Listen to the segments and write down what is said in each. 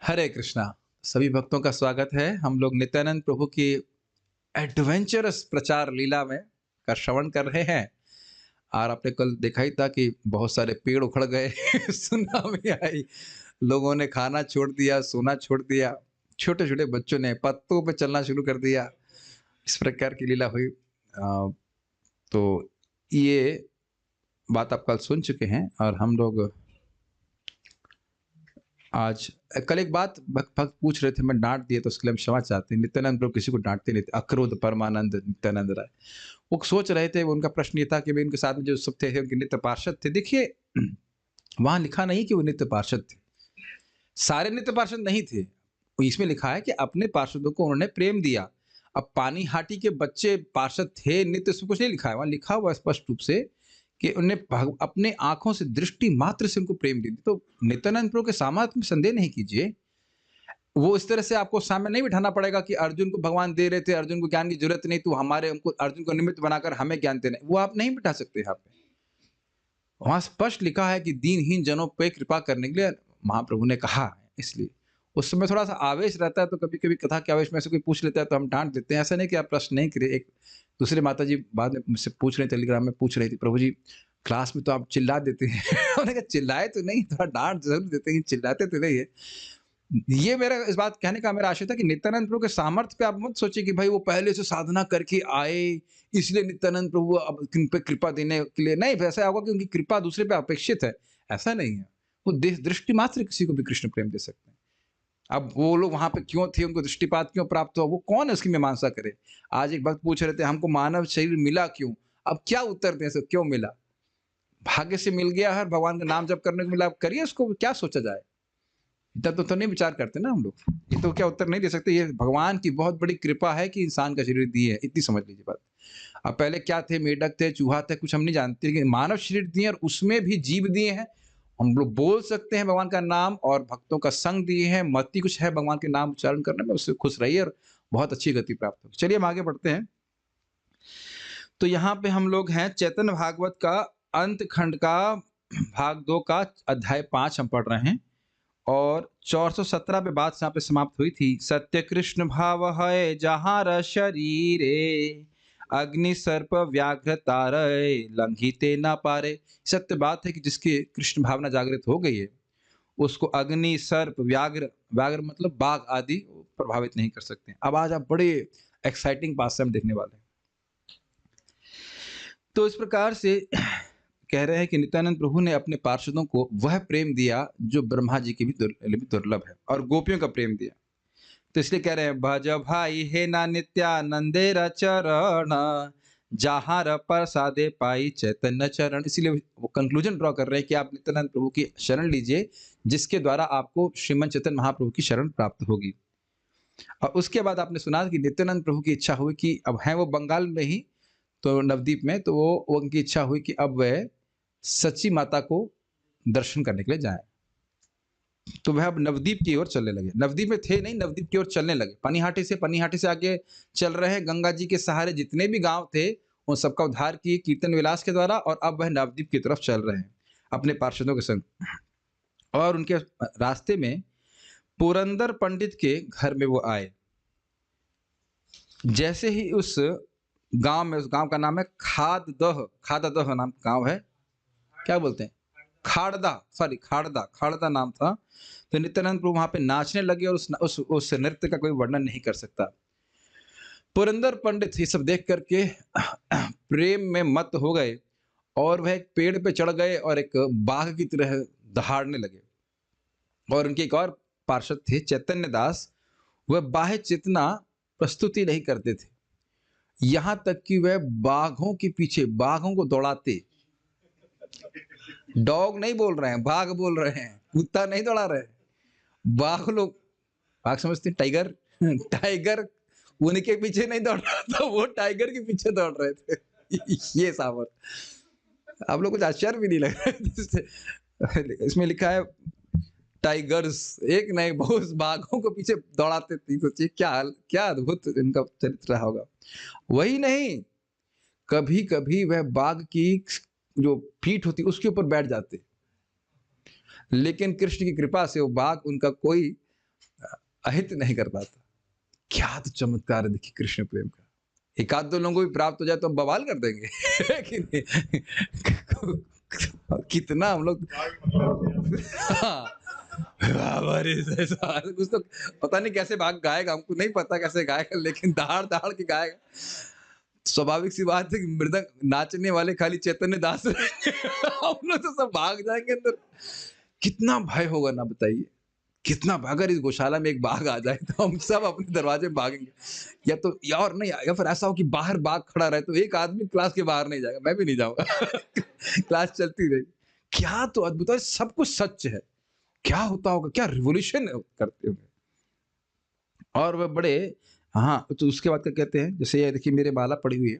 हरे कृष्णा। सभी भक्तों का स्वागत है। हम लोग नित्यानंद प्रभु की एडवेंचरस प्रचार लीला में का श्रवण कर रहे हैं। और आपने कल देखा ही था कि बहुत सारे पेड़ उखड़ गए, सुनामी आई, लोगों ने खाना छोड़ दिया, सोना छोड़ दिया, छोटे-छोटे बच्चों ने पत्तों पे चलना शुरू कर दिया। इस प्रकार की लीला हुई। तो ये बात आप कल सुन चुके हैं और हम लोग आज कल एक बात भक्त पूछ रहे थे, मैं डाँट दिया तो उसके लिए हम क्षमा चाहते हैं। नित्यानंद प्रभु किसी को डाँटते नहीं थे। अक्रोध परमानंद नित्यानंद राय। वो सोच रहे थे, उनका प्रश्न ये था कि भई उनके साथ में जो सब थे, उनके नित्य पार्षद थे। देखिए, वहाँ लिखा नहीं कि वो नित्य पार्षद थे। सारे नित्य पार्षद नहीं थे। इसमें लिखा है कि अपने पार्षदों को उन्होंने प्रेम दिया। अब पानी-हाटी के बच्चे पार्षद थे, नित्य उसमें कुछ नहीं लिखा है। वहाँ लिखा हुआ है स्पष्ट रूप से कि उन्हें अपने आँखों से दृष्टि मात्र से उनको प्रेम दे दी। तो नित्यानंद प्रभु के सामर्थ्य में संदेह नहीं कीजिए। वो इस तरह से आपको सामने नहीं बिठाना पड़ेगा कि अर्जुन को भगवान दे रहे थे, अर्जुन को ज्ञान की ज़रूरत नहीं, तो हमारे हमको अर्जुन को निमित्त बनाकर हमें ज्ञान देना है। वो आप नहीं बिठा सकते यहाँ पे। वहाँ स्पष्ट लिखा है कि दीनहीन जनों पे कृपा करने के लिए महाप्रभु ने कहा है, इसलिए। उस समय थोड़ा-सा आवेश रहता है, तो कभी-कभी कथा के आवेश में से कोई पूछ लेता है, तो हम डाँट देते हैं। ऐसा नहीं कि आप प्रश्न नहीं करे। एक दूसरे माताजी बाद में मुझसे पूछ रही टेलीग्राम में पूछ रही थी, "प्रभु जी, क्लास में तो आप चिल्ला देते हैं।" मैंने कहा, "चिल्लाए तो नहीं, थोड़ा डाँट ज़रूर देते हैं, चिल्लाते तो नहीं है।" ये मेरा इस बात कहने का मेरा आशय था कि नित्यानंद प्रभु के सामर्थ्य पे आप मत सोचिए कि भाई वो पहले से साधना करके आए, इसलिए नित्यानंद प्रभु अब किन पे कृपा देने के लिए नहीं, वैसा होगा कि उनकी कृपा दूसरे पे अपेक्षित है। ऐसा नहीं है। वो दृष्टि मात्र किसी को भी कृष्ण प्रेम दे सकते हैं। अब वो लोग वहां पे क्यों थे, उनको दृष्टिपात क्यों प्राप्त हुआ, वो कौन है उसकी मीमांसा करे। आज एक भक्त पूछ रहे थे, हमको मानव शरीर मिला क्यों। अब क्या उत्तर दें, क्यों मिला। भाग्य से मिल गया है, भगवान का नाम जप करने को मिला, अब करिए, उसको क्या सोचा जाए। इतना तो नहीं विचार करते ना हम लोग। ये तो क्या उत्तर नहीं दे सकते। ये भगवान की बहुत बड़ी कृपा है कि इंसान का शरीर दी है, इतनी समझ लीजिए बात। अब पहले क्या थे, मेढक थे, चूहा थे, कुछ हम नहीं जानते, लेकिन मानव शरीर दिए और उसमें भी जीव दिए हैं। हम लोग बोल सकते हैं भगवान का नाम और भक्तों का संग दिए हैं, मति कुछ है भगवान के नाम उच्चारण करने में, उससे खुश रहिए और बहुत अच्छी गति प्राप्त होगी। चलिए हम आगे बढ़ते हैं। तो यहाँ पे हम लोग हैं चैतन्य भागवत का अंत खंड का भाग 2 का अध्याय 5 हम पढ़ रहे हैं। और 417 पे बात यहाँ पे समाप्त हुई थी। सत्य कृष्ण भाव है जहाँ र शरीरे, अग्नि सर्प व्याघ्र तारे, लंघिते ना पारे। सत्य बात है कि जिसकी कृष्ण भावना जागृत हो गई है, उसको अग्नि सर्प व्याघ्र, व्याघ्र मतलब बाघ आदि प्रभावित नहीं कर सकते। अब आज आप बड़े एक्साइटिंग बात से हम देखने वाले हैं। तो इस प्रकार से कह रहे हैं कि नित्यानंद प्रभु ने अपने पार्षदों को वह प्रेम दिया जो ब्रह्मा जी की भी दुर्लभ है, और गोपियों का प्रेम दिया। तो इसलिए कह रहे हैं, भज भाई हे ना नित्यानंदे चरण, जहाँ र प्रसादे पाई चैतन्य चरण। इसीलिए वो कंक्लूजन ड्रॉ कर रहे हैं कि आप नित्यानंद प्रभु की शरण लीजिए, जिसके द्वारा आपको श्रीमन चैतन्य महाप्रभु की शरण प्राप्त होगी। और उसके बाद आपने सुना कि नित्यानंद प्रभु की इच्छा हुई कि अब हैं वो बंगाल में ही, तो नवद्वीप में, तो वो उनकी इच्छा हुई कि अब वह सच्ची माता को दर्शन करने के लिए जाएँ। तो वह अब नवद्वीप की ओर चलने लगे। नवद्वीप में थे नहीं, नवद्वीप की ओर चलने लगे। पनीहाटी से आगे चल रहे हैं। गंगा जी के सहारे जितने भी गाँव थे, उन सबका उद्धार किए कीर्तन विलास के द्वारा, और अब वह नवद्वीप की तरफ चल रहे हैं, अपने पार्षदों के संग। और उनके रास्ते में पुरंदर पंडित के घर में वो आए। जैसे ही उस गाँव में, उस गाँव का नाम है खाददह नाम गाँव है। क्या बोलते हैं? खाड़दा नाम था। तो नित्यानंद प्रभु वहाँ पे नाचने लगे, और उस नृत्य का कोई वर्णन नहीं कर सकता। पुरंदर पंडित ये सब देख करके प्रेम में मत हो गए, और वह एक पेड़ पे चढ़ गए और एक बाघ की तरह दहाड़ने लगे। और उनके एक और पार्षद थे चैतन्य दास, वह बाह्य चेतना प्रस्तुति नहीं करते थे। यहाँ तक कि वह बाघों के पीछे, बाघों को दौड़ाते। डॉग नहीं बोल रहे हैं, बाघ बोल रहे हैं, कुत्ता नहीं दौड़ा रहे। बाघ लोग, बाघ समझते हैं टाइगर। टाइगर उनके पीछे नहीं दौड़ रहा था, वो टाइगर के पीछे दौड़ रहे थे। ये सावर, आप लोग कुछ आश्चर्य भी नहीं लग रहा है। इसमें लिखा है टाइगर्स, एक नहीं बहुत बाघों को पीछे दौड़ाते थे। सोचिए क्या हाल, क्या अद्भुत इनका चरित्र रहा होगा। वही नहीं, कभी कभी वह बाघ की जो पीठ होती उसके ऊपर बैठ जाते, लेकिन कृष्ण की कृपा से वो बाघ उनका कोई अहित नहीं कर पाता। क्या तो चमत्कार है देखिए कृष्ण प्रेम का। एक आध दो लोगों को भी प्राप्त हो जाए तो हम बवाल कर देंगे। है कि नहीं? कितना हम लोग हाँ, हमारे जैसा कुछ तो पता नहीं कैसे भाग गाएगा, हमको नहीं पता कैसे गाएगा, लेकिन दहाड़-दहाड़ के गाएगा। स्वाभाविक सी बात है कि मृदंग नाचने वाले खाली चैतन्य दास रहेंगे। हम लोग तो सब भाग जाएँगे अंदर। कितना भय होगा ना बताइए? कितना भय अगर इस गौशाला में एक बाघ आ जाए तो हम सब अपने दरवाजे में भागेंगे। या तो या और नहीं या फिर ऐसा हो कि बाहर बाघ खड़ा रहे तो एक आदमी क्लास के बाहर नहीं जाएगा, मैं भी नहीं जाऊँगा। क्लास चलती रहेगी। क्या तो अद्भुत है, सब कुछ सच है। क्या होता होगा? क्या रिवॉल्यूशन करते होंगे। और वह बड़े हाँ, तो उसके बाद क्या कहते हैं, जैसे ये देखिए मेरे माला पड़ी हुई है,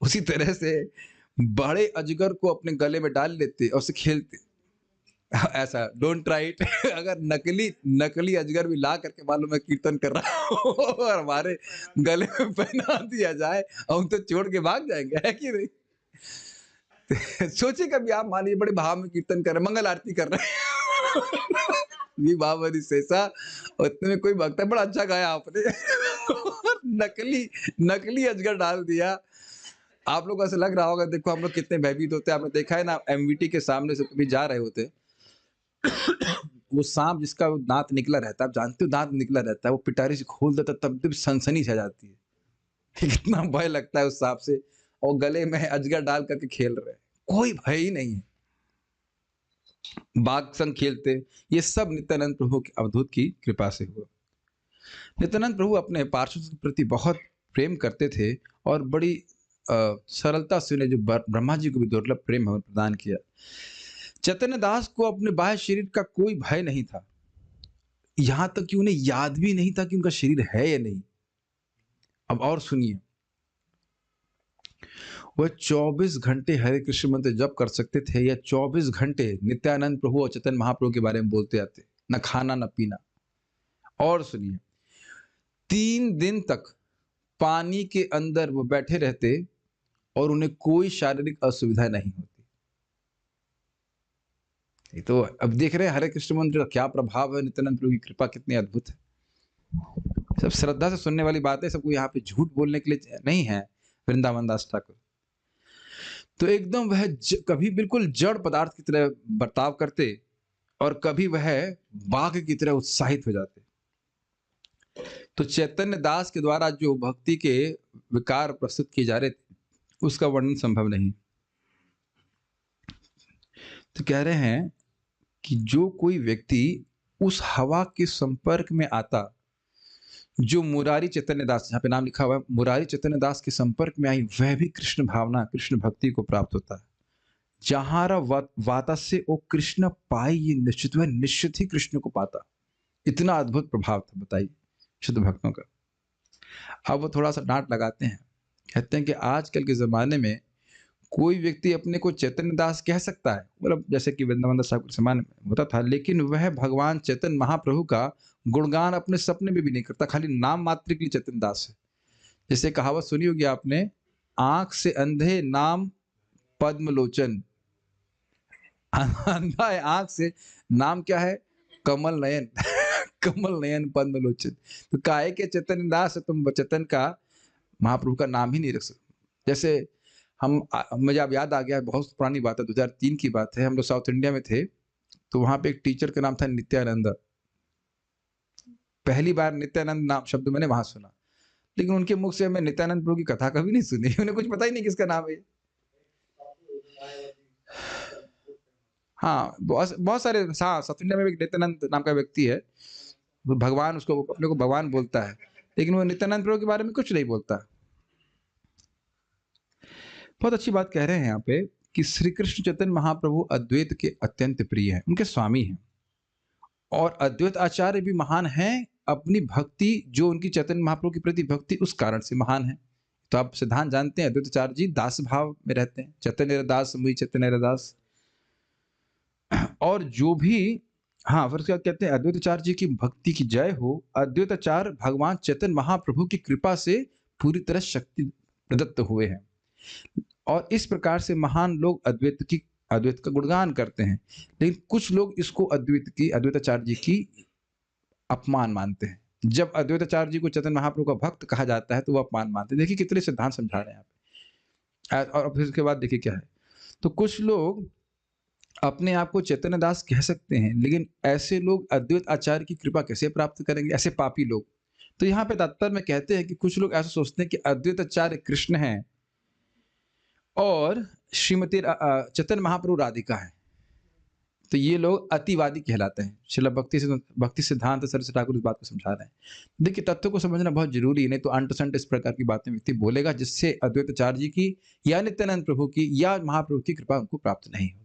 उसी तरह से बड़े अजगर को अपने गले में डाल लेते और उससे खेलते। ऐसा डोंट ट्राई इट। अगर नकली नकली अजगर भी ला करके मालूम मैं कीर्तन कर रहा हूँ और हमारे गले में पहना दिया जाए और हम तो छोड़ के भाग जाएँगे, है कि नहीं? सोचिए कभी आप मान लीजिए बड़े भाव में कीर्तन कर रहे हैं, मंगल आरती कर रहे हैं। ये बाबा शेषा और इतने में कोई भक्त है, बड़ा अच्छा गाया आपने। और नकली नकली अजगर डाल दिया। आप लोगों को ऐसा लग रहा होगा देखो हम लोग कितने भयभीत होते हैं। आपने देखा है ना एमवीटी के सामने से कभी जा रहे होते हैं, वो सांप जिसका वो दांत निकला रहता है, आप जानते हो दांत निकला रहता है, वो पिटारी से खोल देता है तब भी सनसनी छा जाती है। कितना भय लगता है उस सांप से और गले में अजगर डाल करके खेल रहे हैं। कोई भय ही नहीं है। बाघ संग खेलते, ये सब नित्यानंद प्रभु की अवधूत की कृपा से हुआ। नित्यानंद प्रभु अपने पार्षद के प्रति बहुत प्रेम करते थे और बड़ी सरलता से उन्हें जो ब्रह्मा जी को भी दुर्लभ प्रेम हमें प्रदान किया। चैतन्य दास को अपने बाह्य शरीर का कोई भय नहीं था। यहाँ तक कि उन्हें याद भी नहीं था कि उनका शरीर है या नहीं। अब और सुनिए, वह 24 घंटे हरे कृष्ण मंत्र जप कर सकते थे या 24 घंटे नित्यानंद प्रभु और चैतन्य महाप्रभु के बारे में बोलते आते, न खाना न पीना। और सुनिए, 3 दिन तक पानी के अंदर वो बैठे रहते और उन्हें कोई शारीरिक असुविधा नहीं होती। ये तो अब देख रहे हैं हरे कृष्ण मंत्र का क्या प्रभाव है, नित्यानंद प्रभु की कृपा कितनी अद्भुत है। सब श्रद्धा से सुनने वाली बात है, सबको यहाँ पे झूठ बोलने के लिए नहीं है। वृंदावन दास ठाकुर तो एकदम वह कभी बिल्कुल जड़ पदार्थ की तरह बर्ताव करते और कभी वह बाघ की तरह उत्साहित हो जाते। तो चैतन्य दास के द्वारा जो भक्ति के विकार प्रस्तुत किए जा रहे थे उसका वर्णन संभव नहीं। तो कह रहे हैं कि जो कोई व्यक्ति उस हवा के संपर्क में आता जो मुरारी चैतन्य दास, यहाँ पे नाम लिखा हुआ है, मुरारी चैतन्य दास के संपर्क में आई, वह भी कृष्ण भावना कृष्ण भक्ति को प्राप्त होता है। जहारा वाता से वो कृष्ण पाई, ये निश्चित वह निश्चित ही कृष्ण को पाता। इतना अद्भुत प्रभाव था बताइए शुद्ध भक्तों का। अब वो थोड़ा सा डांट लगाते हैं, कहते हैं कि आजकल के जमाने में कोई व्यक्ति अपने को चैतन्य दास कह सकता है, मतलब जैसे कि वृंदावन दास ठाकुर समान होता था, लेकिन वह भगवान चैतन्य महाप्रभु का गुणगान अपने सपने में भी नहीं करता, खाली नाम मात्र के लिए चैतन्य दास है। जैसे कहावत सुनी होगी आपने, आंख से अंधे नाम पद्मलोचन। अंधा है आंख से, नाम क्या है? कमल नयन। कमल नयन पद्मलोचन। तो काहे के चैतन्य दास है, तुम चैतन्य का महाप्रभु का नाम ही नहीं रख सकते। जैसे मुझे अब याद आ गया, बहुत पुरानी बात है, 2003 की बात है। हम लोग साउथ इंडिया में थे, तो वहां पे एक टीचर का नाम था नित्यानंद। पहली बार नित्यानंद नाम शब्द मैंने वहां सुना, लेकिन उनके मुख से मैं नित्यानंद प्रभु की कथा कभी नहीं सुनी। उन्हें कुछ पता ही नहीं किसका नाम है। हाँ, बहुत सारे, हाँ, साउथ इंडिया में एक नित्यानंद नाम का व्यक्ति है, भगवान उसको अपने को भगवान बोलता है, लेकिन वो नित्यानंद प्रभु के बारे में कुछ नहीं बोलता। बहुत अच्छी बात कह रहे हैं यहाँ पे कि श्री कृष्ण चैतन्य महाप्रभु अद्वैत के अत्यंत प्रिय हैं, उनके स्वामी हैं, और अद्वैत आचार्य भी महान हैं। अपनी भक्ति जो उनकी चैतन्य महाप्रभु के प्रति भक्ति उस कारण से महान है। तो आप सिद्धांत जानते हैं, अद्वैत आचार्य जी दास भाव में रहते हैं, चैतन्य दास मुझे चैतन्य दास। और जो भी, हाँ, फिर क्या कहते हैं, अद्वैत आचार्य जी की भक्ति की जय हो। अद्वैत आचार्य भगवान चैतन्य महाप्रभु की कृपा से पूरी तरह शक्ति प्रदत्त हुए हैं, और इस प्रकार से महान लोग अद्वैत का गुणगान करते हैं। लेकिन कुछ लोग इसको अद्वैत आचार्य जी की अपमान मानते हैं, जब अद्वैताचार्य जी को चैतन्य महाप्रभु का भक्त कहा जाता है तो वो अपमान मानते हैं। देखिए कितने सिद्धांत समझा रहे हैं यहाँ पे। और फिर उसके बाद देखिए क्या है, तो कुछ लोग अपने आप को चैतन्य दास कह सकते हैं, लेकिन ऐसे लोग अद्वैत आचार्य की कृपा कैसे प्राप्त करेंगे, ऐसे पापी लोग। तो यहाँ पे तात्पर्य में कहते हैं कि कुछ लोग ऐसा सोचते हैं कि अद्वैत आचार्य कृष्ण हैं और श्रीमती चैतन्य महाप्रभु राधिका है, तो ये लोग अतिवादी कहलाते हैं। श्रील भक्ति सिद्धांत सरस्वती ठाकुर इस बात को समझा रहे हैं। देखिए तथ्यों को समझना बहुत जरूरी है, नहीं तो अंट संट इस प्रकार की बातें व्यक्ति बोलेगा जिससे अद्वैताचार्य जी की या नित्यानंद प्रभु की या महाप्रभु की कृपा उनको प्राप्त नहीं होगी।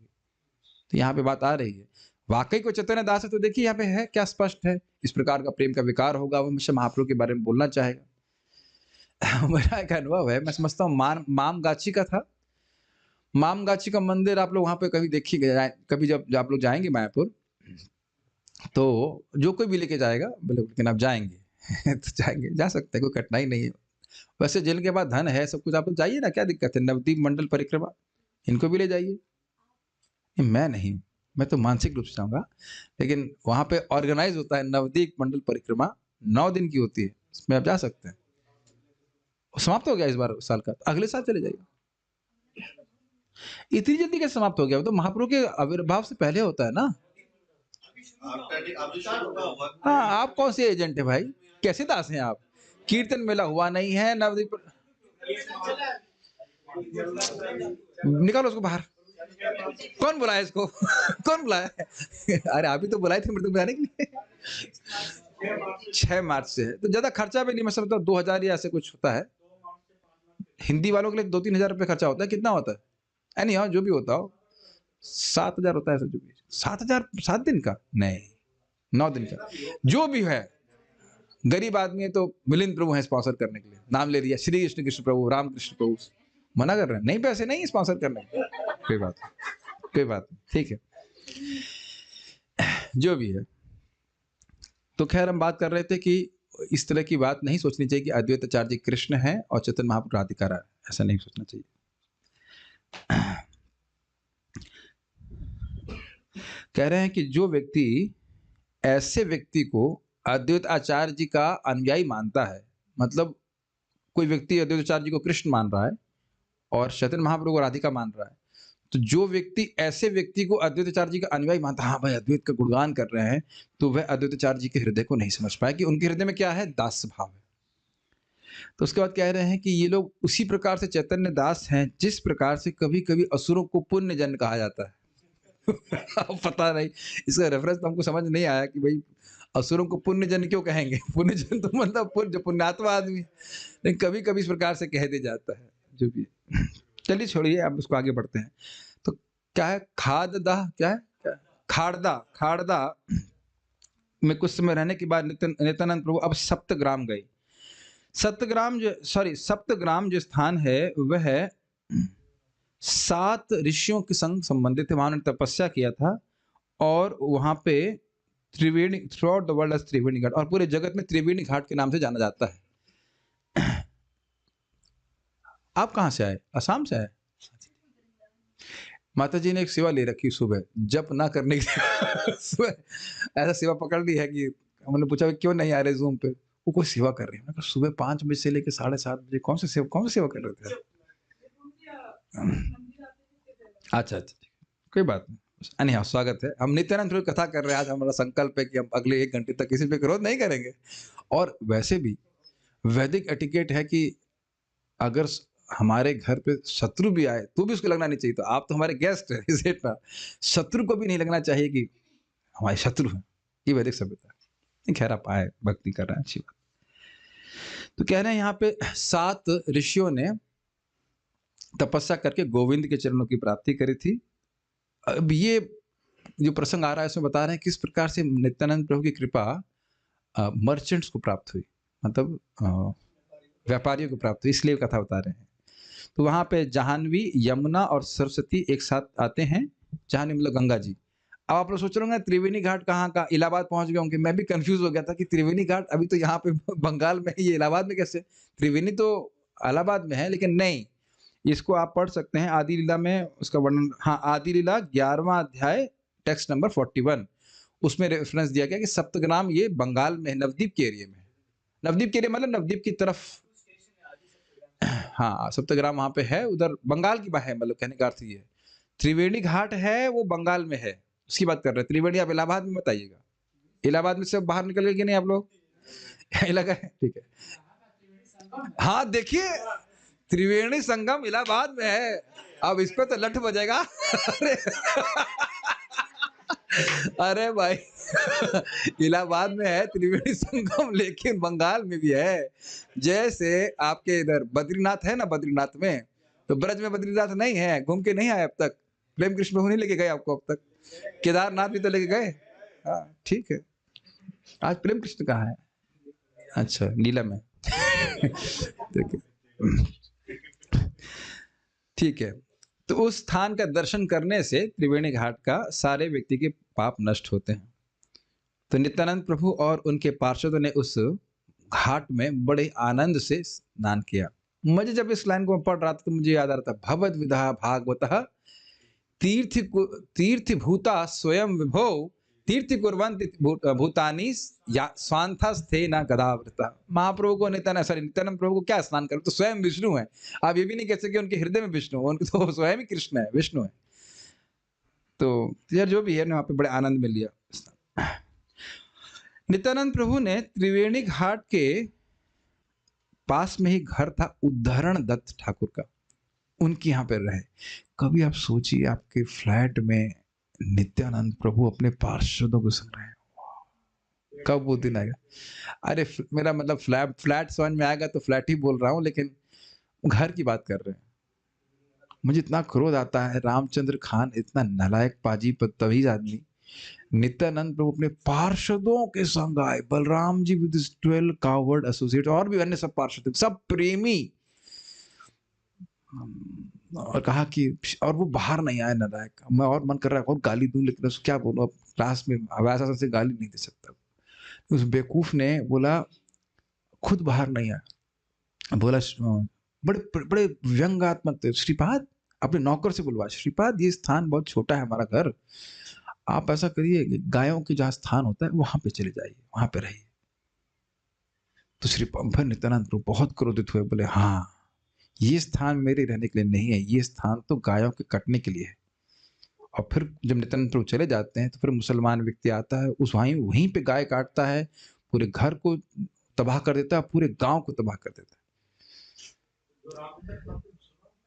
तो यहाँ पे बात आ रही है, वाकई को चैतन्य दास है तो देखिए यहाँ पे है क्या स्पष्ट है, इस प्रकार का प्रेम का विकार होगा, वो हमेशा महाप्रभु के बारे में बोलना चाहेगा। मेरा एक अनुभव है, मैं समझता हूँ मामगाछी का था। मामगाछी का मंदिर आप लोग वहां पे कभी देखिएगा, कभी जब आप लोग जाएंगे मायापुर, तो जो कोई भी लेके जाएगा बोले लेकिन आप जाएंगे तो जाएंगे, जा सकते हैं, कोई कठिनाई नहीं है। वैसे जिनके पास धन है सब कुछ, आप लोग जाइए ना, क्या दिक्कत है। नवदीप मंडल परिक्रमा इनको भी ले जाइए। मैं नहीं, मैं तो मानसिक रूप से जाऊंगा, लेकिन वहां पे ऑर्गेनाइज होता है नवदीप मंडल परिक्रमा, 9 दिन की होती है, उसमें आप जा सकते हैं। समाप्त हो गया इस बार साल का, अगले साल चले जाइए। इतनी जल्दी कैसे समाप्त हो गया, वो तो महाप्रभु के आविर्भाव से पहले होता है ना। हाँ, आप कौन से एजेंट है भाई, कैसे दास हैं आप। कीर्तन मेला हुआ नहीं है, नवदीप निकालो उसको बाहर। कौन बुलाया इसको कौन बुलाया अरे आप ही तो बुलाए थे मृत्यु बुलाने के लिए। 6 मार्च से है, तो ज्यादा खर्चा भी नहीं, मैं समझता 2000 या ऐसे कुछ होता है। हिंदी वालों के लिए 2-3 हजार रुपये खर्चा होता है, कितना होता है एनी हाँ जो भी होता हो, 7,000 होता है, जो भी 7,000 7 दिन का नहीं, 9 दिन का जो भी है। गरीब आदमी है तो मिलिंद प्रभु है स्पॉन्सर करने के लिए, नाम ले दिया श्री कृष्ण कृष्ण प्रभु रामकृष्ण प्रभु, मना कर रहे हैं नहीं, पैसे नहीं स्पॉन्सर करने। कोई बात नहीं, ठीक है, जो भी है। तो खैर हम बात कर रहे थे कि इस तरह की बात नहीं सोचनी चाहिए कि अद्वैताचार्य जी कृष्ण है और चैतन्य महाप्रभु राधिका है, ऐसा नहीं सोचना चाहिए। कह रहे हैं कि जो व्यक्ति ऐसे व्यक्ति को अद्वैत आचार्य जी का अनुयायी मानता है, मतलब कोई व्यक्ति अद्वैत आचार्य जी को कृष्ण मान रहा है और चैतन्य महाप्रभु को राधिका मान रहा है, तो जो व्यक्ति ऐसे व्यक्ति को अद्वैताचार्य जी का अनुयायी मानता है, हाँ भाई अद्वैत का गुणगान कर रहे हैं, तो वह अद्वैताचार्य जी के हृदय को नहीं समझ पाए कि उनके हृदय में क्या है, दास भाव है। तो उसके बाद कह रहे हैं कि ये लोग उसी प्रकार से चैतन्य दास हैं जिस प्रकार से कभी कभी असुरों को पुण्य जन कहा जाता है। पता नहीं, इसका रेफरेंस तो हमको समझ नहीं आया कि भाई असुरों को पुण्य जन क्यों कहेंगे। पुण्य जन तो मतलब जो पुण्यात्मा आदमी, लेकिन कभी कभी इस प्रकार से कह दिया जाता है, जो भी। चलिए छोड़िए, अब उसको आगे बढ़ते हैं। तो क्या है खाददाह, क्या है खाड़दा में कुछ समय रहने के बाद नित्यानंद प्रभु अब सप्तग्राम गए। सप्तग्राम जो स्थान है वह 7 ऋषियों के संग संबंधित है, वहां उन्होंने तपस्या किया था, और वहां पे Triveni, throughout the world as Triveni Ghat, और पूरे जगत में त्रिवेणी घाट के नाम से जाना जाता है। आप कहां से आए, असम से आए। माता जी ने एक सेवा ले रखी सुबह, जप ना करने की सुबह ऐसा सेवा पकड़ ली है कि हमने पूछा क्यों नहीं आ रहे जूम पे, वो कोई सेवा कर रही है। सुबह 5 बजे से लेकर 7:30 बजे कौन सी सेवा कर रहे थे। अच्छा, कोई बात नहीं, हाँ स्वागत है। हम नित्यानंद प्रभु कथा कर रहे हैं आज, हमारा संकल्प है कि हम अगले 1 घंटे तक किसी पे क्रोध नहीं करेंगे। और वैसे भी वैदिक एटिकेट है कि अगर हमारे घर पे शत्रु भी आए तो भी उसको लगना नहीं चाहिए, तो आप तो हमारे गेस्ट हैं, इसे ना शत्रु को भी नहीं लगना चाहिए कि हमारे शत्रु हैं, ये वैदिक सभ्यता। खैर आप आए, भक्ति कर रहे हैं, अच्छी बात। तो कह रहे हैं यहाँ पे 7 ऋषियों ने तपस्या करके गोविंद के चरणों की प्राप्ति करी थी। अब ये जो प्रसंग आ रहा है इसमें बता रहे हैं किस प्रकार से नित्यानंद प्रभु की कृपा मर्चेंट्स को प्राप्त हुई, मतलब व्यापारियों को प्राप्त हुई, इसलिए कथा बता रहे हैं। तो वहां पे जाह्नवी, यमुना और सरस्वती एक साथ आते हैं। जाह्नवी मतलब गंगा जी। अब आप लोग सोच रहे होंगे त्रिवेणी घाट कहाँ का, इलाहाबाद पहुंच गए होंगे। मैं भी कंफ्यूज हो गया था कि त्रिवेणी घाट अभी तो यहाँ पे बंगाल में, ये इलाहाबाद में कैसे, त्रिवेणी तो इलाहाबाद में है, लेकिन नहीं, इसको आप पढ़ सकते हैं आदि लीला में उसका वर्णन। हाँ, आदि लीला 11वां अध्याय टेक्स्ट नंबर 41, उसमें रेफरेंस दिया गया कि सप्तग्राम ये बंगाल में, नवद्वीप के एरिया में, नवद्वीप के लिए मतलब नवद्वीप की तरफ। हाँ, सप्तग्राम वहाँ पे है, उधर बंगाल की है, मतलब कहने का अर्थ ये है। त्रिवेणी घाट है, वो बंगाल में है, उसकी बात कर रहे हैं। त्रिवेणी आप इलाहाबाद में मत आइएगा। इलाहाबाद में से बाहर निकल गए कि नहीं आप लोग? लगा है, ठीक है। हाँ, देखिए त्रिवेणी संगम इलाहाबाद में है। अब इस पे तो लठ बजेगा। अरे अरे भाई, इलाहाबाद में है त्रिवेणी संगम, लेकिन बंगाल में भी है। जैसे आपके इधर बद्रीनाथ है ना, बद्रीनाथ में, तो ब्रज में बद्रीनाथ नहीं है, घूम के नहीं आए अब तक। प्रेम कृष्ण प्रभु नहीं लेके गए आपको अब तक। केदारनाथ भी तो लेके गए। हाँ, ठीक है। आज प्रेम कृष्ण कहाँ है? अच्छा, नीलम है। देखिए, ठीक है। तो उस स्थान का दर्शन करने से त्रिवेणी घाट का सारे व्यक्ति के पाप नष्ट होते हैं। तो नित्यानंद प्रभु और उनके पार्षदों ने उस घाट में बड़े आनंद से स्नान किया। मुझे जब इस लाइन को मैं पढ़ रहा था तो मुझे याद आ रहा था, भगवद विधा भागवतः तीर्थ तीर्थ भूता स्वयं विभो तीर्थ कुर्वन्ति भूतानि या स्वांथस्थे न गदावृता। महाप्रभु को नित्यानंद प्रभु को क्या स्नान करो, तो स्वयं विष्णु है। आप ये भी नहीं कह सकते उनके हृदय में विष्णु, उनके तो स्वयं ही कृष्ण है, विष्णु है। तो यार जो भी है ना, वहाँ पे बड़े आनंद में लिया। नित्यानंद प्रभु ने त्रिवेणी घाट के पास में ही घर था उद्धरण दत्त ठाकुर का, उनके यहाँ पे रहे। कभी आप सोचिए आपके फ्लैट में नित्यानंद प्रभु अपने पार्षदों को सुन रहे हैं, कब वो दिन आएगा? अरे मेरा मतलब फ्लैट समझ में आएगा तो फ्लैट ही बोल रहा हूँ, लेकिन घर की बात कर रहे हैं। मुझे इतना क्रोध आता है, रामचंद्र खान इतना नालायक पाजी तवीज आदमी, नित्यानंद प्रभु अपने पार्षदों के संग आए, Balram ji with 12 coward associate, और भी अन्य सब पार्षद, सब प्रेमी, और कहा कि, और वो बाहर नहीं आए नालायक। मैं और मन कर रहा है और गाली दूं, लेकिन उसको क्या बोलूं, अब क्लास में वैसा से गाली नहीं दे सकता। उस बेवकूफ ने बोला, खुद बाहर नहीं आया, बोला बड़े बड़े व्यंग्यात्मक थे, श्रीपाद अपने नौकर से बुलवा, श्रीपाद ये स्थान बहुत छोटा है हमारा घर, आप ऐसा करिए गायों के जहाँ स्थान होता है वहां पे चले जाइए, वहां पे रहिए। तो श्री नित्यानंद प्रभु बहुत क्रोधित हुए, बोले हाँ, ये स्थान मेरे रहने के लिए नहीं है, ये स्थान तो गायों के कटने के लिए है। और फिर जब नित्यानंद प्रभु चले जाते हैं तो फिर मुसलमान व्यक्ति आता है, उस वहीं पे गाय काटता है, पूरे घर को तबाह कर देता है, पूरे गांव को तबाह कर देता है।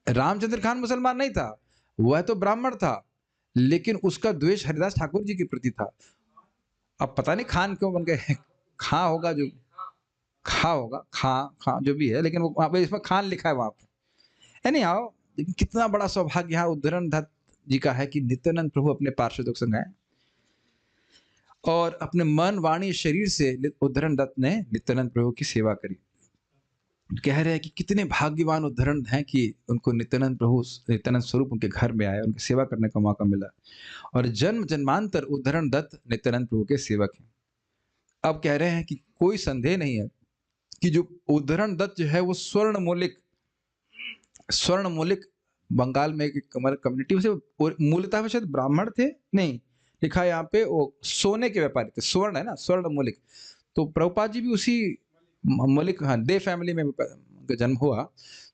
रामचंद्र खान मुसलमान नहीं था, वह तो ब्राह्मण था, लेकिन उसका द्वेष हरिदास ठाकुर जी के प्रति था। अब पता नहीं खान क्यों बन गए, खां होगा, जो खा होगा, खां जो भी है, लेकिन वो वहां पे इसमें खान लिखा है वहां पे। एनी हाउ, कितना बड़ा सौभाग्य यहाँ उद्धरण दत्त जी का है कि नित्यानंद प्रभु अपने पार्षदों के संग आए और अपने मन वाणी शरीर से उद्धरण दत्त ने नित्यानंद प्रभु की सेवा करी। कह रहे हैं कि कितने भाग्यवान उद्धरण हैं कि उनको नित्यानंद स्वरूप उनके घर में आए, उनकी सेवा करने का मौका मिला, और जन्म जन्मांतर उद्धरण दत्त नित्यानंद प्रभु के सेवक हैं। अब कह रहे हैं कि कोई संदेह नहीं है कि जो उद्धरण दत्त जो है वो स्वर्ण मौलिक बंगाल में एक कम्युनिटी से, मूलतः शायद ब्राह्मण थे, नहीं लिखा है यहाँ पे, वो सोने के व्यापारी थे, स्वर्ण है ना, स्वर्ण मौलिक। तो प्रभुपाद जी भी उसी मौलिक, हाँ, दे फैमिली में उनका जन्म हुआ,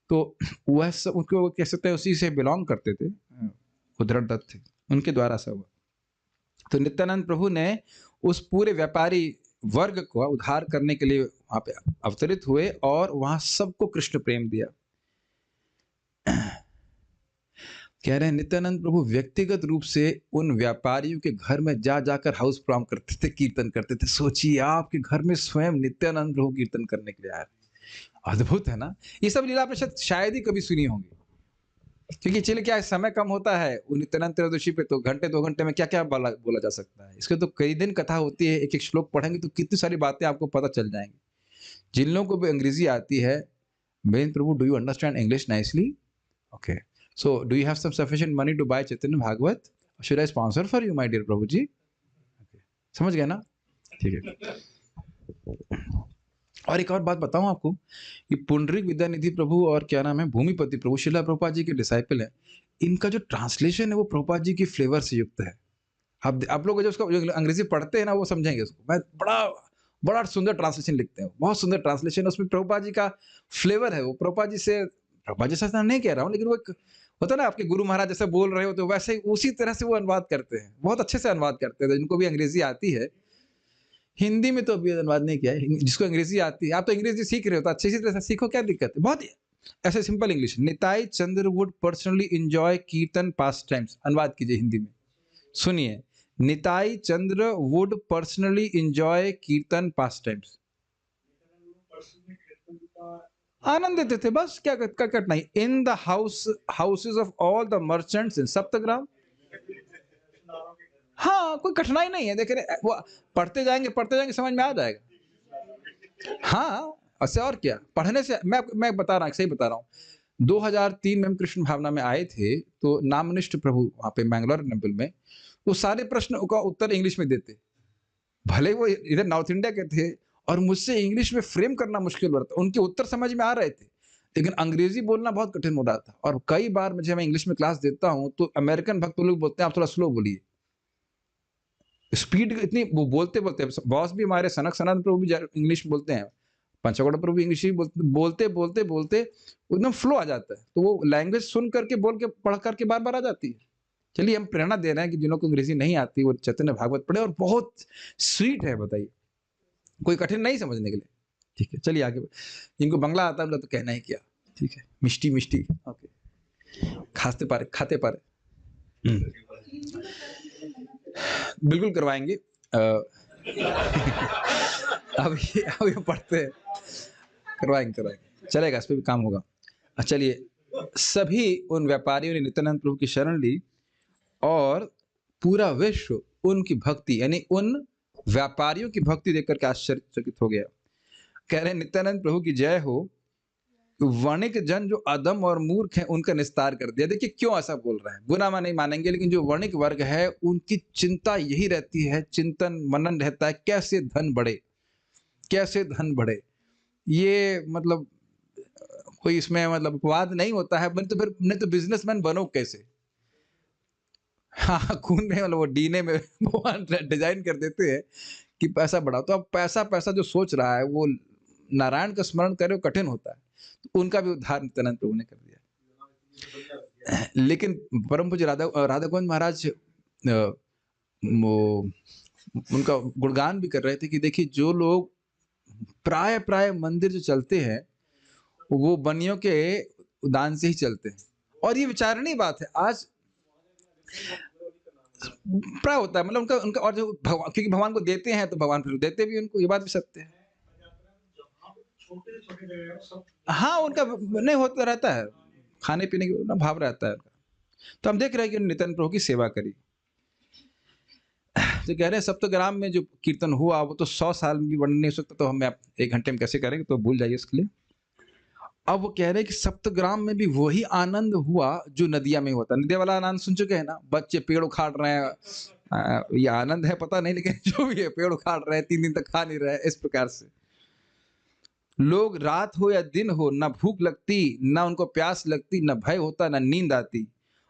तो वह सब उनको कह सकते हैं उसी से बिलोंग करते थे, उद्धरण दत्त थे, उनके द्वारा सब हुआ। तो नित्यानंद प्रभु ने उस पूरे व्यापारी वर्ग को उद्धार करने के लिए वहां पे अवतरित हुए और वहां सबको कृष्ण प्रेम दिया। कह रहे हैं नित्यानंद प्रभु व्यक्तिगत रूप से उन व्यापारियों के घर में जा जाकर हाउस प्रॉम करते थे, कीर्तन करते थे। सोचिए आपके घर में स्वयं नित्यानंद प्रभु कीर्तन करने के लिए आए, अद्भुत है ना। ये सब लीला आपने शायद ही कभी सुनी होंगी, क्योंकि चलिए क्या समय कम होता है, नित्यानंद त्रयोदशी पे तो घंटे 2 घंटे में क्या क्या बोला जा सकता है। इसके तो कई दिन कथा होती है, एक एक श्लोक पढ़ेंगे तो कितनी सारी बातें आपको पता चल जाएंगी। जिन लोगों को भी अंग्रेजी आती है, main Prabhu, do you understand English nicely? Okay, so do you have some sufficient money to buy Chaitanya Bhagavat? Should I sponsor for you, my dear Prabhu ji? Okay. समझ गए ना? ठीक है। और एक और बात बताऊं आपको कि पुंडरीक विद्यानिधि प्रभु और क्या नाम है, भूमिपति प्रभु, श्रीला प्रभुपाद जी के डिसाइपल हैं। इनका जो ट्रांसलेशन है वो प्रभुपाद जी की फ्लेवर से युक्त है। आप लोग जो उसको अंग्रेजी पढ़ते हैं ना वो समझेंगे उसको। मैं बड़ा सुंदर ट्रांसलेशन लिखते हैं, बहुत सुंदर ट्रांसलेशन, उसमें प्रभुपाद जी का फ्लेवर है, वो प्रभुपाद जी से ऐसा नहीं कह रहा हूँ, लेकिन वो एक होता है ना, आपके गुरु महाराज जैसे बोल रहे हो तो वैसे ही उसी तरह से वो अनुवाद करते हैं, बहुत अच्छे से अनुवाद करते हैं, जिनको भी अंग्रेजी आती है। हिंदी में तो अभी अनुवाद नहीं किया है, जिसको अंग्रेजी आती है, आप तो अंग्रेजी सीख रहे हो तो अच्छी तरह से सीखो, क्या दिक्कत है, बहुत ऐसे simple English. Nitai Chandra would personally enjoy kirtan pastimes, अनुवाद कीजिए हिंदी में, सुनिए, Nitai Chandra would personally enjoy kirtan pastimes, आनंद देते थे, बस क्या कठिनाई। In the houses of all the merchants in Saptagram, हाँ कोई कठिनाई नहीं है, देख रहे वो पढ़ते जाएंगे समझ में आ जाएगा। हाँ ऐसे और क्या, पढ़ने से मैं बता रहा हूँ, सही बता रहा हूँ। 2003 में हम कृष्ण भावना में आए थे, तो नामनिष्ठ प्रभु वहाँ पे मैंगलोर टेम्पल में, वो सारे प्रश्न का उत्तर इंग्लिश में देते, भले वो इधर नॉर्थ इंडिया के थे, और मुझसे इंग्लिश में फ्रेम करना मुश्किल हो रहा था, उनके उत्तर समझ में आ रहे थे, लेकिन अंग्रेजी बोलना बहुत कठिन हो रहा था। और कई बार मुझे, मैं इंग्लिश में क्लास देता हूँ तो अमेरिकन भक्त लोग बोलते हैं आप थोड़ा स्लो बोलिए, स्पीड इतनी, वो बोलते बॉस भी हमारे सनक सनत प्रभु भी इंग्लिश बोलते हैं, पंचगौड़ प्रभु भी इंग्लिश ही बोलते एकदम फ्लो आ जाता है, तो वो लैंग्वेज सुन करके, बोल के, पढ़ करके बार बार आ जाती है। चलिए हम प्रेरणा दे रहे हैं कि जिनको अंग्रेजी नहीं आती वो चैतन्य भागवत पढ़े, और बहुत स्वीट है, बताइए, कोई कठिन नहीं समझने के लिए। ठीक है, चलिए आगे, जिनको बंगला आता है तो कहना ही क्या, ठीक है, मिष्टी मिष्टी, ओके, खाते पारे, बिल्कुल करवाएंगे। अभी पढ़ते हैं, करवाएंगे, चलेगा, इस पे भी काम होगा। चलिए, सभी उन व्यापारियों ने नित्यानंद प्रभु की शरण ली, और पूरा विश्व उनकी भक्ति, यानी उन व्यापारियों की भक्ति देखकर के आश्चर्यचकित हो गया। कह रहे नित्यानंद प्रभु की जय हो, वणिक जन जो अदम और मूर्ख हैं उनका निस्तार कर दिया। देखिए क्यों ऐसा बोल रहे हैं, बुरा नहीं मानेंगे, लेकिन जो वणिक वर्ग है उनकी चिंता यही रहती है, चिंतन मनन रहता है, कैसे धन बढ़े, कैसे धन बढ़े। ये मतलब कोई इसमें मतलब अपवाद नहीं होता है, नहीं तो बिजनेसमैन बनो कैसे। हाँ, खून में मतलब वो डीएनए में भगवान डिजाइन कर देते हैं कि पैसा बढ़ाओ, तो अब पैसा जो सोच रहा है वो नारायण का स्मरण करे, कठिन होता है, तो उनका भी उद्धार नित्यानंद प्रभु ने कर दिया। लेकिन परम पूज्य राधा गोविंद महाराज उनका गुणगान भी कर रहे थे कि देखिए, जो लोग प्राय मंदिर जो चलते हैं वो बनियों के दान से ही चलते हैं, और ये विचारणीय बात है। आज प्राय होता है, मतलब उनका और जो भगवान, क्योंकि भगवान को देते हैं तो भगवान फिर देते भी उनको, ये बात भी सत्य है। हाँ, उनका नहीं होता रहता है, खाने पीने का भाव रहता है उनका। तो हम देख रहे हैं कि नित्यानंद प्रभु की सेवा करी। जो कह रहे हैं सप्तग्राम में जो कीर्तन हुआ वो तो 100 साल में भी वर्णन नहीं हो सकता, तो हम 1 घंटे में कैसे करेंगे, तो भूल जाइए इसके लिए। अब वो कह रहे हैं कि सप्तग्राम में भी वही आनंद हुआ जो नदिया में होता है। नदिया वाला आनंद सुन चुके हैं ना, बच्चे पेड़ उखाड़ रहे हैं, ये आनंद है पता नहीं, लेकिन जो भी है पेड़ उखाड़ रहे हैं, 3 दिन तक खा नहीं रहे, इस प्रकार से लोग, रात हो या दिन हो, ना भूख लगती, ना उनको प्यास लगती, ना भय होता, ना नींद आती,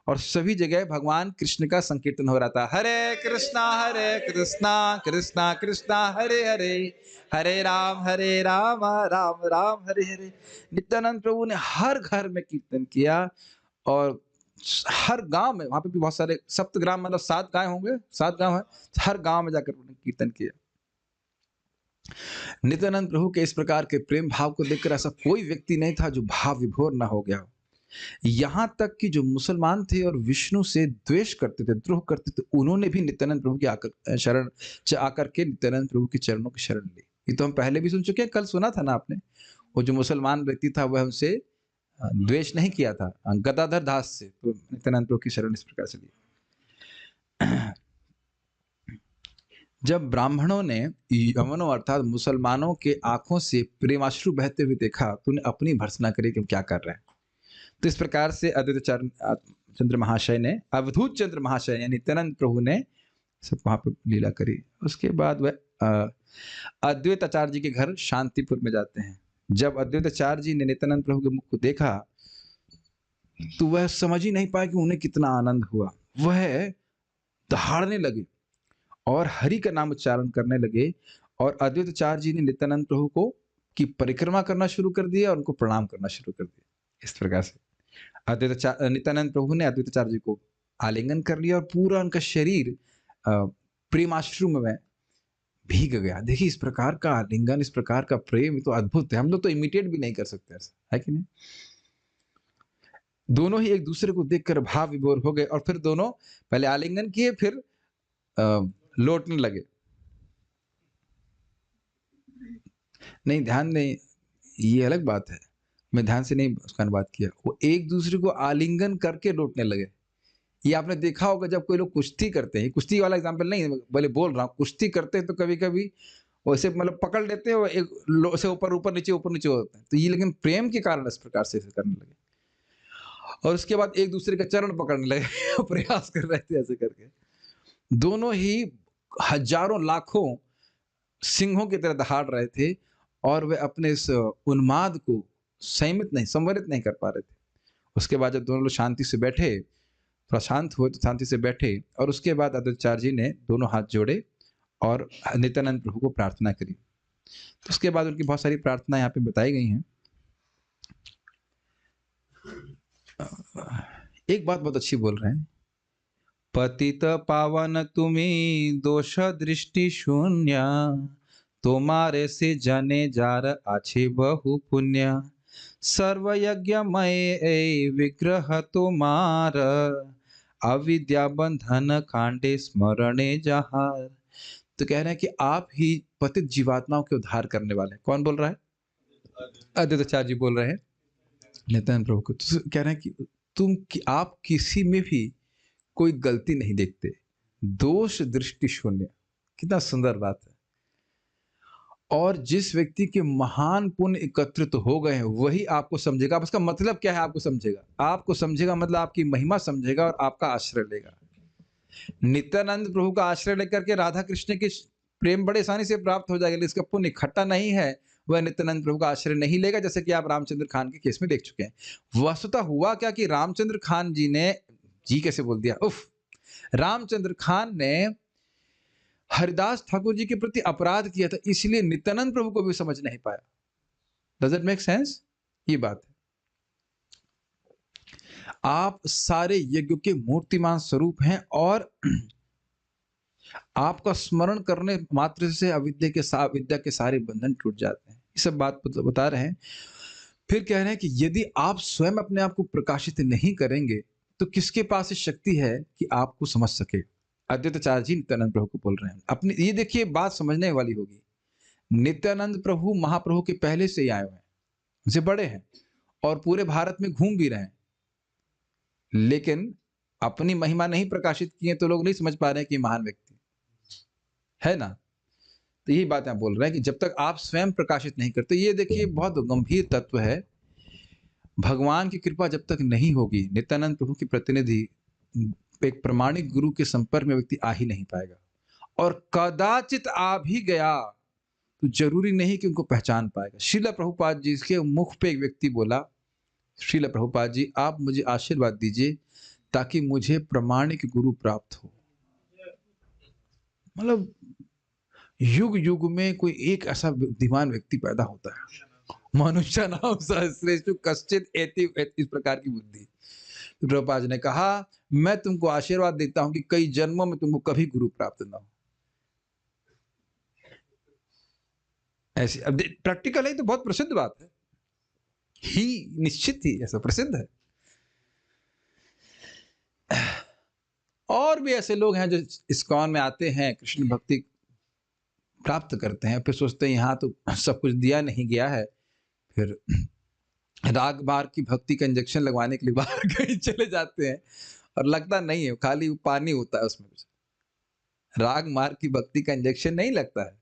और सभी जगह भगवान कृष्ण का संकीर्तन हो रहा था। हरे कृष्णा कृष्णा कृष्णा हरे हरे, हरे राम राम राम हरे हरे। नित्यानंद प्रभु ने हर घर में कीर्तन किया, और हर गांव में, वहां पे भी बहुत सारे सप्तग्राम, मतलब 7 गांव होंगे, 7 गांव है, हर गांव में जाकर उन्होंने कीर्तन किया। नित्यानंद प्रभु के इस प्रकार के प्रेम भाव को देखकर ऐसा कोई व्यक्ति नहीं था जो भाव विभोर ना हो गया। यहां तक कि जो मुसलमान थे और विष्णु से द्वेष करते थे, द्रोह करते थे, उन्होंने भी नित्यानंद प्रभु की आकर के नित्यानंद प्रभु के चरणों की शरण ली। ये तो हम पहले भी सुन चुके हैं, कल सुना था ना आपने, वो जो मुसलमान व्यक्ति था वह उनसे द्वेष नहीं किया था, गदाधर दास से, तो नित्यानंद प्रभु की शरण इस प्रकार से ली। जब ब्राह्मणों ने यवनों अर्थात मुसलमानों के आंखों से प्रेमाश्रु बहते हुए देखा तो उन्हें अपनी भर्त्सना करी कि हम क्या कर रहे हैं। तो इस प्रकार से अद्वैत चंद्र महाशय ने, अवधूत चंद्र महाशय यानी नित्यानंद प्रभु ने सब वहां पर लीला करी। उसके बाद वह अद्वैत आचार्य जी के घर शांतिपुर में जाते हैं। जब अद्वैत आचार्य जी ने नित्यानंद प्रभु के मुख को देखा तो वह समझ ही नहीं पाए कि उन्हें कितना आनंद हुआ। वह दहाड़ने लगे और हरि का नाम उच्चारण करने लगे, और अद्वैताचार्य जी ने नित्यानंद प्रभु को की परिक्रमा करना शुरू कर दिया और उनको प्रणाम करना शुरू कर दिया। इस प्रकार से नित्यानंद प्रभु ने अद्वैताचार्य जी को आलिंगन कर लिया और पूरा उनका शरीर प्रेमाश्रु में भीग गया। देखिए, इस प्रकार का आलिंगन, इस प्रकार का प्रेम तो अद्भुत है, हम लोग तो इमिटेट भी नहीं कर सकते ऐसा, है कि नहीं? दोनों ही एक दूसरे को देखकर भाव विभोर हो गए और फिर दोनों पहले आलिंगन किए, फिर लौटने लगे। नहीं, ध्यान नहीं, ये अलग बात है, मैं ध्यान से नहीं उसका अनुवाद किया। वो एक दूसरे को आलिंगन करके लौटने लगे। ये आपने देखा होगा जब कोई लोग कुश्ती करते हैं, कुश्ती वाला एग्जाम्पल नहीं बोले बोल रहा हूँ, कुश्ती करते हैं तो कभी कभी वैसे मतलब पकड़ लेते हैं और एक से ऊपर ऊपर नीचे होता है, तो ये लेकिन प्रेम के कारण इस प्रकार से करने लगे और उसके बाद एक दूसरे का चरण पकड़ने लगे प्रयास कर रहे थे ऐसे करके। दोनों ही हजारों लाखों सिंहों की तरह दहाड़ रहे थे और वे अपने इस उन्माद को संवरित नहीं कर पा रहे थे। उसके बाद जब दोनों लोग शांति से बैठे, प्रशांत हुए, तो शांति से बैठे और उसके बाद अद्वैताचार्य जी ने दोनों हाथ जोड़े और नित्यानंद प्रभु को प्रार्थना करी। तो उसके बाद उनकी बहुत सारी प्रार्थना यहाँ पे बताई गई हैं। एक बात बहुत अच्छी बोल रहे हैं, पतित पावन तुम्ही दोष दृष्टि शून्य, तुम्हारे से जने जार आछे बहु पुण्य, सर्वयज्ञमय विग्रह तुम्हार, अविद्या बंधन कांडे स्मरणे जहार। तो कह रहे हैं कि आप ही पतित जीवात्माओं के उद्धार करने वाले हैं। कौन बोल रहा है? अद्वैताचार्य जी बोल रहे हैं नित्यानंद प्रभु को। तो कह रहे हैं कि आप किसी में भी कोई गलती नहीं देखते, दोष दृष्टि शून्य। कितना सुंदर बात है। और जिस व्यक्ति के महान पुण्य एकत्रित हो गए हैं वही आपको समझेगा। अब इसका मतलब क्या है? आपको समझेगा मतलब आपकी महिमा समझेगा और आपका आश्रय लेगा। नित्यानंद प्रभु का आश्रय लेकर के राधा कृष्ण के प्रेम बड़े आसानी से प्राप्त हो जाएगा, इसका पुण्य इकट्ठा नहीं है, वह नित्यानंद प्रभु का आश्रय नहीं लेगा, जैसे कि आप रामचंद्र खान के केस में देख चुके हैं। वस्तुतः हुआ क्या कि रामचंद्र खान जी ने, जी कैसे बोल दिया, रामचंद्र खान ने हरिदास ठाकुर जी के प्रति अपराध किया था, इसलिए नित्यानंद प्रभु को भी समझ नहीं पाया। Does it make sense? ये बात है। आप सारे यज्ञों के मूर्तिमान स्वरूप हैं और आपका स्मरण करने मात्र से विद्या के सारे बंधन टूट जाते हैं। ये सब बात बता रहे हैं। फिर कह रहे हैं कि यदि आप स्वयं अपने आप को प्रकाशित नहीं करेंगे तो किसके पास शक्ति है कि आपको समझ सके? अद्वैताचार्य जी नित्यानंद प्रभु को बोल रहे हैं। अपनी ये देखिए बात समझने वाली होगी। नित्यानंद प्रभु महाप्रभु के पहले से ही आए हुए हैं, उनसे बड़े हैं और पूरे भारत में घूम भी रहे हैं, लेकिन अपनी महिमा नहीं प्रकाशित किए तो लोग नहीं समझ पा रहे हैं कि महान व्यक्ति है ना। तो यही बात आप बोल रहे हैं कि जब तक आप स्वयं प्रकाशित नहीं करते, ये देखिए बहुत गंभीर तत्व है। भगवान की कृपा जब तक नहीं होगी, नित्यानंद प्रभु की प्रतिनिधि एक प्रमाणिक गुरु के संपर्क में व्यक्ति आ ही नहीं पाएगा, और कदाचित आ भी गया तो जरूरी नहीं कि उनको पहचान पाएगा। श्रील प्रभुपाद जी के मुख पे एक व्यक्ति बोला, श्रील प्रभुपाद जी आप मुझे आशीर्वाद दीजिए ताकि मुझे प्रमाणिक गुरु प्राप्त हो। मतलब युग युग में कोई एक ऐसा बुद्धिमान व्यक्ति पैदा होता है, मनुष्य नाम सहस्रेषु कश्चित एति, इस प्रकार की बुद्धि। प्रभुपाद जी ने कहा मैं तुमको आशीर्वाद देता हूं कि कई जन्मों में तुमको कभी गुरु प्राप्त ना हो। ऐसी अब प्रैक्टिकल है तो बहुत प्रसिद्ध बात है, ही निश्चित ही ऐसा प्रसिद्ध है। और भी ऐसे लोग हैं जो इस्कॉन में आते हैं, कृष्ण भक्ति प्राप्त करते हैं, फिर सोचते हैं यहाँ तो सब कुछ दिया नहीं गया है, फिर राग मार्ग की भक्ति का इंजेक्शन लगवाने के लिए बाहर कहीं चले जाते हैं और लगता नहीं है, खाली पानी होता है उसमें। राग मार्ग की भक्ति का इंजेक्शन नहीं लगता है।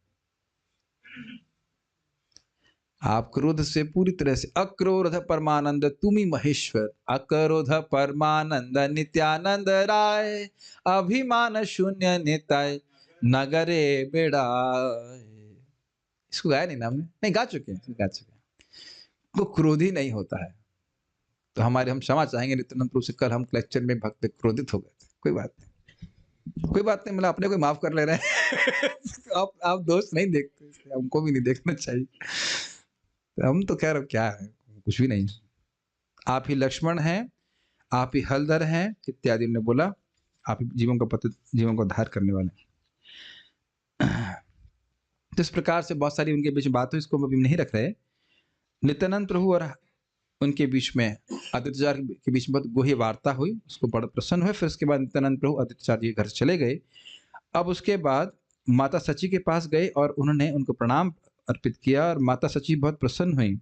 आप क्रोध से पूरी तरह से, अक्रोध परमानंद तुमी महेश्वर, अक्रोध परमानंद नित्यानंद राय, अभिमान शून्य निताय नगरे बेड़ाय। इसको गाया नहीं ना हमने? नहीं, गा चुके हैं। वो क्रोधी नहीं होता है। तो हम क्षमा चाहेंगे नित्यानंद प्रभु से, कल हम लेक्चर में भक्त क्रोधित हो गए थे, कोई बात नहीं। कोई बात नहीं, मतलब अपने को माफ कर ले रहे हैं। आप दोस्त नहीं देखते, इसलिए हमको भी नहीं देखना चाहिए। तो हम तो खैर अब क्या है, कुछ भी नहीं। आप ही लक्ष्मण हैं, आप ही हलधर हैं, इत्यादि ने बोला। आप ही जीवन का पति, जीवन को उद्धार करने वाले हैं। तो इस प्रकार से बहुत सारी उनके बीच में बात हुई, इसको हम अभी नहीं रख रहे। नित्यानंद प्रभु और उनके बीच में आदित्यचार्य के बीच में बहुत गुह्य वार्ता हुई, उसको बड़ा प्रसन्न हुए। फिर उसके बाद नित्यानंद प्रभु आदित्यचार्य जी के घर चले गए। अब उसके बाद माता सची के पास गए और उन्होंने उनको प्रणाम अर्पित किया और माता सची बहुत प्रसन्न हुई।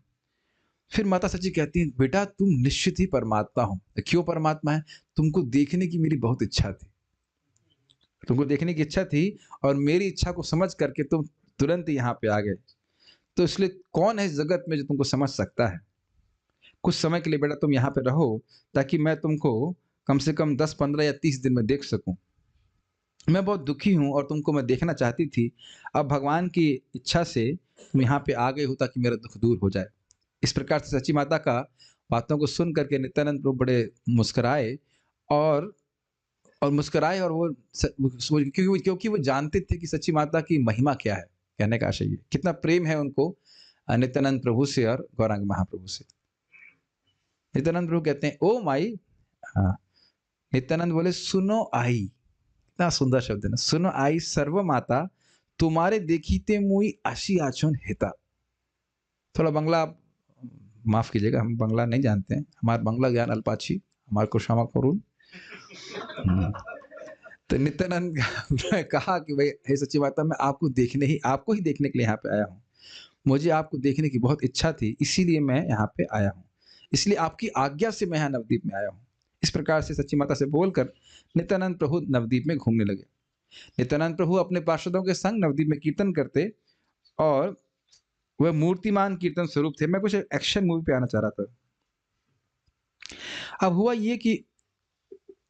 फिर माता सची कहती हैं, बेटा तुम निश्चित ही परमात्मा हो। क्यों परमात्मा है? तुमको देखने की मेरी बहुत इच्छा थी, तुमको देखने की इच्छा थी, और मेरी इच्छा को समझ करके तुम तुरंत ही यहाँ पे आ गए। तो इसलिए कौन है इस जगत में जो तुमको समझ सकता है? कुछ समय के लिए बेटा तुम यहाँ पे रहो, ताकि मैं तुमको कम से कम 10, 15 या 30 दिन में देख सकूं। मैं बहुत दुखी हूँ और तुमको मैं देखना चाहती थी। अब भगवान की इच्छा से तुम यहाँ पे आ गए हो, ताकि मेरा दुख दूर हो जाए। इस प्रकार से सची माता का बातों को सुन करके नित्यानंद प्रभु बड़े मुस्कुराए, और मुस्कुराए, और क्योंकि वो जानते थे कि सच्ची माता की महिमा क्या है। कहने का आशय ये, कितना प्रेम है उनको नित्यानंद प्रभु से और गौरांग महाप्रभु से। नित्यानंद प्रभु कहते हैं, ओ माई। हाँ, नित्यानंद बोले, सुनो आई। इतना सुंदर शब्द है ना, सुनो आई सर्व माता, तुम्हारे देखीते मुई आशी आचोन हेता। थोड़ा बंगला आप माफ कीजिएगा, हम बंगला नहीं जानते हैं, हमारा बंगला ज्ञान अल्पाची, हमारे को क्षमा करूँ। तो नित्यानंद ने कहा कि भाई हे सच्ची माता, मैं आपको ही देखने के लिए यहाँ पे आया हूँ। मुझे आपको देखने की बहुत इच्छा थी, इसीलिए मैं यहाँ पे आया हूँ। इसलिए आपकी आज्ञा से मैं यहाँ नवद्वीप में आया हूँ। इस प्रकार से सच्ची माता से बोलकर नित्यानंद प्रभु नवद्वीप में घूमने लगे। नित्यानंद प्रभु अपने पार्षदों के संग नवद्वीप में कीर्तन करते, और वह मूर्तिमान कीर्तन स्वरूप थे। मैं कुछ एक्शन मूवी पे आना चाह रहा था। अब हुआ ये कि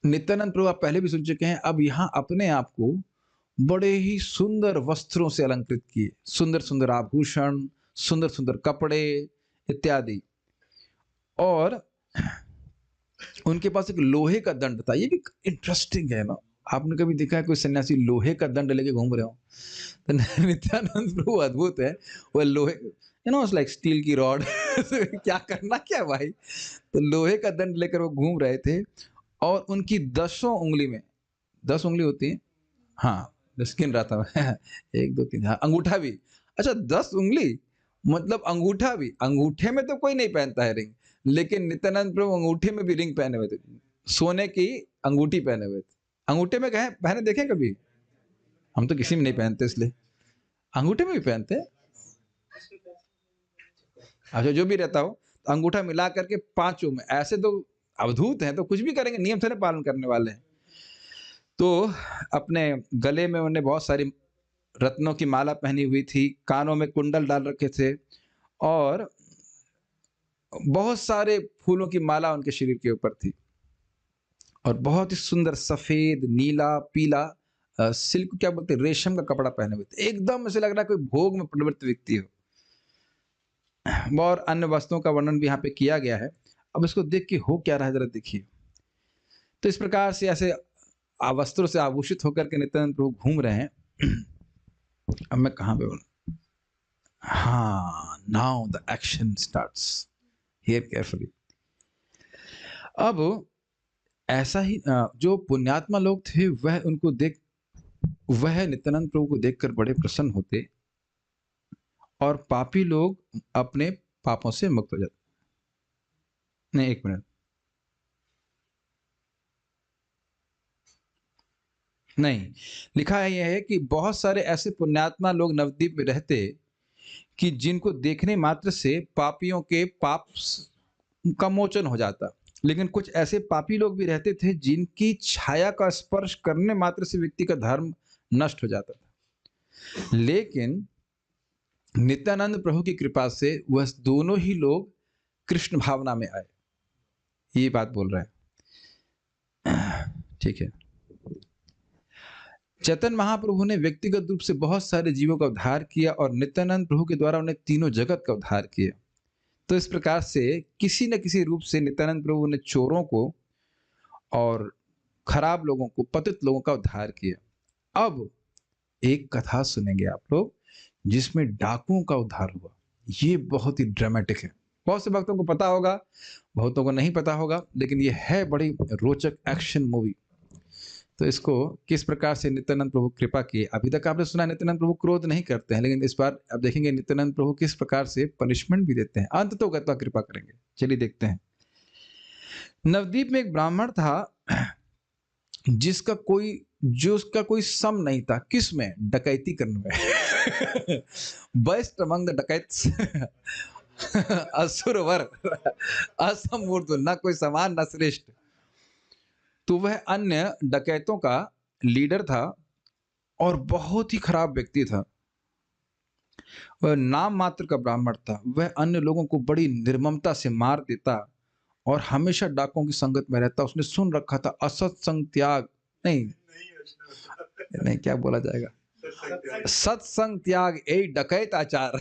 नित्यानंद प्रभु आप पहले भी सुन चुके हैं, अब यहाँ अपने आप को बड़े ही सुंदर वस्त्रों से अलंकृत किए, सुंदर सुंदर आभूषण, सुंदर सुंदर कपड़े इत्यादि। और उनके पास एक लोहे का दंड था। ये भी इंटरेस्टिंग है ना, आपने कभी देखा है कोई सन्यासी लोहे का दंड लेके घूम रहे हो? तो नित्यानंद प्रभु अद्भुत है। वो लोहे, लाइक स्टील की रॉड। क्या करना क्या भाई, तो लोहे का दंड लेकर वो घूम रहे थे। और उनकी 10 उंगली में, 10 उंगली होती है, हाँ, गिन रहा था मैं। 1, 2, 3, हाँ, अंगूठा भी। अच्छा, 10 उंगली, मतलब अंगूठा भी। अंगूठे में तो कोई नहीं पहनता है रिंग, लेकिन नित्यानंद प्रभु अंगूठे में भी रिंग पहने हुए थे, सोने की अंगूठी पहने हुए थे। अंगूठे में कहे पहने देखे कभी? हम तो किसी में नहीं पहनते, इसलिए अंगूठे में भी पहनते हैं। अच्छा, जो भी रहता हो, तो अंगूठा मिला करके 5 में, ऐसे तो अवधूत हैं, तो कुछ भी करेंगे, नियम थोड़े पालन करने वाले हैं। तो अपने गले में उन्होंने बहुत सारी रत्नों की माला पहनी हुई थी, कानों में कुंडल डाल रखे थे, और बहुत सारे फूलों की माला उनके शरीर के ऊपर थी, और बहुत ही सुंदर सफेद, नीला, पीला सिल्क, क्या बोलते हैं, रेशम का कपड़ा पहने हुए थे। एकदम ऐसे लग रहा है कोई भोग में प्रवृत्त व्यक्ति हो। और अन्य वस्तुओं का वर्णन भी यहाँ पे किया गया है। अब इसको देख के हो क्या रहा है, जरा देखिए। तो इस प्रकार से ऐसे वस्त्रों से आभूषित होकर के नित्यानंद प्रभु घूम रहे हैं। अब मैं कहाँ पे बोलूं? हाँ, now the action starts, here carefully. अब ऐसा ही जो पुण्यात्मा लोग थे, वह नित्यानंद प्रभु को देखकर बड़े प्रसन्न होते, और पापी लोग अपने पापों से मुक्त हो जाते। नहीं, 1 मिनट, नहीं, लिखा है यह है कि बहुत सारे ऐसे पुण्यात्मा लोग नवद्वीप में रहते, कि जिनको देखने मात्र से पापियों के पाप का मोचन हो जाता। लेकिन कुछ ऐसे पापी लोग भी रहते थे, जिनकी छाया का स्पर्श करने मात्र से व्यक्ति का धर्म नष्ट हो जाता था। लेकिन नित्यानंद प्रभु की कृपा से वह दोनों ही लोग कृष्ण भावना में आए। ये बात बोल रहे हैं, ठीक है। चैतन्य महाप्रभु ने व्यक्तिगत रूप से बहुत सारे जीवों का उद्धार किया, और नित्यानंद प्रभु के द्वारा उन्हें तीनों जगत का उद्धार किया। तो इस प्रकार से किसी न किसी रूप से नित्यानंद प्रभु ने चोरों को, और खराब लोगों को, पतित लोगों का उद्धार किया। अब एक कथा सुनेंगे आप लोग जिसमें डाकुओं का उद्धार हुआ। ये बहुत ही ड्रामेटिक है। बहुत से भक्तों को पता होगा, बहुतों को नहीं पता होगा, लेकिन ये है बड़ी रोचक एक्शन मूवी। तो इसको किस प्रकार से नित्यानंद प्रभु कृपा किए। अभी तक आपने सुना नित्यानंद प्रभु क्रोध नहीं करते हैं, लेकिन इस बार अब देखेंगे नित्यानंद प्रभु किस प्रकार से पनिशमेंट भी देते हैं, अंत तो गत्वा कृपा करेंगे। चलिए देखते हैं। नवदीप में एक ब्राह्मण था जिसका कोई सम नहीं था। किस में? डकैती करने में। Best among the dacoits. असुरवर, असमूर्त, न कोई समान न श्रेष्ठ। तो वह अन्य डकैतों का लीडर था और बहुत ही खराब व्यक्ति था। वह नाम मात्र का ब्राह्मण था। वह अन्य लोगों को बड़ी निर्ममता से मार देता और हमेशा डाकुओं की संगत में रहता। उसने सुन रखा था असत्संग त्याग, नहीं नहीं क्या बोला जाएगा, सत्संग त्याग यही डकैत आचार।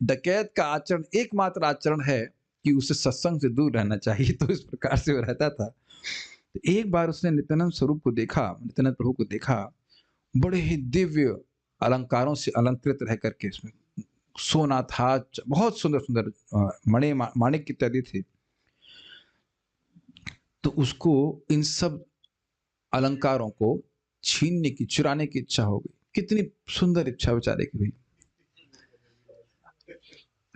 डकैत का आचरण एकमात्र आचरण है कि उसे सत्संग से दूर रहना चाहिए। तो इस प्रकार से वो रहता था। तो एक बार उसने नित्यानंद स्वरूप को देखा, नित्यानंद प्रभु को देखा, बड़े ही दिव्य अलंकारों से अलंकृत रह करके, इसमें सोना था, बहुत सुंदर सुंदर मणि माणिक इत्यादि थे। तो उसको इन सब अलंकारों को छीनने की, चुराने की इच्छा हो गई। कितनी सुंदर इच्छा बेचारे की हुई।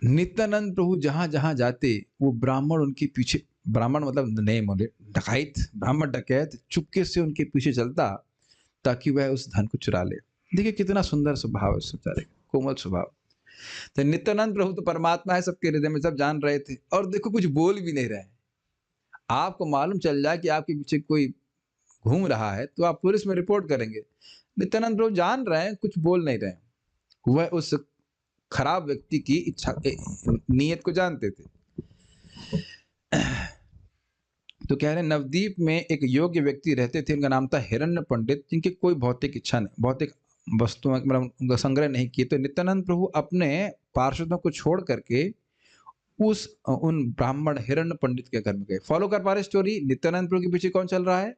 नित्यानंद प्रभु जहां जहां जाते वो ब्राह्मण उनके पीछे, ब्राह्मण मतलब नहीं बोले, डकैत, ब्राह्मण डकैत चुपके से उनके पीछे चलता ताकि वह उस धन को चुरा ले। देखिए कितना सुंदर स्वभाव है उस बेचारे का, कोमल स्वभाव। तो नित्यानंद प्रभु तो परमात्मा है, सबके हृदय में, सब जान रहे थे। और देखो कुछ बोल भी नहीं रहे। आपको मालूम चल जाए कि आपके पीछे कोई घूम रहा है तो आप पुलिस में रिपोर्ट करेंगे। नित्यानंद प्रभु जान रहे हैं, कुछ बोल नहीं रहे। वह उस खराब व्यक्ति की इच्छा, नीयत को जानते थे। तो कह रहे हैं नवदीप में एक योग्य व्यक्ति रहते थे, उनका नाम था हिरण्य पंडित, जिनकी कोई भौतिक इच्छा नहीं, भौतिक वस्तुओं मतलब उनका संग्रह नहीं किए। तो नित्यानंद प्रभु अपने पार्षदों को छोड़ करके उन ब्राह्मण हिरण्य पंडित के घर में गए। फॉलो कर पा रहे स्टोरी? नित्यानंद प्रभु के पीछे कौन चल रहा है?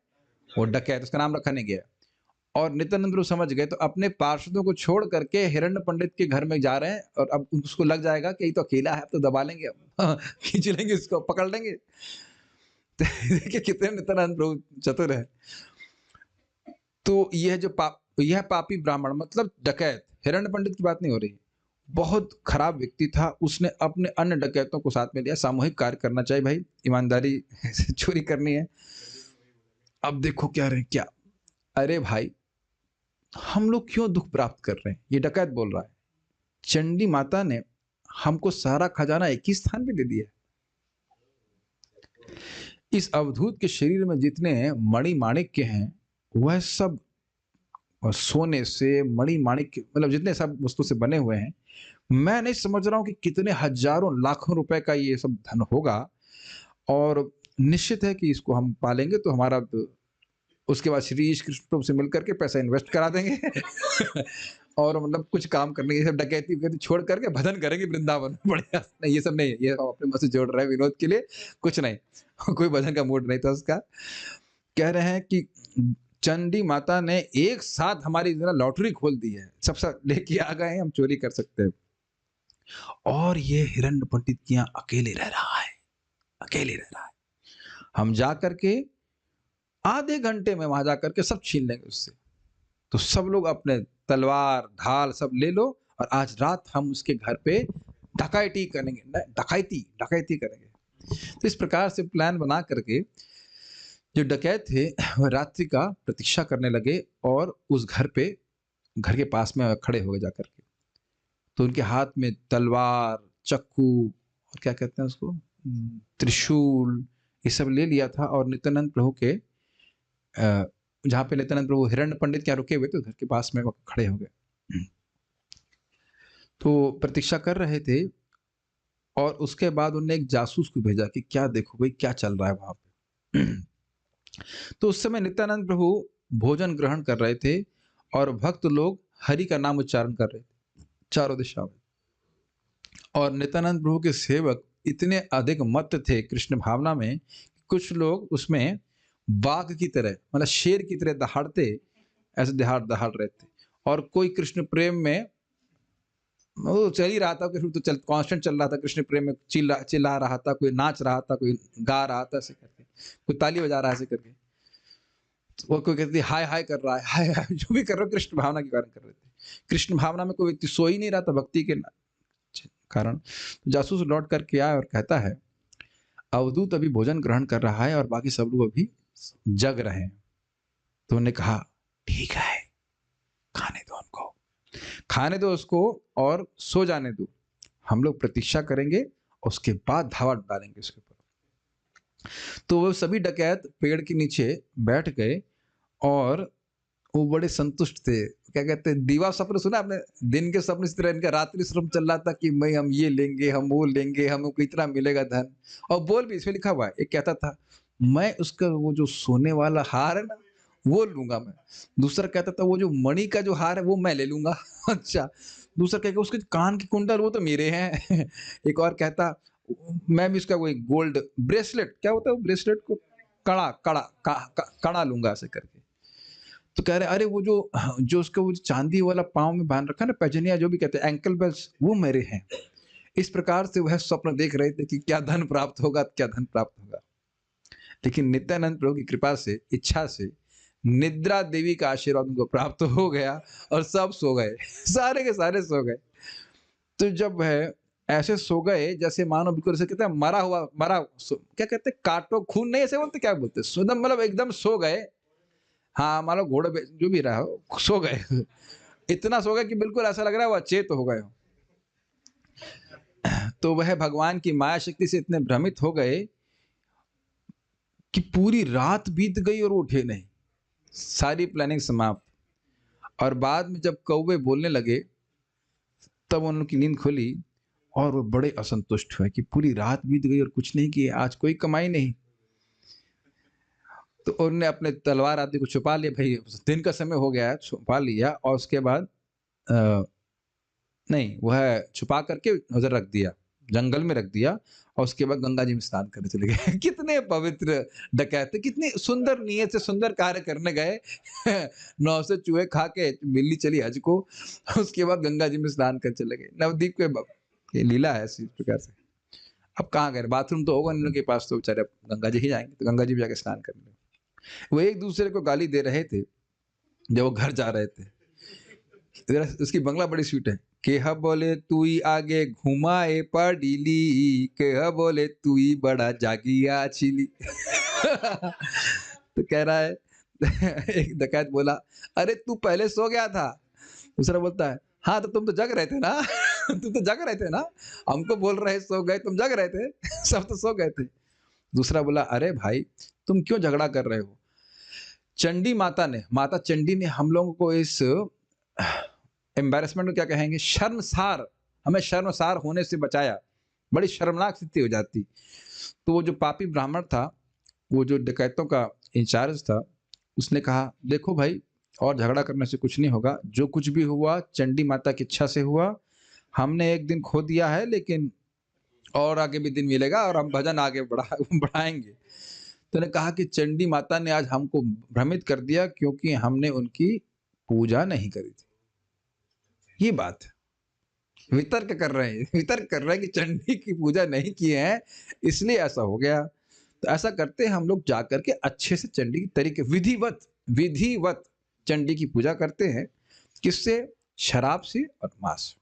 वो डकैत, उसका नाम रखा नहीं गया। और नित्यानंद प्रभु समझ गए, तो अपने पार्षदों को छोड़ करके हिरण्य पंडित के घर में जा रहे हैं। और अब उसको लग जाएगा कि ये तो अकेला है, तो दबा लेंगे, खींच लेंगे, इसको पकड़ लेंगे। देखिए कितने नित्यानंद प्रभु चतुर है। तो यह पापी ब्राह्मण मतलब डकैत, हिरण्य पंडित की बात नहीं हो रही, बहुत खराब व्यक्ति था। उसने अपने अन्य डकैतों को साथ में लिया। सामूहिक कार्य करना चाहिए भाई, ईमानदारी से चोरी करनी है। अब देखो क्या रहे क्या, अरे भाई हम लोग क्यों दुख प्राप्त कर रहे हैं? ये डकैत बोल रहा है, चंडी माता ने हमको सारा खजाना एक ही स्थान पे दे दिया। इस अवधूत के शरीर में जितने मणि माणिक के हैं वह सब, और सोने से, मणि माणिक मतलब जितने सब वस्तु से बने हुए हैं, मैं नहीं समझ रहा हूं कि कितने हजारों लाखों रुपए का ये सब धन होगा। और निश्चित है कि इसको हम पालेंगे तो हमारा, उसके बाद श्री कृष्ण प्रभु से मिलकर के पैसा इन्वेस्ट करा देंगे। और मतलब कुछ काम करने के, सब डकैती वकैती छोड़ करके भजन करेंगे वृंदावन में। बढ़िया। नहीं ये सब नहीं, ये अपने मन से जोड़ रहे हैं विनोद के लिए, कुछ नहीं। कोई भजन का मूड नहीं था उसका। कह रहे हैं कि चंडी माता ने एक साथ हमारी लॉटरी खोल दी है, सबसे लेके आ गए हैं, हम चोरी कर सकते हैं। और ये हिरण्य पंडित की यहाँ अकेले रह रहा है, अकेले रह रहा है। हम जा करके आधे घंटे में वहां जाकर के सब छीन लेंगे उससे। तो सब लोग अपने तलवार ढाल सब ले लो, और आज रात हम उसके घर पे डकैती करेंगे, डकैती करेंगे। तो इस प्रकार से प्लान बना करके जो डकैत थे वह रात्रि का प्रतीक्षा करने लगे और उस घर के पास में खड़े हो गए जाकर के। तो उनके हाथ में तलवार, चक्कू और क्या कहते हैं उसको, त्रिशूल, ये सब ले लिया था। और नित्यानंद प्रभु के जहाँ पे नित्यानंद प्रभु हिरण्य पंडित क्या रुके हुए थे, घर के पास में वो खड़े हो गए। तो प्रतीक्षा कर रहे थे। और उसके बाद उन्होंने एक जासूस को भेजा कि क्या देखो भाई क्या चल रहा है वहां पे। तो उस समय नित्यानंद प्रभु भोजन ग्रहण कर रहे थे और भक्त लोग हरि का नाम उच्चारण कर रहे थे चारों दिशाओं में। और नित्यानंद प्रभु के सेवक इतने अधिक मत्त थे कृष्ण भावना में, कुछ लोग उसमें बाघ की तरह, मतलब शेर की तरह दहाड़ते, ऐसे दहाड़ दहाड़ रहे थे। और कोई कृष्ण प्रेम में, वो चल ही रहा था, कृष्ण तो चल कांस्टेंट चल रहा था कृष्ण प्रेम में, चिल्ला चिल्ला रहा था, कोई नाच रहा था, कोई गा रहा था ऐसे करके, कोई ताली बजा रहा है ऐसे करके, वो कोई कहती हाय हाय कर रहा है, हाय हाय, जो भी कर रहे हो कृष्ण भावना के कारण कर रहे थे। कृष्ण भावना में कोई व्यक्ति सो ही नहीं रहा था भक्ति के कारण। तो जासूस लौट करके आया और कहता है, अवधूत अभी भोजन ग्रहण कर रहा है और बाकी सब लोग अभी जग रहे हैं। तो उन्होंने कहा ठीक है, खाने दो उनको, खाने दो उसको और सो जाने दो, हम लोग प्रतीक्षा करेंगे, उसके बाद धावा डालेंगे उसके ऊपर। तो वो सभी डकैत पेड़ के नीचे बैठ गए और वो बड़े संतुष्ट थे। क्या कहते हैं, दीवा स्वप्न सुना आपने? दिन के स्वप्न इस तरह, इनका रात्रि स्वप्न चल रहा था कि मैं हम ये लेंगे, हम वो लेंगे, हमको इतना मिलेगा धन। और बोल भी इसमें लिखा हुआ है, एक कहता था मैं उसका वो जो सोने वाला हार है ना वो लूंगा मैं। दूसरा कहता था वो जो मणि का जो हार है वो मैं ले लूंगा। अच्छा। दूसरा कहेगा उसके कान की कुंडल वो तो मेरे हैं। एक और कहता मैं भी उसका वही गोल्ड ब्रेसलेट, क्या होता है वो ब्रेसलेट को, कड़ा कड़ा कड़ा लूंगा ऐसे करके। तो कह रहे अरे वो जो जो उसका वो चांदी वाला पाँव में बांध रखा है ना, पैजनिया जो भी कहते हैं, एंकल बेल्स, वो मेरे हैं। इस प्रकार से वह स्वप्न देख रहे थे कि क्या धन प्राप्त होगा, क्या धन प्राप्त होगा। लेकिन नित्यानंद प्रभु की कृपा से, इच्छा से, निद्रा देवी का आशीर्वाद उनको प्राप्त हो गया और सब सो गए। सारे के सारे सो गए। तो जब वह ऐसे सो गए जैसे मानो बिल्कुल ऐसे कहते हैं मरा हुआ, क्या कहते हैं, काटो खून नहीं ऐसे बोलते, क्या बोलते हैं, सुदम, मतलब एकदम सो गए। हाँ, मान लो घोड़े पे जो भी रहा हो, सो गए। इतना सो गए कि बिल्कुल ऐसा लग रहा है वो अचेत हो गए हो। तो वह भगवान की माया शक्ति से इतने भ्रमित हो गए कि पूरी रात बीत गई और वो उठे नहीं, सारी प्लानिंग समाप्त। और बाद में जब कौवे बोलने लगे तब उनकी नींद खुली और वो बड़े असंतुष्ट हुए कि पूरी रात बीत गई और कुछ नहीं किया, आज कोई कमाई नहीं। तो उन्होंने अपने तलवार आदि को छुपा लिया, भाई दिन का समय हो गया है, छुपा लिया। और उसके बाद नहीं, वह छुपा करके उधर रख दिया, जंगल में रख दिया। और उसके बाद गंगा जी में स्नान करने चले गए। कितने पवित्र डकैत थे, कितनी सुंदर नीयत से सुंदर कार्य करने गए। 9 से चूहे खा के बिल्ली चली हज को, उसके बाद गंगा जी में स्नान कर चले गए। नवदीप के ये लीला है इसी प्रकार से। अब कहाँ गए, बाथरूम तो होगा इन लोगों के पास, तो बेचारे अब गंगा जी ही जाएंगे, तो गंगा जी में जाके स्नान करने। वो एक दूसरे को गाली दे रहे थे जब वो घर जा रहे थे। उसकी बंगला बड़ी स्वीट है। केहा बोले तू ही आगे घुमाए पडीली, केहा बोले तू ही बड़ा जागिया छिली। तो कह रहा है, एक डकैत बोला अरे तू पहले सो गया था। दूसरा बोलता है हाँ तो तुम तो जग रहे थे ना। तुम तो जग रहे थे ना, हमको बोल रहे सो गए, तुम जग रहे थे। सब तो सो गए थे। दूसरा बोला अरे भाई तुम क्यों झगड़ा कर रहे हो, चंडी माता ने, माता चंडी ने हम लोगों को इस एम्बेरसमेंट को क्या कहेंगे, शर्मसार, हमें शर्मसार होने से बचाया। बड़ी शर्मनाक स्थिति हो जाती। तो वो जो पापी ब्राह्मण था, वो जो डकैतों का इंचार्ज था, उसने कहा देखो भाई और झगड़ा करने से कुछ नहीं होगा, जो कुछ भी हुआ चंडी माता की इच्छा से हुआ। हमने एक दिन खो दिया है लेकिन और आगे भी दिन मिलेगा और हम भजन आगे बढ़ाएंगे। तो ने कहा कि चंडी माता ने आज हमको भ्रमित कर दिया क्योंकि हमने उनकी पूजा नहीं करी थी। ये बात है। वितर्क कर रहे हैं, वितर्क कर रहे हैं कि चंडी की पूजा नहीं किए हैं इसलिए ऐसा हो गया। तो ऐसा करते हैं हम लोग जाकर के अच्छे से चंडी की तरीके विधिवत विधिवत चंडी की पूजा करते हैं। किससे? शराब से और मांस।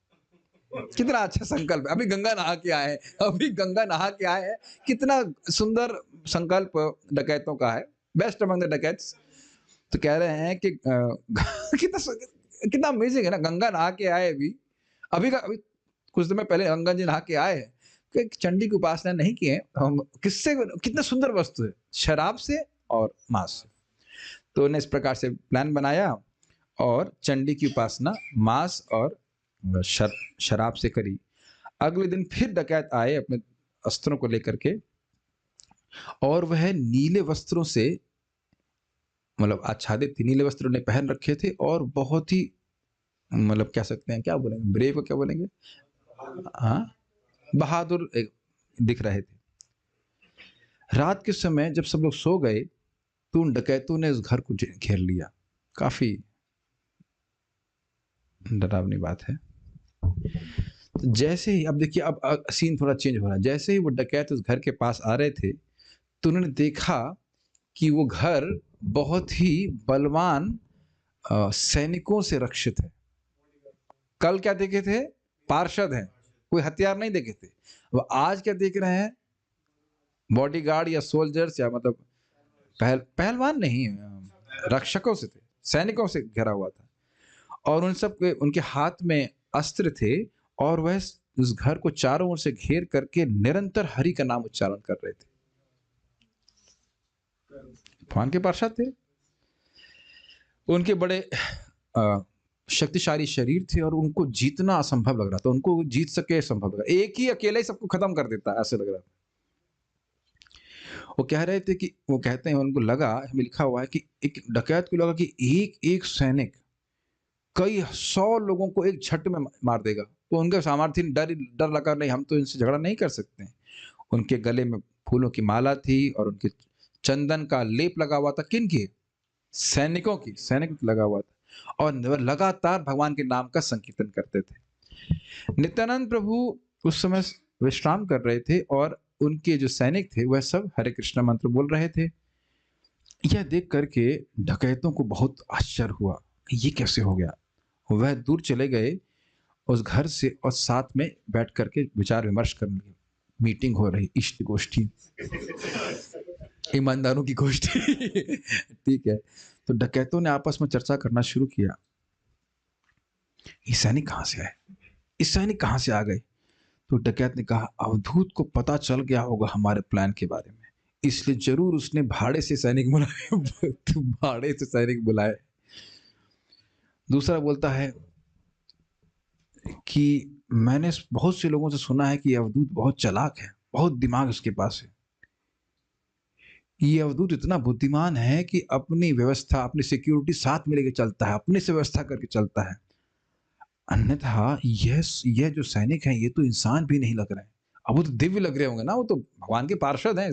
कितना अच्छा संकल्प है। अभी गंगा नहा के आए हैं, अभी गंगा नहा के आए हैं। कितना सुंदर संकल्प डकैतों का है, बेस्ट अमंग द डकैट्स। तो कह रहे हैं कि कितना अमेजिंग है ना, गंगा नहा के आए अभी कुछ समय पहले गंगा जी नहा के आए हैं कि चंडी की उपासना नहीं किए हम, किससे, कितना सुंदर वस्तु है, शराब से और मांस से। तो उन्हें इस प्रकार से प्लान बनाया और चंडी की उपासना मांस और शराब से करी। अगले दिन फिर डकैत आए अपने अस्त्रों को लेकर के, और वह नीले वस्त्रों से, मतलब आच्छादित थे, नीले वस्त्र उन्हें पहन रखे थे और बहुत ही, मतलब कह सकते हैं, क्या बोलेंगे, ब्रेव को क्या बोलेंगे, हाँ, बहादुर दिख रहे थे। रात के समय जब सब लोग सो गए तो उन डकैतों ने उस घर को घेर लिया। काफी डरावनी बात है। तो जैसे ही, अब देखिए, अब सीन थोड़ा चेंज हो रहा है। जैसे ही वो डकैत उस घर के पास आ रहे थे, तो उन्होंने देखा कि वो घर बहुत ही बलवान सैनिकों से रक्षित है। कल क्या देखे थे? पार्षद हैं, कोई हथियार नहीं देखे थे। वो आज क्या देख रहे हैं? बॉडीगार्ड या सोल्जर्स, या मतलब पहलवान नहीं, रक्षकों से थे, सैनिकों से घिरा हुआ था। और उन सब के, उनके हाथ में अस्त्र थे, और वह उस घर को चारों ओर से घेर करके निरंतर हरि का नाम उच्चारण कर रहे थे। भगवान के पार्षद थे, उनके बड़े शक्तिशाली शरीर थे, और उनको जीतना असंभव लग रहा था। उनको जीत सके असंभव लग रहा, एक ही अकेले ही सबको खत्म कर देता, ऐसे लग रहा था। वो कह रहे थे कि, वो कहते हैं, उनको लगा, हमें लिखा हुआ है कि एक डकैत को लगा कि एक एक सैनिक कई 100 लोगों को एक झट में मार देगा। तो उनके सामर्थ्य डर लगा, नहीं हम तो इनसे झगड़ा नहीं कर सकते। उनके गले में फूलों की माला थी, और उनके चंदन का लेप लगा हुआ था। किन की? सैनिकों की, सैनिक लगा हुआ था, और लगातार भगवान के नाम का संकीर्तन करते थे। नित्यानंद प्रभु उस समय विश्राम कर रहे थे, और उनके जो सैनिक थे वह सब हरे कृष्ण मंत्र बोल रहे थे। यह देख करके डकैतों को बहुत आश्चर्य हुआ, ये कैसे हो गया। वह दूर चले गए उस घर से, और साथ में बैठ करके विचार विमर्श करने लगे। मीटिंग हो रही, इष्ट गोष्ठी, ईमानदारों की गोष्ठी। ठीक है। तो डकैतों ने आपस में चर्चा करना शुरू किया, ये सैनिक कहां से आए, इस सैनिक कहां से आ गए। तो डकैत ने कहा, अवधूत को पता चल गया होगा हमारे प्लान के बारे में, इसलिए जरूर उसने भाड़े से सैनिक बुलाए। भाड़े से सैनिक बुलाए। दूसरा बोलता है कि मैंने बहुत से लोगों से सुना है कि अवधूत बहुत चालाक है, बहुत दिमाग उसके पास है। ये अवधूत इतना बुद्धिमान है कि अपनी व्यवस्था, अपनी सिक्योरिटी साथ में लेके चलता है, अपने से व्यवस्था करके चलता है। अन्यथा यह जो सैनिक है, ये तो इंसान भी नहीं लग रहे हैं। अब वो तो दिव्य लग रहे होंगे ना, वो तो भगवान के पार्षद हैं।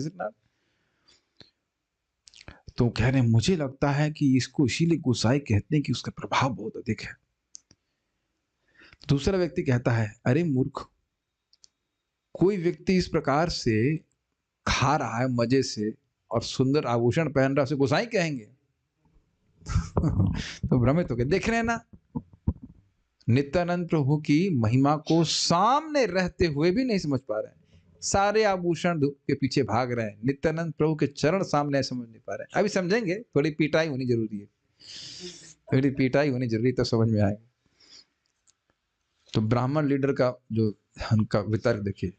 तो कह रहे हैं, मुझे लगता है कि इसको इसीलिए गोसाई कहते हैं कि उसका प्रभाव बहुत अधिक है। दूसरा व्यक्ति कहता है, अरे मूर्ख, कोई व्यक्ति इस प्रकार से खा रहा है मजे से, और सुंदर आभूषण पहन रहा है, उसे गोसाई कहेंगे? तो भ्रमित हो गए। देख रहे हैं ना, नित्यानंद प्रभु की महिमा को सामने रहते हुए भी नहीं समझ पा रहे हैं। सारे आभूषण के पीछे भाग रहे हैं, नित्यानंद प्रभु के चरण सामने समझ नहीं पा रहे हैं। अभी समझेंगे, थोड़ी पिटाई होनी जरूरी है, थोड़ी पिटाई होनी जरूरी, तो समझ में आएगा। तो ब्राह्मण लीडर का जो उनका वितर्क देखिए,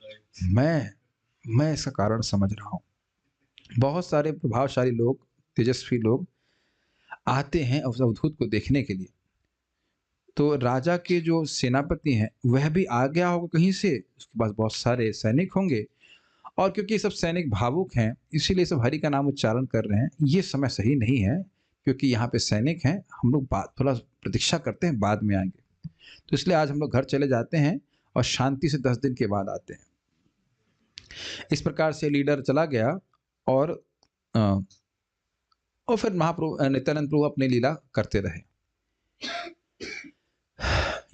मैं इसका कारण समझ रहा हूं। बहुत सारे प्रभावशाली लोग, तेजस्वी लोग आते हैं उस अवधूत को देखने के लिए। तो राजा के जो सेनापति हैं वह भी आ गया होगा कहीं से, उसके पास बहुत सारे सैनिक होंगे, और क्योंकि सब सैनिक भावुक हैं, इसीलिए सब हरि का नाम उच्चारण कर रहे हैं। ये समय सही नहीं है, क्योंकि यहाँ पे सैनिक हैं, हम लोग बात थोड़ा प्रतीक्षा करते हैं, बाद में आएंगे। तो इसलिए आज हम लोग घर चले जाते हैं, और शांति से 10 दिन के बाद आते हैं। इस प्रकार से लीडर चला गया, और फिर महाप्रभु नित्यानंद प्रभु अपनी लीला करते रहे।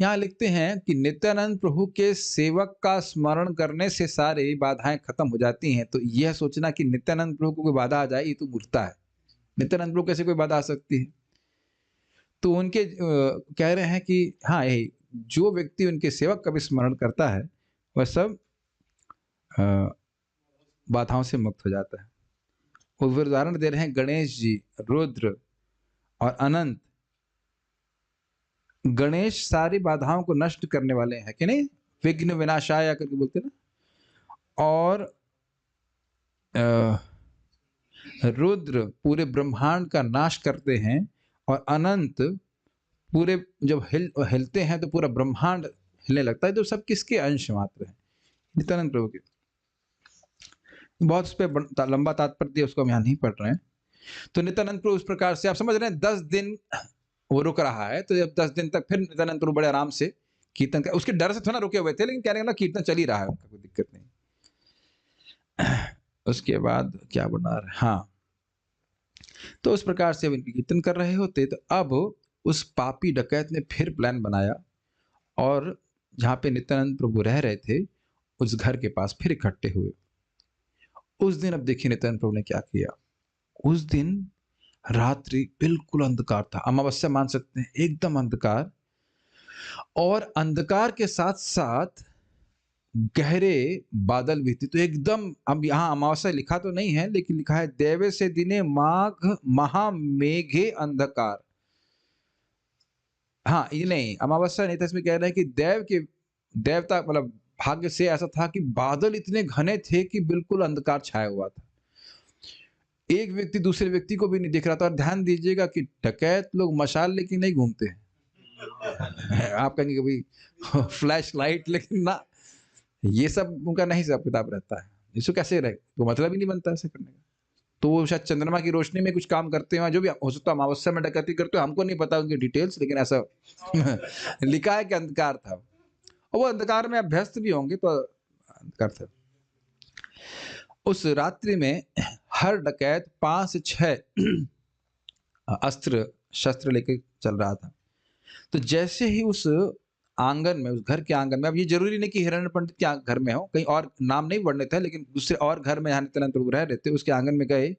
यहाँ लिखते हैं कि नित्यानंद प्रभु के सेवक का स्मरण करने से सारी बाधाएं खत्म हो जाती हैं। तो यह सोचना कि नित्यानंद प्रभु को कोई बाधा आ जाए, ये तो मूर्खता है। नित्यानंद प्रभु कैसे कोई बाधा आ सकती है? तो उनके कह रहे हैं कि हाँ, यही जो व्यक्ति उनके सेवक का भी स्मरण करता है, वह सब बाधाओं से मुक्त हो जाता है। वो उदाहरण दे रहे हैं, गणेश जी, रुद्र और अनंत। गणेश सारी बाधाओं को नष्ट करने वाले हैं कि नहीं, विघ्न विनाशाय करके बोलते ना। और रुद्र पूरे ब्रह्मांड का नाश करते हैं, और अनंत पूरे जब हिलते हैं तो पूरा ब्रह्मांड हिलने लगता है। तो सब किसके अंश मात्र है? नित्यानंद प्रभु के। बहुत उस पर लंबा तात्पर्य दिया, उसको हम यहाँ नहीं पढ़ रहे हैं। तो नित्यानंद प्रभु उस प्रकार से, आप समझ रहे हैं, 10 दिन वो रुक रहा है। तो जब 10 दिन तक फिर नित्यानंद प्रभु बड़े आराम से कीर्तन कर, उसके डर से थोड़ा रुके हुए थे, लेकिन कहने का कीर्तन चल ही रहा है, उनका कोई दिक्कत नहीं। उसके बाद क्या बना रहा है, हाँ, तो उस प्रकार से वे कीर्तन कर रहे होते, तो अब उस पापी डकैत ने फिर प्लान बनाया और जहाँ पे नित्यानंद प्रभु रह रहे थे, उस घर के पास फिर इकट्ठे हुए। उस दिन अब देखिए नित्यानंद प्रभु ने क्या किया। उस दिन रात्रि बिल्कुल अंधकार था, अमावस्या मान सकते हैं, एकदम अंधकार। और अंधकार के साथ-साथ गहरे बादल भी थे। तो एकदम, अब यहाँ अमावस्या लिखा तो नहीं है, लेकिन लिखा है दैवे से दिने माघ महामेघे अंधकार। हाँ, ये नहीं, अमावस्या नहीं था, इसमें कह रहा है कि देवता मतलब भाग्य से ऐसा था कि बादल इतने घने थे कि बिल्कुल अंधकार छाया हुआ था। एक व्यक्ति दूसरे व्यक्ति को भी नहीं दिख रहा था। और ध्यान दीजिएगा कि डकैत लोग मशाल लेके नहीं घूमते हैं। आप कहेंगे कि भाई फ्लैश लाइट, लेकिन ना, ये सब उनका नहीं हिसाब किताब रहता है। इसको कैसे रहे, तो मतलब ही नहीं बनता ऐसे करने का। तो वो शायद चंद्रमा की रोशनी में कुछ काम करते हैं, जो भी हो सकता है, अमावस्या में डकैती करते हो, हमको नहीं पता उनकी डिटेल्स, लेकिन ऐसा लिखा है कि अंधकार था। और वो अंधकार में अभ्यस्त भी होंगे, तो अंधकार था। उस रात्रि में हर डकैत 5 से 6 अस्त्र शस्त्र लेके चल रहा था। तो जैसे ही उस आंगन में, उस घर के आंगन में, अब ये जरूरी नहीं कि हिरण्य पंडित के घर में हो, कहीं और नाम नहीं बढ़ने थे, लेकिन दूसरे और घर में जहाँ नित्यानंद प्रभु रह रहे थे, उसके आंगन में गए,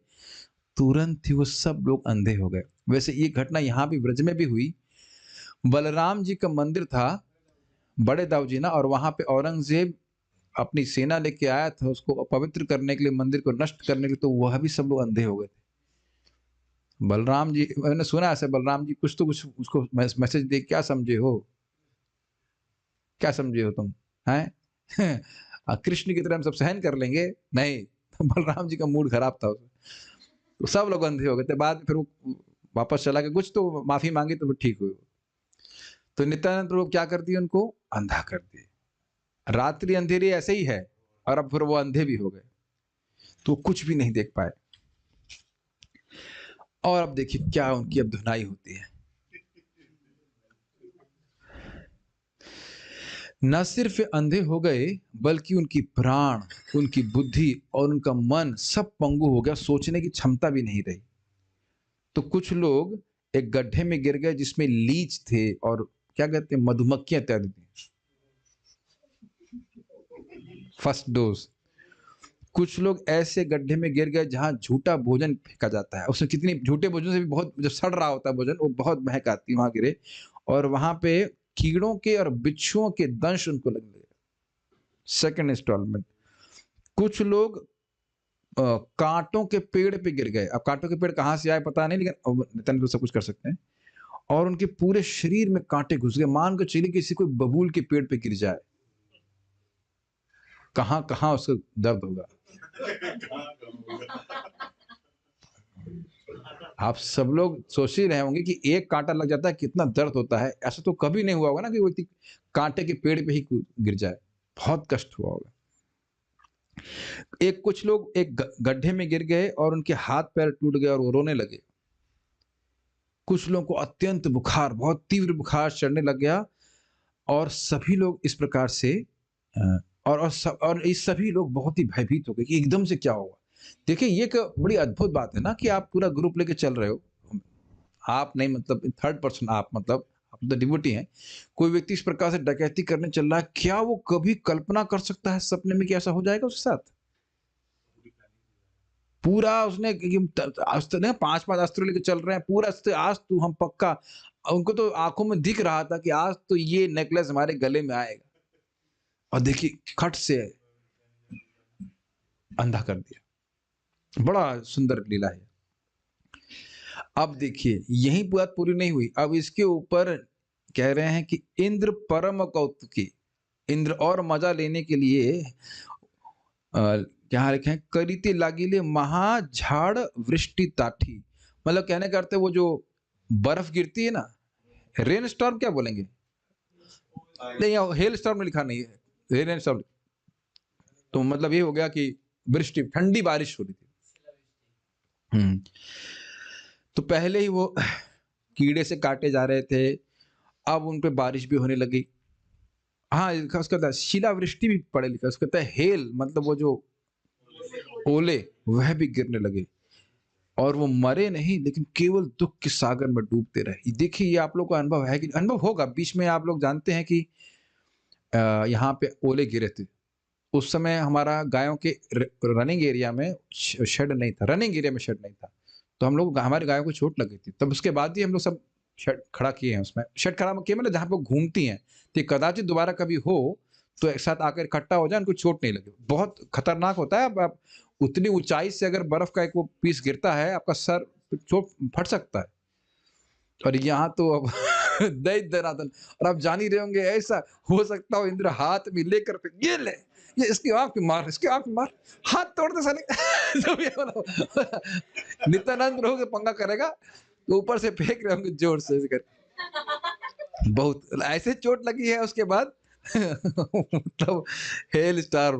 तुरंत ही वो सब लोग अंधे हो गए। वैसे ये घटना यहाँ भी ब्रज में भी हुई। बलराम जी का मंदिर था, बड़े दाऊ जी ना, और वहां पे औरंगजेब अपनी सेना लेके आया था उसको अपवित्र करने के लिए, मंदिर को नष्ट करने के लिए, तो वह भी सब लोग अंधे हो गए थे। बलराम जी, मैंने सुना ऐसे, बलराम जी कुछ तो कुछ उसको मैसेज दे, क्या समझे हो, क्या समझे हो तुम, हैं? कृष्ण की तरह हम सब सहन कर लेंगे, नहीं। तो बलराम जी का मूड खराब था उसमें। तो सब लोग अंधे हो गए थे। बाद में फिर वो वापस चला गया, कुछ तो माफी मांगी, तो वो ठीक हुए। तो नित्यानंद प्रभु क्या कर दिए, उनको अंधा कर दिए। रात्रि अंधेरी ऐसे ही है, और अब फिर वो अंधे भी हो गए, तो कुछ भी नहीं देख पाए। और अब देखिए क्या उनकी अब धुनाई होती है। न सिर्फ अंधे हो गए, बल्कि उनकी प्राण, उनकी बुद्धि और उनका मन सब पंगु हो गया, सोचने की क्षमता भी नहीं रही। तो कुछ लोग एक गड्ढे में गिर गए जिसमें लीच थे, और क्या कहते हैं, मधुमक्खियां तैरती थी। First dose. कुछ लोग ऐसे गड्ढे में गिर गए जहां झूठा भोजन फेंका जाता है, उसमें कितनी झूठे भोजन से भी बहुत, जब सड़ रहा होता है भोजन, वो बहुत महक आती है, वहां गिरे, और वहां पे कीड़ों के और बिच्छुओं के दंश उनको लगने लगे। Second installment. कुछ लोग कांटों के पेड़ पे गिर गए। अब कांटों के पेड़ कहां से आए पता नहीं, लेकिन नितिन तो सब कुछ कर सकते हैं। और उनके पूरे शरीर में कांटे घुस गए। मान के चलिए किसी कोई बबूल के पेड़ पे गिर जाए, कहां कहां उसका दर्द होगा। आप सब लोग सोच ही रहे होंगे कि एक कांटा लग जाता है कितना दर्द होता है। ऐसा तो कभी नहीं हुआ होगा ना कि व्यक्ति कांटे के पेड़ पे ही गिर जाए, बहुत कष्ट हुआ होगा। एक कुछ लोग एक गड्ढे में गिर गए और उनके हाथ पैर टूट गए और वो रोने लगे। कुछ लोगों को अत्यंत बुखार, बहुत तीव्र बुखार चढ़ने लग गया, और सभी लोग इस प्रकार से और ये सभी लोग बहुत ही भयभीत हो गए कि एकदम से क्या होगा। देखिए ये एक बड़ी अद्भुत बात है ना, कि आप पूरा ग्रुप लेके चल रहे हो, आप नहीं, मतलब थर्ड पर्सन, आप मतलब आप तो डिवोटी हैं, कोई व्यक्ति इस प्रकार से डकैती करने चल रहा है, क्या वो कभी कल्पना कर सकता है सपने में कि ऐसा हो जाएगा उसके साथ? पूरा उसने अस्त्र ने 5-5 अस्त्र लेके चल रहे हैं, पूरा अस्त्र, आज तो हम पक्का, उनको तो आंखों में दिख रहा था कि आज तो ये नेकलेस हमारे गले में आएगा, और देखिए खट से अंधा कर दिया। बड़ा सुंदर लीला है। अब देखिए यही बात पूरी नहीं हुई, अब इसके ऊपर कह रहे हैं कि इंद्र परम कौतुकी, इंद्र और मजा लेने के लिए क्या लिखे हैं, करीते लागिले महाझाड़ वृष्टि ताठी। मतलब कहने का अर्थ है, वो जो बर्फ गिरती है ना, रेन स्टॉर्म क्या बोलेंगे, नहीं, हेल स्टॉर्म में लिखा नहीं है, रेन स्टॉर्म। तो मतलब ये हो गया कि वृष्टि, ठंडी बारिश हो रही थी। तो पहले ही वो कीड़े से काटे जा रहे थे, अब उन पे बारिश भी होने लगी। हाँ, उसका शिलावृष्टि भी पढ़े लिखा, उसका हेल, मतलब वो जो ओले, वह भी गिरने लगे। और वो मरे नहीं, लेकिन केवल दुःख के सागर में डूबते रहे। देखिए, ये आप लोग को अनुभव है कि अनुभव होगा, बीच में आप लोग जानते हैं कि यहाँ पे ओले गिरे थे। उस समय हमारा गायों के रनिंग एरिया में शेड नहीं था, रनिंग एरिया में शेड नहीं था। तो हम लोग हमारी गायों को चोट लग गई थी। तब उसके बाद ही हम लोग सब शेड खड़ा किए हैं उसमें। शेड खड़ा किए मतलब जहाँ पे वो घूमती हैं, तो कदाचित दोबारा कभी हो तो एक साथ आकर इकट्ठा हो जाए, उनको चोट नहीं लगे। बहुत खतरनाक होता है। अब आप उतनी ऊंचाई से अगर बर्फ का एक वो पीस गिरता है, आपका सर चोट फट सकता है। और यहाँ तो अब दई दनादन। और आप जान ही रहे होंगे, ऐसा हो सकता हो इंद्र हाथ में लेकर के ये ले, ये इसकी आंख पे मार, इसकी आंख में मार, हाथ तोड़ दे साले। जब ये वाला नित्यानंद प्रभु के पंगा करेगा तो ऊपर से फेंक रहे होंगे जोर से ऐसे करके। बहुत ऐसे चोट लगी है उसके बाद। मतलब हेल स्टार,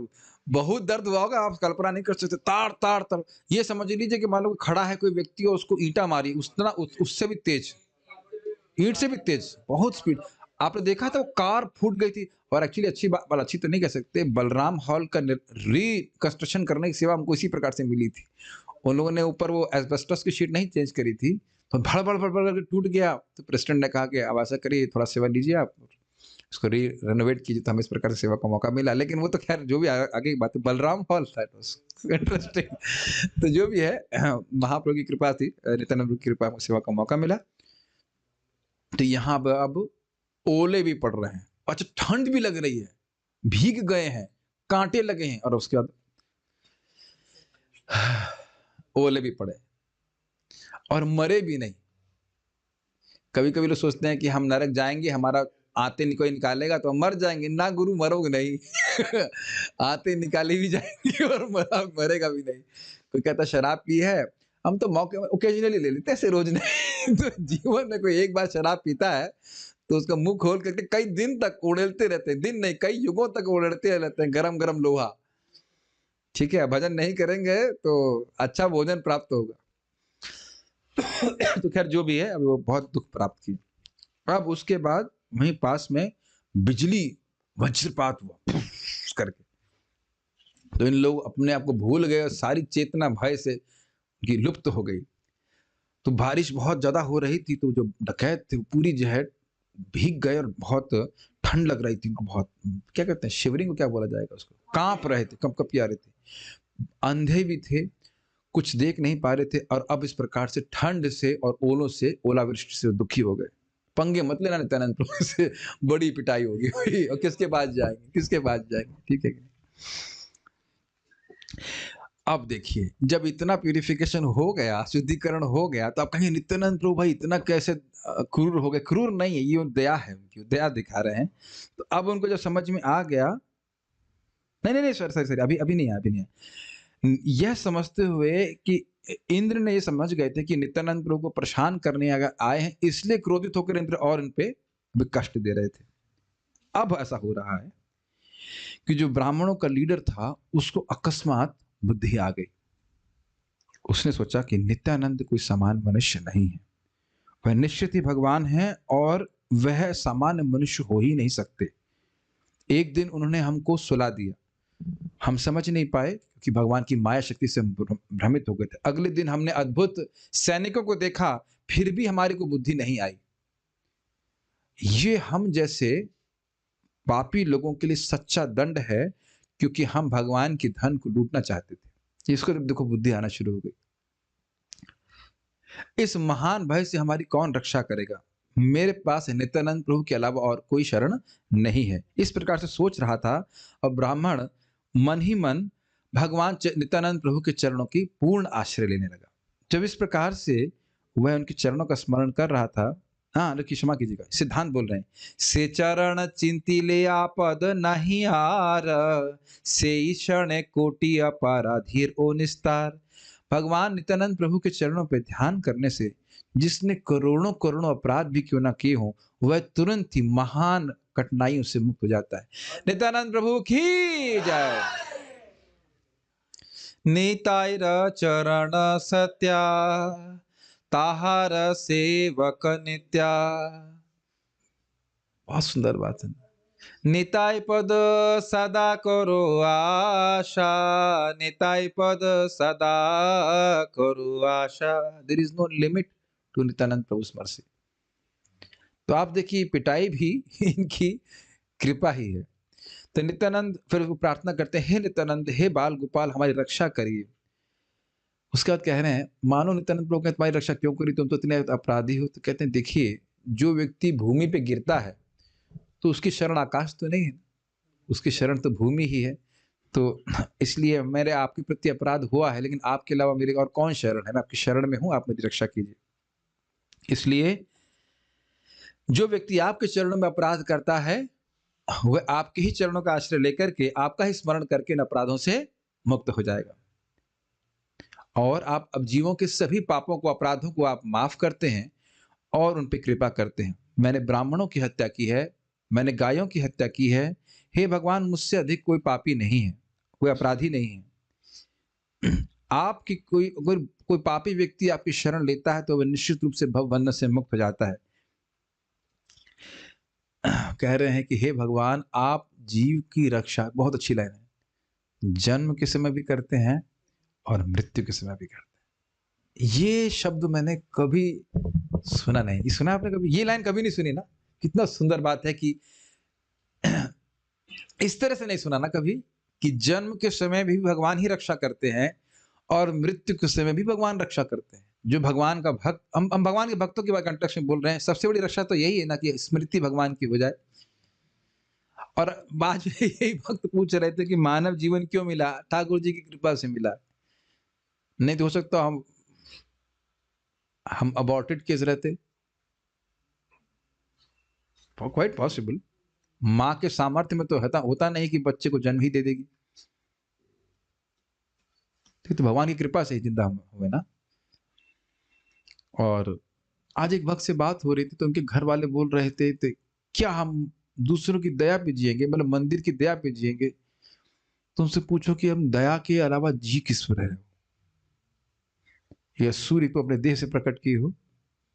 बहुत दर्द हुआ होगा, आप कल्पना नहीं कर सकते। ताड़ ताड़ ताड़, ये समझ लीजिए कि मान लो खड़ा है कोई व्यक्ति और उसको ईंटा मारी, उस तरह उससे भी तेज, ईंट से भी तेज, बहुत स्पीड। आपने देखा था वो कार फूट गई थी। और एक्चुअली अच्छी बात, अच्छी तो नहीं कह सकते, बलराम हॉल का रिकंस्ट्रक्शन करने की सेवा हमको इसी प्रकार से मिली थी। उन लोगों ने ऊपर वो एस्बेस्टस की शीट नहीं चेंज करी थी, तो भड़ भड़ भड़ भड़ करके टूट गया। तो प्रेसिडेंट ने कहा कि अब ऐसा करिए, थोड़ा सेवा लीजिए आप, इसको रेनोवेट कीजिए। तो हमें इस प्रकार से सेवा का मौका मिला। लेकिन वो तो खैर जो भी आगे की बात है, बलराम हॉल था इंटरेस्टिंग। तो जो भी है, महाप्रभु की कृपा थी, नित्यानंद प्रभु की कृपा, हमको सेवा का मौका मिला। तो यहाँ अब ओले भी पड़ रहे हैं, अच्छा ठंड भी लग रही है, भीग गए हैं, कांटे लगे हैं, और उसके बाद ओले भी पड़े और मरे भी नहीं। कभी कभी लोग सोचते हैं कि हम नरक जाएंगे, हमारा आते कोई निकालेगा तो हम मर जाएंगे। ना गुरु, मरोगे नहीं। आते निकाले भी जाएंगे और मरेगा भी नहीं। कोई कहता शराब पी है, हम तो मौके ओकेजनली ले लेते हैं, ऐसे रोज नहीं। तो जीवन में कोई एक बार शराब पीता है तो उसका मुंह खोल करके कई दिन तक उड़ेलते रहते हैं, दिन नहीं कई युगों तक उड़ेलते रहते हैं, गरम गरम लोहा। ठीक है, भजन नहीं करेंगे तो अच्छा भोजन प्राप्त होगा। तो खैर जो भी है, अभी वो बहुत दुख प्राप्त की। अब उसके बाद वहीं पास में बिजली, वज्रपात हुआ करके। तो इन लोग अपने आप को भूल गए और सारी चेतना भय से की लुप्त हो गई। तो बारिश बहुत ज्यादा हो रही थी, तो जो डकैत थे पूरी जो है भीग गए, और बहुत ठंड लग रही थी उनको, बहुत क्या कहते हैं, शिवरिंग को क्या बोला जाएगा उसको, कांप रहे थे, कपकपिया रहे थे, अंधे भी थे, कुछ देख नहीं पा रहे थे। और अब इस प्रकार से ठंड से और ओलों से, ओलावृष्टि से दुखी हो गए। पंगे मत लेना नित्यानंद प्रभु से, बड़ी पिटाई होगी भाई, और किसके पास जाएंगे, किसके पास जाएंगे, ठीक है कि नहीं? अब देखिए, जब इतना प्यूरिफिकेशन हो गया, शुद्धिकरण हो गया, तो आप कहेंगे नित्यानंद प्रभु भाई इतना कैसे क्रूर हो गए। क्रूर नहीं है, ये दया है, उनकी दया दिखा रहे हैं। तो अब उनको जब समझ में आ गया, नहीं नहीं नहीं, सर सर सर, अभी अभी नहीं है, अभी नहीं है। यह समझते हुए कि इंद्र ने ये समझ गए थे कि नित्यानंद प्रभु को परेशान करने अगर आए हैं, इसलिए क्रोधित होकर इंद्र और इन पे कष्ट दे रहे थे। अब ऐसा हो रहा है कि जो ब्राह्मणों का लीडर था, उसको अकस्मात बुद्धि आ गई। उसने सोचा कि नित्यानंद कोई सामान्य मनुष्य नहीं है, वह निश्चित ही भगवान है, और वह सामान्य मनुष्य हो ही नहीं सकते। एक दिन उन्होंने हमको सुला दिया, हम समझ नहीं पाए क्योंकि भगवान की माया शक्ति से हम भ्रमित हो गए थे। अगले दिन हमने अद्भुत सैनिकों को देखा, फिर भी हमारी को बुद्धि नहीं आई। ये हम जैसे पापी लोगों के लिए सच्चा दंड है, क्योंकि हम भगवान की धन को लूटना चाहते थे। इसको देखो, बुद्धि आना शुरू हो गई। इस महान भय से हमारी कौन रक्षा करेगा? मेरे पास नित्यानंद प्रभु के अलावा और कोई शरण नहीं है। इस प्रकार से सोच रहा था, और ब्राह्मण मन ही मन भगवान नित्यानंद प्रभु के चरणों की पूर्ण आश्रय लेने लगा। जब इस प्रकार से वह उनके चरणों का स्मरण कर रहा था, हाँ रखिए, क्षमा कीजिएगा, सिद्धांत बोल रहे हैं, से चरण चिंती ले आपद नहीं हार, से क्षण कोटि अपारा धीर ओ निस्तार। भगवान नित्यानंद प्रभु के चरणों पर ध्यान करने से जिसने करोड़ों करोड़ों अपराध भी क्यों ना किए हों, वह तुरंत ही महान कठिनाइयों से मुक्त हो जाता है। नित्यानंद प्रभु की जय। निताय चरण सत्या, ताहार सेवक नित्या। बहुत सुंदर बात है। निताय पद सदा करो आशा, निताय पद सदा करो आशा। There is no limit to Nityananda Prabhu's mercy. तो आप देखिए पिटाई भी इनकी कृपा ही है। तो नित्यानंद फिर वो प्रार्थना करते हैं, हे नित्यानंद, हे बाल गोपाल, हमारी रक्षा करिए। उसके बाद कह रहे हैं, मानो नित्यानंद प्रभु कहते, तुम्हारी रक्षा क्यों करी, तुम तो इतने अपराधी हो। तो कहते हैं, देखिए जो व्यक्ति भूमि पे गिरता है तो उसकी शरण आकाश तो नहीं है, उसकी शरण तो भूमि ही है। तो इसलिए मेरे आपके प्रति अपराध हुआ है, लेकिन आपके अलावा मेरे और कौन शरण है, मैं आपकी शरण में हूँ, आप मेरी रक्षा कीजिए। इसलिए जो व्यक्ति आपके चरणों में अपराध करता है, वह आपके ही चरणों का आश्रय लेकर के आपका ही स्मरण करके इन अपराधों से मुक्त हो जाएगा। और आप अब जीवों के सभी पापों को, अपराधों को आप माफ करते हैं और उन पे कृपा करते हैं। मैंने ब्राह्मणों की हत्या की है, मैंने गायों की हत्या की है। हे भगवान, मुझसे अधिक कोई पापी नहीं है, कोई अपराधी नहीं है। आपकी कोई पापी व्यक्ति आपकी शरण लेता है तो वह निश्चित रूप से भव बंधन से मुक्त हो जाता है। कह रहे हैं कि हे भगवान, आप जीव की रक्षा, बहुत अच्छी लाइन है, जन्म के समय भी करते हैं और मृत्यु के समय भी करते हैं। ये शब्द मैंने कभी सुना नहीं। सुना आपने कभी? ये लाइन कभी नहीं सुनी ना? कितना सुंदर बात है कि इस तरह से नहीं सुना ना कभी, कि जन्म के समय भी भगवान ही रक्षा करते हैं और मृत्यु के समय भी भगवान रक्षा करते हैं। जो भगवान का भक्त, हम भगवान के भक्तों के कंटेक्स्ट में बोल रहे हैं, सबसे बड़ी रक्षा तो यही है ना कि स्मृति भगवान की हो जाए। और बाद में यही भक्त पूछ रहे थे कि मानव जीवन क्यों मिला? ठाकुर जी की कृपा से मिला। नहीं तो हो सकता हम अबॉर्टेड केस रहते, क्वाइट पॉसिबल। माँ के सामर्थ्य में तो होता नहीं कि बच्चे को जन्म ही दे देगी। तो भगवान की कृपा से ही जिंदा हुए ना। और आज एक भक्त से बात हो रही थी तो उनके घर वाले बोल रहे थे, तो क्या हम दूसरों की दया पे जिएंगे, मतलब मंदिर की दया पे जिएंगे? तुमसे पूछो कि हम दया के अलावा जी किस पर है? या सूर्य को अपने देह से प्रकट की हो,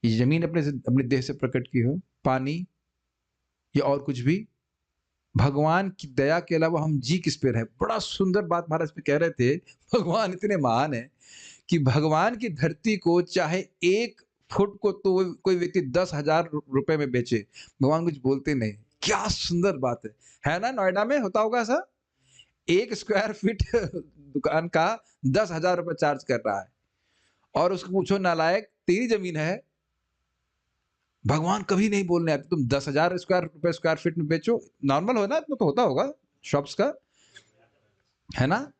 ये जमीन अपने देह से प्रकट की हो, पानी या और कुछ भी, भगवान की दया के अलावा हम जी किस पे रहे? बड़ा सुंदर बात महाराज पे कह रहे थे। भगवान इतने महान है कि भगवान की धरती को चाहे 1 फुट को तो कोई व्यक्ति 10,000 रुपए में बेचे, भगवान कुछ बोलते नहीं। क्या सुंदर बात है ना? नोएडा में होता होगा ऐसा, 1 स्क्वायर फीट दुकान का 10,000 रुपए चार्ज कर रहा है और उसको पूछो, नालायक, तेरी जमीन है, भगवान कभी नहीं बोलने आते तुम 10,000 स्क्वायर फीट में बेचो। नॉर्मल हो ना, इतना तो होता होगा शॉप्स का, है ना?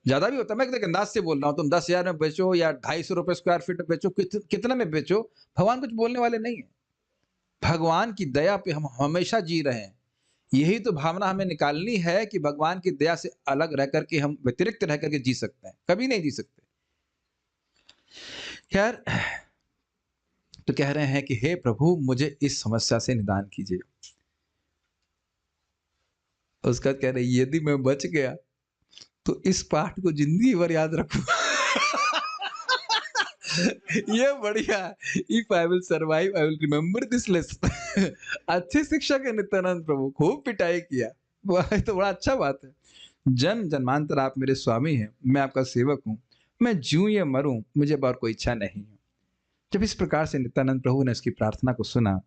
ज्यादा भी होता है। मैं एक अंदाज से बोल रहा हूँ, तुम 10,000 में बेचो या 250 रुपए स्क्वायर फीट में बेचो, कितना में बेचो, भगवान कुछ बोलने वाले नहीं है। भगवान की दया पे हम हमेशा जी रहे हैं। यही तो भावना हमें निकालनी है कि भगवान की दया से अलग रह करके, हम व्यतिरिक्त रह करके जी सकते हैं, कभी नहीं जी सकते। खैर, तो कह रहे हैं कि हे प्रभु, मुझे इस समस्या से निदान कीजिए। उसका कह रहे, यदि मैं बच गया तो इस पाठ को जिंदगी भर याद रखूंगा। ये बढ़िया। If I will survive, I will remember this lesson. अच्छे शिक्षक है नित्यानंद प्रभु, खूब पिटाई किया, वह तो बड़ा अच्छा बात है। जन्म जन्मांतर आप मेरे स्वामी हैं, मैं आपका सेवक हूँ, मैं जीऊं या मरूं, मुझे और कोई इच्छा नहीं है। जब इस प्रकार से नित्यानंद प्रभु ने इसकी प्रार्थना को सुना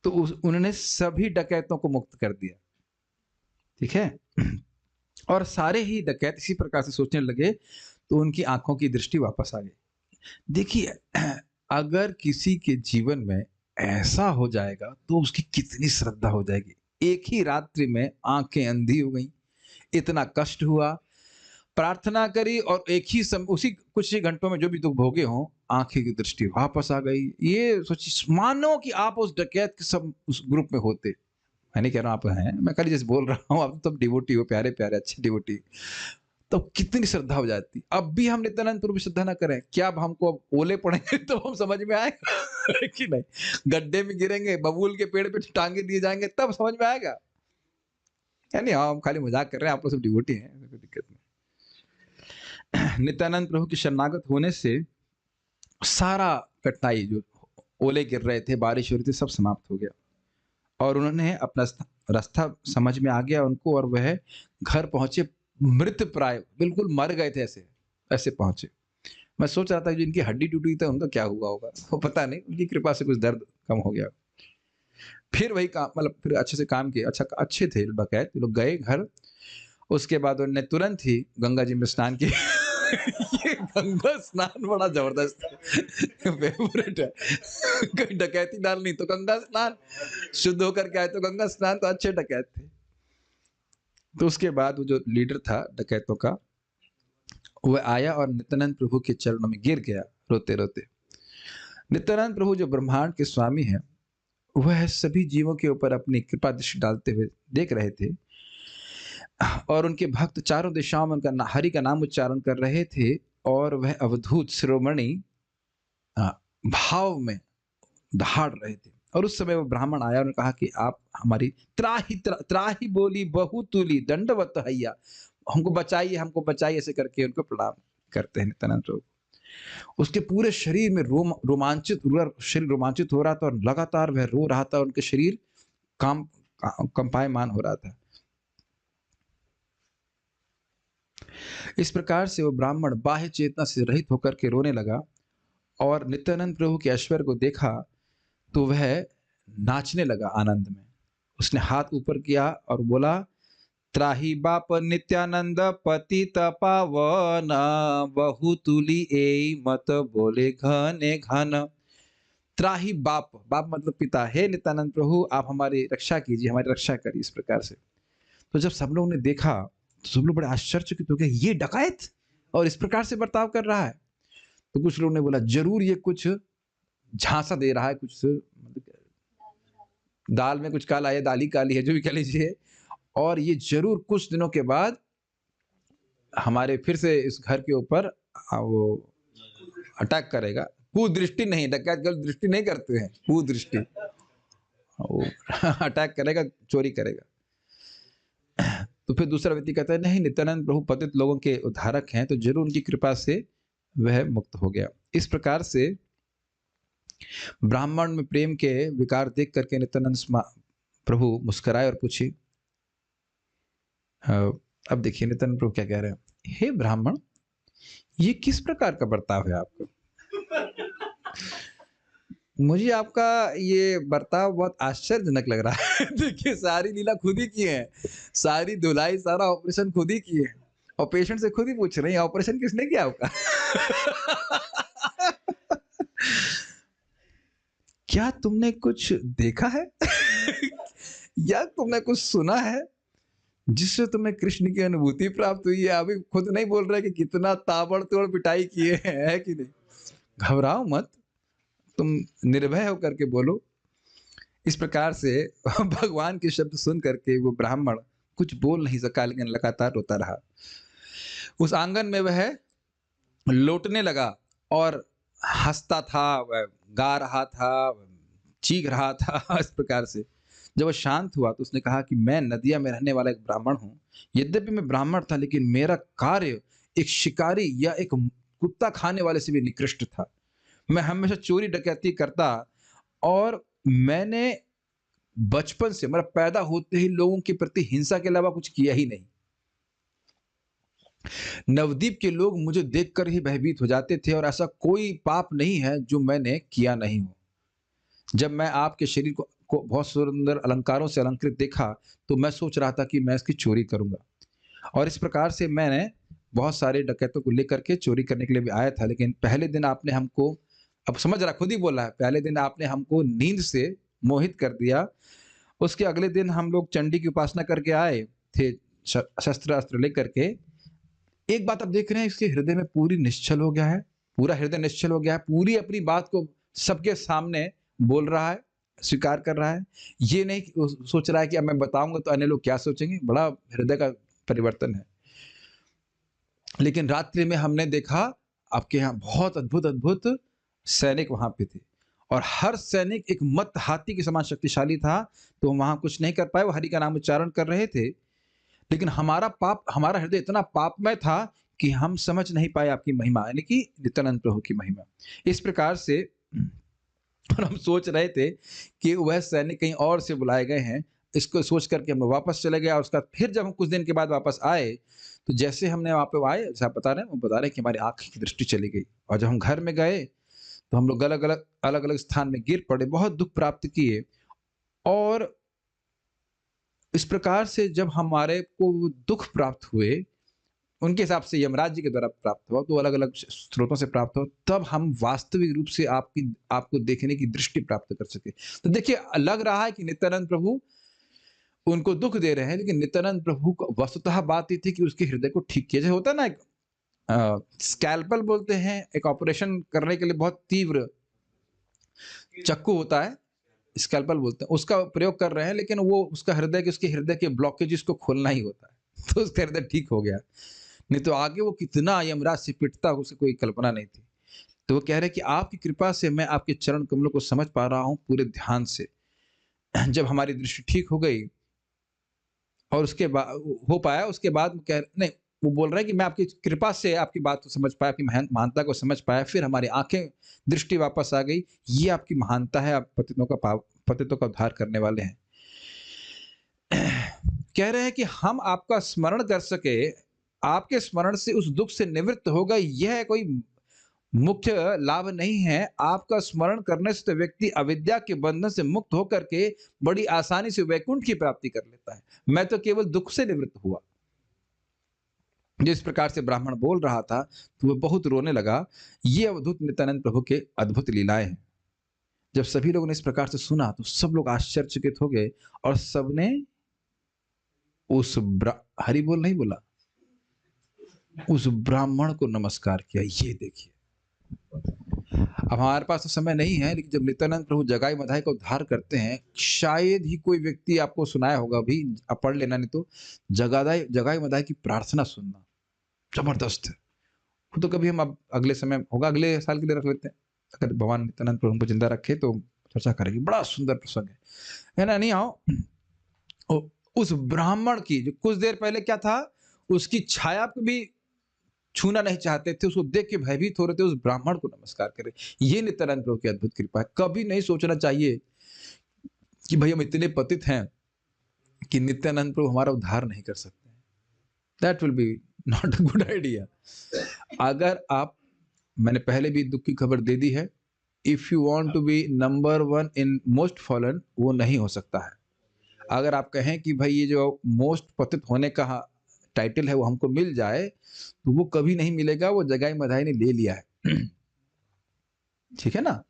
तो उन्होंने सभी डकैतों को मुक्त कर दिया। ठीक है। और सारे ही डकैत इसी प्रकार से सोचने लगे तो उनकी आंखों की दृष्टि वापस आ गई। देखिए, अगर किसी के जीवन में ऐसा हो जाएगा तो उसकी कितनी श्रद्धा हो जाएगी। एक ही रात्रि में आंखें अंधी हो गई, इतना कष्ट हुआ, प्रार्थना करी और एक ही उसी कुछ ही घंटों में जो भी दुख भोगे हों, आंखें की दृष्टि वापस आ गई। ये सोचिए, मानो कि आप उस डकैत के सब उस ग्रुप में होते। मैं नहीं कह रहा हूं आप हैं, मैं खाली जैसे बोल रहा हूँ, आप तो डिवोटी हो, प्यारे प्यारे अच्छे डिवोटी, तो कितनी श्रद्धा हो जाती। अब भी हम नित्यानंद प्रभु श्रद्धा ना करें क्या? अब हमको अब ओले पड़ेंगे तो हम समझ में आएगा कि नहीं? गड्ढे में गिरेंगे, बबूल के पेड़ पे टांगे दिए जाएंगे, तब समझ में आएगा। यानी हम खाली मजाक कर रहे हैं, आप सब डिवोटी हैं, कोई दिक्कत नहीं। नित्यानंद प्रभु की शरणागत होने से सारा कठिनाई, जो ओले गिर रहे थे, बारिश हो रही थी, सब समाप्त हो गया। और उन्होंने अपना रास्ता समझ में आ गया उनको, और वह घर पहुंचे मृत प्राय, बिल्कुल मर गए थे, ऐसे ऐसे पहुंचे। मैं सोच रहा था जो इनकी हड्डी टूटी थी उनका क्या हुआ होगा, वो पता नहीं, उनकी कृपा से कुछ दर्द कम हो गया। फिर वही काम, मतलब फिर अच्छे से काम किया, अच्छा अच्छे थे डकैत लोग, गए घर। उसके बाद उन्होंने तुरंत ही गंगा जी में स्नान किया। ये गंगा स्नान बड़ा जबरदस्त फेवरेट है। कोई डकैती दाल नहीं तो गंगा स्नान, शुद्ध होकर के आए तो गंगा स्नान, तो अच्छे डकैत थे। तो उसके बाद वो जो लीडर था डकैतों का, वह आया और नित्यानंद प्रभु के चरणों में गिर गया रोते रोते। नित्यानंद प्रभु जो ब्रह्मांड के स्वामी हैं, वह सभी जीवों के ऊपर अपनी कृपा दृष्टि डालते हुए देख रहे थे, और उनके भक्त चारों दिशाओं में उनका हरि का नाम उच्चारण कर रहे थे, और वह अवधूत शिरोमणि भाव में दहाड़ रहे थे। और उस समय वो ब्राह्मण आया और कहा कि आप हमारी त्राही बोली बहुतुली दंडवत हैया, हमको बचाइए, हमको बचाइए, ऐसे करके उनको प्रणाम करते हैं नित्यानंद प्रभु। उसके पूरे शरीर में शरीर रोमांचित हो रहा था, और लगातार वह रो रहा था, उनके शरीर कंपायमान हो रहा था। इस प्रकार से वो ब्राह्मण बाह्य चेतना से रहित होकर के रोने लगा, और नित्यानंद प्रभु के ऐश्वर्य को देखा तो वह नाचने लगा आनंद में। उसने हाथ ऊपर किया और बोला, त्राही बाप नित्यानंद पतित पावन, बहुतुली ए मत बोले घने घन। त्राही बाप, बाप मतलब पिता, हे नित्यानंद प्रभु आप हमारी रक्षा कीजिए, हमारी रक्षा करिए, इस प्रकार से। तो जब सब लोगों ने देखा तो सब लोग बड़े आश्चर्यचकित हो गए, ये डकैत और इस प्रकार से बर्ताव कर रहा है। तो कुछ लोगों ने बोला जरूर ये कुछ झांसा दे रहा है, कुछ मतलब दाल में कुछ काला है, दाल ही काली है, जो भी कह लीजिए, और ये जरूर कुछ दिनों के बाद हमारे फिर से इस घर के ऊपर वो अटैक करेगा। कुदृष्टि नहीं, डकैत गलत दृष्टि नहीं करते हैं, कुदृष्टि, वो अटैक करेगा, चोरी करेगा। तो फिर दूसरा व्यक्ति कहता है नहीं, नित्यानंद प्रभु पतित लोगों के उद्धारक हैं, तो जरूर उनकी कृपा से वह मुक्त हो गया। इस प्रकार से ब्राह्मण में प्रेम के विकार देख करके नित्यानंद प्रभु मुस्कुराए और पूछे, अब देखिए नित्यानंद प्रभु क्या कह रहे हैं, हे ब्राह्मण, ये किस प्रकार का बर्ताव है आपका? मुझे आपका ये बर्ताव बहुत आश्चर्यजनक लग रहा है। देखिए सारी लीला खुद ही की है, सारी धुलाई, सारा ऑपरेशन खुद ही की है, और पेशेंट से खुद ही पूछ रहे हैं ऑपरेशन किसने किया आपका? क्या तुमने कुछ देखा है? या तुमने कुछ सुना है जिससे तुम्हें कृष्ण की अनुभूति प्राप्त हुई है? अभी खुद नहीं बोल रहे कि कितना ताबड़तोड़ पिटाई किए हैं, है कि नहीं? घबराओ मत, तुम निर्भय होकर के बोलो। इस प्रकार से भगवान के शब्द सुन करके वो ब्राह्मण कुछ बोल नहीं सका, लेकिन लगातार रोता रहा। उस आंगन में वह लौटने लगा और हंसता था, वह गा रहा था, चीख रहा था। इस प्रकार से जब वह शांत हुआ तो उसने कहा कि मैं नदिया में रहने वाला एक ब्राह्मण हूँ। यद्यपि मैं ब्राह्मण था, लेकिन मेरा कार्य एक शिकारी या एक कुत्ता खाने वाले से भी निकृष्ट था। मैं हमेशा चोरी डकैती करता, और मैंने बचपन से, मतलब पैदा होते ही लोगों के प्रति हिंसा के अलावा कुछ किया ही नहीं। नवद्वीप के लोग मुझे देखकर ही भयभीत हो जाते थे, और ऐसा कोई पाप नहीं है जो मैंने किया नहीं हो। जब मैं आपके शरीर को बहुत सुंदर अलंकारों से अलंकृत देखा तो मैं सोच रहा था कि मैं इसकी चोरी करूंगा, और इस प्रकार से मैंने बहुत सारे डकैतों को लेकर के चोरी करने के लिए भी आया था। लेकिन पहले दिन आपने हमको, अब समझ रहा, खुद ही बोला है, पहले दिन आपने हमको नींद से मोहित कर दिया। उसके अगले दिन हम लोग चंडी की उपासना करके आए थे, शस्त्र अस्त्र लेकर के। एक बात आप देख रहे हैं, इसके हृदय में पूरी निश्चल हो गया है, पूरा हृदय निश्चल हो गया है, पूरी अपनी बात को सबके सामने बोल रहा है, स्वीकार कर रहा है। ये नहीं कि सोच रहा है कि अब मैं बताऊंगा तो अन्य लोग क्या सोचेंगे। बड़ा हृदय का परिवर्तन है। लेकिन रात्रि में हमने देखा आपके यहाँ बहुत अद्भुत अद्भुत सैनिक वहां पे थे, और हर सैनिक एक मत हाथी के समान शक्तिशाली था। तो वहां कुछ नहीं कर पाए, वो हरि का नाम उच्चारण कर रहे थे, लेकिन हमारा हृदय इतना पापमय था कि हम समझ नहीं पाए आपकी महिमा, यानी कि नित्यानंद प्रभु की महिमा। इस प्रकार से और हम सोच रहे थे कि वह सैनिक कहीं और से बुलाए गए हैं। इसको सोच करके हम लोग वापस चले गए और उसके बाद फिर जब हम कुछ दिन के बाद वापस आए, तो जैसे हमने वहाँ पे आए, जैसे आप बता रहे हैं, वो बता रहे हैं कि हमारी आँख की दृष्टि चली गई और जब हम घर में गए, तो हम लोग अलग-अलग स्थान में गिर पड़े, बहुत दुःख प्राप्त किए और इस प्रकार से जब हमारे को दुःख प्राप्त हुए, उनके हिसाब से यमराज जी के द्वारा प्राप्त हुआ, तो अलग-अलग स्रोतों से प्राप्त हुआ, तब हम वास्तविक रूप से आपको देखने की दृष्टि प्राप्त कर सके। तो देखिए, लग रहा है कि नित्यानंद प्रभु उनको दुःख दे रहे हैं, लेकिन नित्यानंद प्रभु को वस्तुतः बात ये थी कि उसके हृदय को ठीक किया जाए। होता है ना, एक स्कैल्पल बोलते हैं, एक ऑपरेशन करने के लिए बहुत तीव्र चाकू होता है, स्कैल्पल बोलते हैं, उसका प्रयोग कर रहे हैं, लेकिन वो उसके हृदय के ब्लॉकेजेस को खोलना ही होता है। तो उसका हृदय ठीक हो गया। नहीं तो आगे वो कितना यमराज से पिटता, उसे कोई कल्पना नहीं थी। तो वो कह रहे हैं कि आपकी कृपा से मैं आपके चरण कमलों को समझ पा रहा हूँ पूरे ध्यान से। जब हमारी दृष्टि ठीक हो गई और उसके बाद हो पाया, उसके बाद कह नहीं, वो बोल रहे हैं कि मैं आपकी कृपा से आपकी बात को समझ पाया, आपकी महानता को समझ पाया, फिर हमारी आँखें दृष्टि वापस आ गई। ये आपकी महानता है, आप पतितों का उद्धार करने वाले हैं। कह रहे हैं कि हम आपका स्मरण कर सके, आपके स्मरण से उस दुःख से निवृत्त हो गए, यह कोई मुख्य लाभ नहीं है। आपका स्मरण करने से तो व्यक्ति अविद्या के बंधन से मुक्त होकर के बड़ी आसानी से वैकुंठ की प्राप्ति कर लेता है। मैं तो केवल दुःख से निवृत्त हुआ। जिस प्रकार से ब्राह्मण बोल रहा था, तो वह बहुत रोने लगा। ये अवधूत नित्यानंद प्रभु के अद्भुत लीलाएँ हैं। जब सभी लोगों ने इस प्रकार से सुना, तो सब लोग आश्चर्यचकित हो गए और सबने उस हरि बोल नहीं बोला, उस ब्राह्मण को नमस्कार किया। ये देखिए, अब हमारे पास तो समय नहीं है, लेकिन जब नित्यानंद प्रभु जगाई मधाई का उद्धार करते हैं, शायद ही कोई व्यक्ति आपको सुनाया होगा, अभी आप पढ़ लेना, नहीं तो जगाई मधाई की प्रार्थना सुनना जबरदस्त है। वो तो कभी हम अब अगले समय होगा, अगले साल के लिए रख लेते हैं, अगर भगवान नित्यानंद प्रभु को जिंदा रखे तो चर्चा करेंगे। बड़ा सुंदर प्रसंग है ना? नहीं आओ, उस ब्राह्मण की जो कुछ देर पहले क्या था, उसकी छाया को भी छूना नहीं चाहते थे, उसको देख के भयभीत हो रहे थे, उस ब्राह्मण को नमस्कार करें। ये नित्यानंद प्रभु की अद्भुत कृपा है। कभी नहीं सोचना चाहिए कि भाई हम इतने पतित हैं कि नित्यानंद प्रभु हमारा उद्धार नहीं कर सकते। That will be not a good idea. अगर आप, मैंने पहले भी दुख की खबर दे दी है, if you want to be number 1 in most fallen, वो नहीं हो सकता है। अगर आप कहें कि भाई ये जो मोस्ट पतित होने का टाइटल है वो हमको मिल जाए, तो वो कभी नहीं मिलेगा, वो जगाई मधाई ने ले लिया है। ठीक है ना?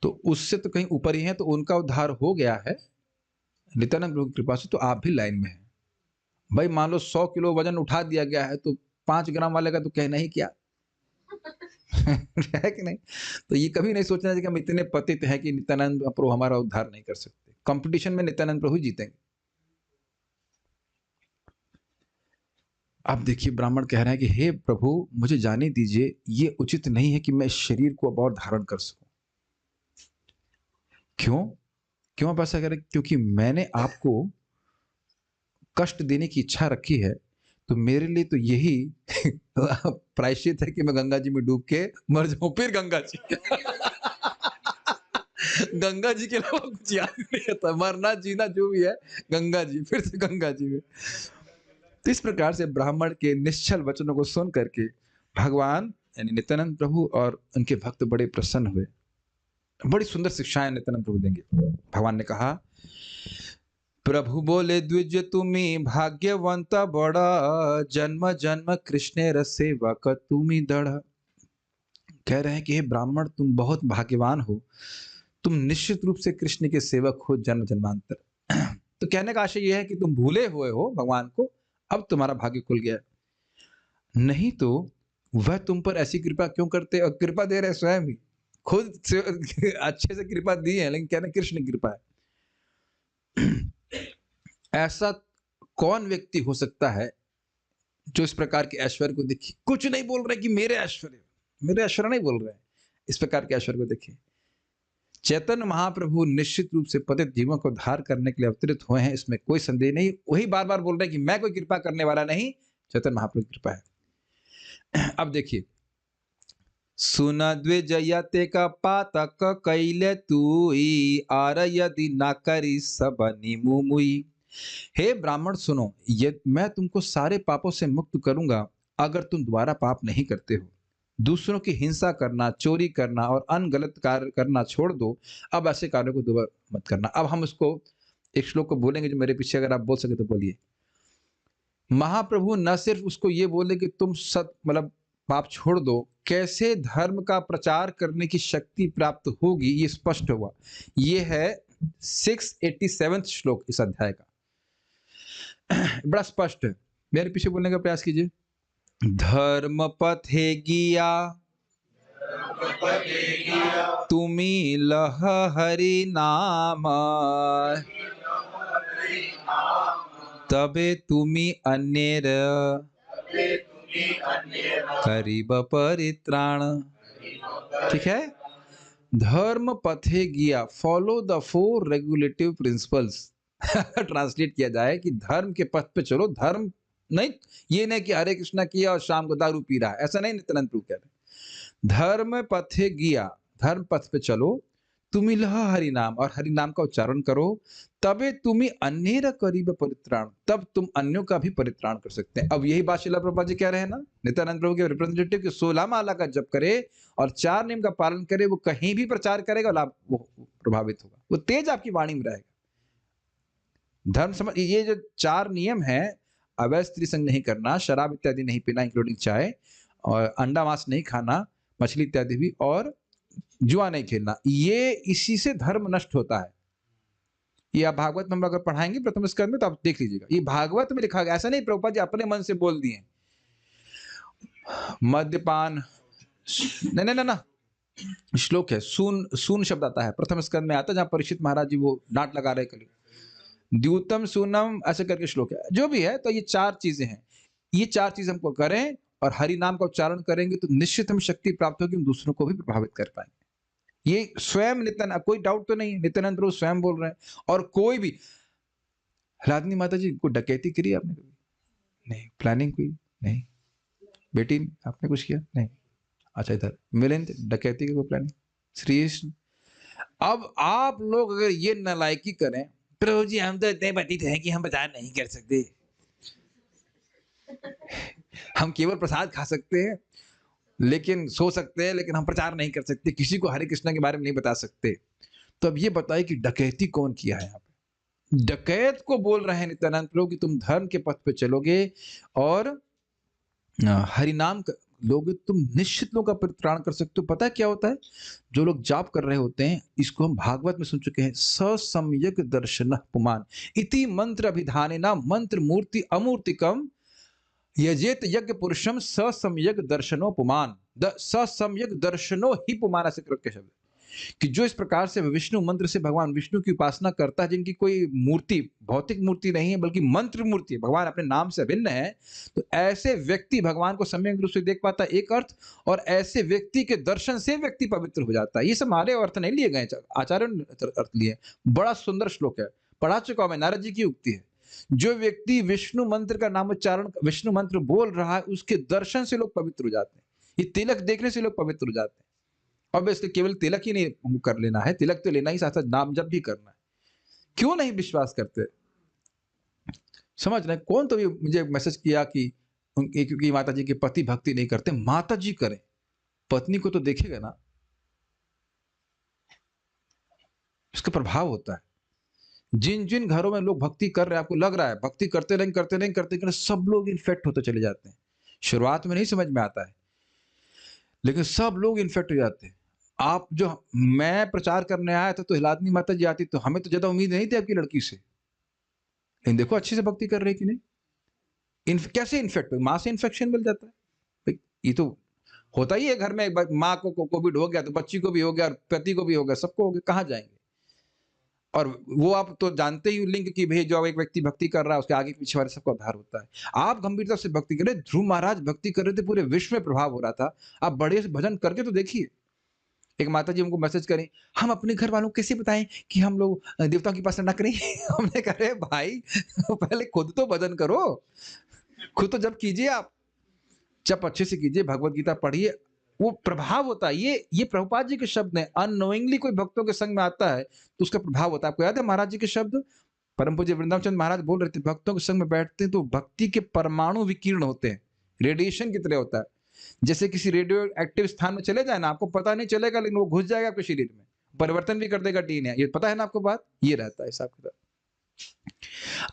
तो उससे तो कहीं ऊपर ही है, तो उनका उद्धार हो गया है नित्यानंद प्रभु की कृपा से, तो आप भी लाइन में हैं। भाई मान लो 100 किलो वजन उठा दिया गया है, तो 5 ग्राम वाले का तो कहना ही क्या। है कि नहीं? तो ये कभी नहीं सोचना चाहिए कि हम इतने पतित हैं कि नित्यानंद प्रभु हमारा उद्धार नहीं कर सकते। कंपटीशन में नित्यानंद प्रभु जीतेंगे। अब देखिए, ब्राह्मण कह रहे हैं कि हे प्रभु, मुझे जाने दीजिए, ये उचित नहीं है कि मैं इस शरीर को अब और धारण कर सकूं। क्यों? क्यों आप ऐसा कह रहे हैं? क्योंकि मैंने आपको कष्ट देने की इच्छा रखी है, तो मेरे लिए तो यही प्रायश्चित है कि मैं गंगा जी में डूब के मर जाऊं, फिर गंगा जी। गंगा जी के अलावा कुछ याद ही नहीं आता, मरना जीना जो भी है, गंगा जी, फिर से गंगा जी में। तो इस प्रकार से ब्राह्मण के निश्चल वचनों को सुन करके भगवान यानी नित्यानंद प्रभु और उनके भक्त बड़े प्रसन्न हुए। बड़ी सुंदर शिक्षाएं नित्यानंद प्रभु देंगे। भगवान ने कहा, प्रभु बोले, द्विज तुम्ही भाग्यवंत बड़ा, जन्म जन्म कृष्ण सेवा का तुम्ही दढ़। कह रहे हैं कि हे ब्राह्मण, तुम बहुत भाग्यवान हो, तुम निश्चित रूप से कृष्ण के सेवक हो जन्म जन्मांतर। तो कहने का आशय यह है कि तुम भूले हुए हो भगवान को, अब तुम्हारा भाग्य खुल गया। नहीं तो वह तुम पर ऐसी कृपा क्यों करते, और कृपा दे रहे स्वयं ही, खुद से अच्छे से कृपा दी है, लेकिन कहना कृष्ण की कृपा है। ऐसा कौन व्यक्ति हो सकता है जो इस प्रकार के ऐश्वर्य को देखे, कुछ नहीं बोल रहे कि मेरे ऐश्वर्य नहीं बोल रहे, इस प्रकार के ऐश्वर्य को देखे। चैतन्य महाप्रभु निश्चित रूप से पतित जीवों को उद्धार करने के लिए अवतरित हुए हैं, इसमें कोई संदेह नहीं। वही बार बार बोल रहे हैं कि मैं कोई कृपा करने वाला नहीं, चैतन्य महाप्रभु की कृपा है। अब देखिए, सुन द्विजयते का पातक कैले तूई, आर यदि ना करी सब निमुमुई। हे ब्राह्मण सुनो, ये मैं तुमको सारे पापों से मुक्त करूंगा अगर तुम दोबारा पाप नहीं करते हो। दूसरों की हिंसा करना, चोरी करना और अन्य गलत कार्य करना छोड़ दो। अब ऐसे कार्यों को दोबारा मत करना। अब हम उसको एक श्लोक को बोलेंगे जो मेरे पीछे, अगर आप बोल सके तो बोलिए। महाप्रभु न सिर्फ उसको ये बोले कि तुम सत मतलब पाप छोड़ दो, कैसे धर्म का प्रचार करने की शक्ति प्राप्त होगी ये स्पष्ट हुआ। ये है 687 श्लोक इस अध्याय का। बड़ा स्पष्ट है, मेरे पीछे बोलने का प्रयास कीजिए। धर्म पथे गिया तुमी लह हरि नाम, तबे तुमी अन्येर करीब परित्राण। ठीक है, धर्म पथे गिया, follow the 4 regulative principles. Translate किया जाए कि धर्म के पथ पे चलो। धर्म नहीं, ये नहीं कि हरे कृष्णा किया और शाम को दारू पी रहा है, ऐसा नहीं नित्यानंद प्रभु कह रहे। धर्म पथे गिया, धर्म पथ पे चलो। तुम्ही लह हरि नाम, और हरि नाम का उच्चारण करो। तबे तुम्ही अन्येर करीब परित्राण, तब तुम अन्यों का भी परित्राण कर सकते हैं। अब यही बात श्रील प्रभुपाद जी कह रहे हैं ना, नित्यानंद प्रभु के रिप्रेजेंटेटिव, कि 16 माला का जप करे और 4 नियम का पालन करे, वो कहीं भी प्रचार करेगा, लाभ वो प्रभावित होगा, वो तेज आपकी वाणी में रहेगा। धर्म समझ, ये जो 4 नियम है, अवैध स्त्री संग नहीं करना, शराब इत्यादि नहीं पीना इंक्लूडिंग चाय, और अंडा मांस नहीं खाना, मछली इत्यादि भी, और जुआ नहीं खेलना, ये इसी से धर्म नष्ट होता है। ये आप भागवत में हम अगर पढ़ाएंगे प्रथम स्कंद में तो आप देख लीजिएगा, ये भागवत में लिखा गया, ऐसा नहीं प्रभुपाद जी अपने मन से बोल दिए। मद्यपान, नहीं नहीं ना, श्लोक है, सून सून शब्द आता है प्रथम स्कंद में, आता है जहां परीक्षित महाराज जी वो डांट लगा रहे कली, द्यूतम सूनम ऐसे करके श्लोक है, जो भी है। तो ये 4 चीजें हैं, ये 4 चीज हमको करें और हरि नाम का उच्चारण करेंगे तो निश्चित हम शक्ति प्राप्त होगी, हम दूसरों को भी प्रभावित कर पाएंगे। ये स्वयं नित्यानंद, कोई डाउट तो नहीं, नित्यानंद प्रभु स्वयं बोल रहे हैं। और कोई भी, हलादनी माता जी को डकैती करी आपने कभी? नहीं। प्लानिंग हुई? नहीं। बेटी आपने कुछ किया? नहीं। अच्छा, इधर मिलिंद डकैती की कोई प्लानिंग? श्री कृष्ण। अब आप लोग अगर ये नालायकी करें, प्रभु जी हम तो इतने पतित हैं कि हम प्रचार नहीं कर सकते, हम केवल प्रसाद खा सकते हैं, लेकिन सो सकते हैं, लेकिन हम प्रचार नहीं कर सकते, किसी को हरे कृष्णा के बारे में नहीं बता सकते। तो अब ये बताइए कि डकैती कौन किया है यहाँ पे? डकैत को बोल रहे हैं नित्यानंद प्रभु कि तुम धर्म के पथ पे चलोगे और हरिनाम लोगे, तुम निश्चित लोग का परित्राण कर सकते हो। पता है क्या होता है? जो लोग जाप कर रहे होते हैं, इसको हम भागवत में सुन चुके हैं, ससम्यक दर्शन पुमान इति मंत्र अभिधानेना मंत्र मूर्ति अमूर्तिकम यजेत यज्ञ पुरुषम ससम्यक दर्शनो पुमान। ससम्यक दर्शनो ही पुमान, ऐसे करके शब्द, कि जो इस प्रकार से विष्णु मंत्र से भगवान विष्णु की उपासना करता है, जिनकी कोई मूर्ति, भौतिक मूर्ति नहीं है बल्कि मंत्र मूर्ति है, भगवान अपने नाम से अभिन्न है, तो ऐसे व्यक्ति भगवान को सम्यक रूप से देख पाता है, एक अर्थ। और ऐसे व्यक्ति के दर्शन से व्यक्ति पवित्र हो जाता है। ये सब हमारे अर्थ नहीं लिए गए, आचार्यों ने अर्थ लिए। बड़ा सुंदर श्लोक है, पढ़ा चुका हूं मैं, नारद जी की उक्ति है। जो व्यक्ति विष्णु मंत्र का नाम उच्चारण, विष्णु मंत्र बोल रहा है, उसके दर्शन से लोग पवित्र हो जाते हैं। ये तिलक देखने से लोग पवित्र हो जाते हैं। ऑब्वियसली केवल तिलक ही नहीं कर लेना है, तिलक तो लेना ही, साथ साथ नाम जप भी करना है। क्यों नहीं विश्वास करते? समझ रहे? कौन तो भी मुझे मैसेज किया कि क्योंकि माता जी के पति भक्ति नहीं करते, माता जी करें, पत्नी को तो देखेगा ना, इसका प्रभाव होता है। जिन जिन घरों में लोग भक्ति कर रहे हैं, आपको लग रहा है भक्ति करते नहीं करते नहीं करते करते, सब लोग इन्फेक्ट होते चले जाते हैं। शुरुआत में नहीं समझ में आता है, लेकिन सब लोग इन्फेक्ट हो जाते हैं। आप जो, मैं प्रचार करने आया था तो हिलादनी माता जी आती, तो हमें तो ज्यादा उम्मीद नहीं थी आपकी लड़की से, लेकिन देखो अच्छे से भक्ति कर रही कि नहीं। कैसे इन्फेक्ट, माँ से इन्फेक्शन मिल जाता है। ये तो होता ही है घर में, माँ को कोविड हो गया तो बच्ची को भी हो गया, और पति को भी हो गया, सबको हो गया, कहाँ जाएंगे? और वो आप तो जानते ही लिंक कि भाई जो एक व्यक्ति भक्ति कर रहा है उसके आगे पीछे वाले सबका उद्धार होता है। आप गंभीरता से भक्ति कर रहे, ध्रुव महाराज भक्ति कर रहे थे, पूरे विश्व में प्रभाव हो रहा था। आप बड़े से भजन करके तो देखिए। एक माता जी हमको मैसेज करें, हम अपने घर वालों को कैसे बताएं कि हम लोग देवताओं की उपासना ना करें? हमने कहा भाई पहले खुद तो भजन करो, खुद तो जब कीजिए, आप जब अच्छे से कीजिए, भगवत गीता पढ़िए, वो प्रभाव होता है। ये प्रभुपाद जी के शब्द हैं। अननोइंगली कोई भक्तों के संग में आता है तो उसका प्रभाव होता है। आपको याद है महाराज जी के शब्द? परम पूज्य वृंदावन चंद्र महाराज बोल रहे थे, भक्तों के संग में बैठते हैं तो भक्ति के परमाणु विकीर्ण होते हैं, रेडिएशन की तरह होता है। जैसे किसी रेडियो एक्टिव स्थान में चले जाए ना, आपको पता नहीं चलेगा लेकिन वो घुस जाएगा आपके शरीर में, परिवर्तन भी कर देगा डीएनए। ये पता है ना आपको बात? ये रहता है हिसाब किताब।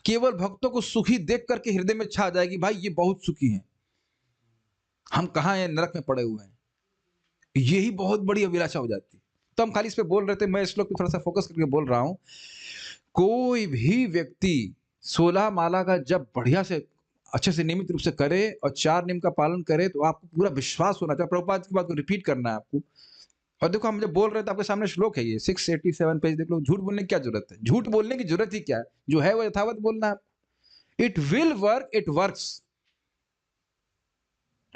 केवल भक्तों को सुखी देख करके हृदय में छा जाएगी, भाई ये बहुत सुखी हैं, हम कहाँ हैं, नरक में पड़े हुए हैं। यही बहुत बड़ी अभिलाषा हो जाती है। तो हम खाली इस पे बोल रहे थे, मैं इस श्लोक पे थोड़ा सा फोकस करके बोल रहा हूं। कोई भी व्यक्ति 16 माला का जब बढ़िया से अच्छे से नियमित रूप से करे और 4 नियम का पालन करे तो आपको पूरा विश्वास होना चाहिए। प्रभुपाद की बात को रिपीट करना है आपको। और देखो हम जब बोल रहे थे, आपके सामने श्लोक है ये 687 पेज, देख लो। झूठ बोलने की क्या जरूरत है? झूठ बोलने की जरूरत ही क्या है? जो है वो यथावत बोलना है। It will work, it works,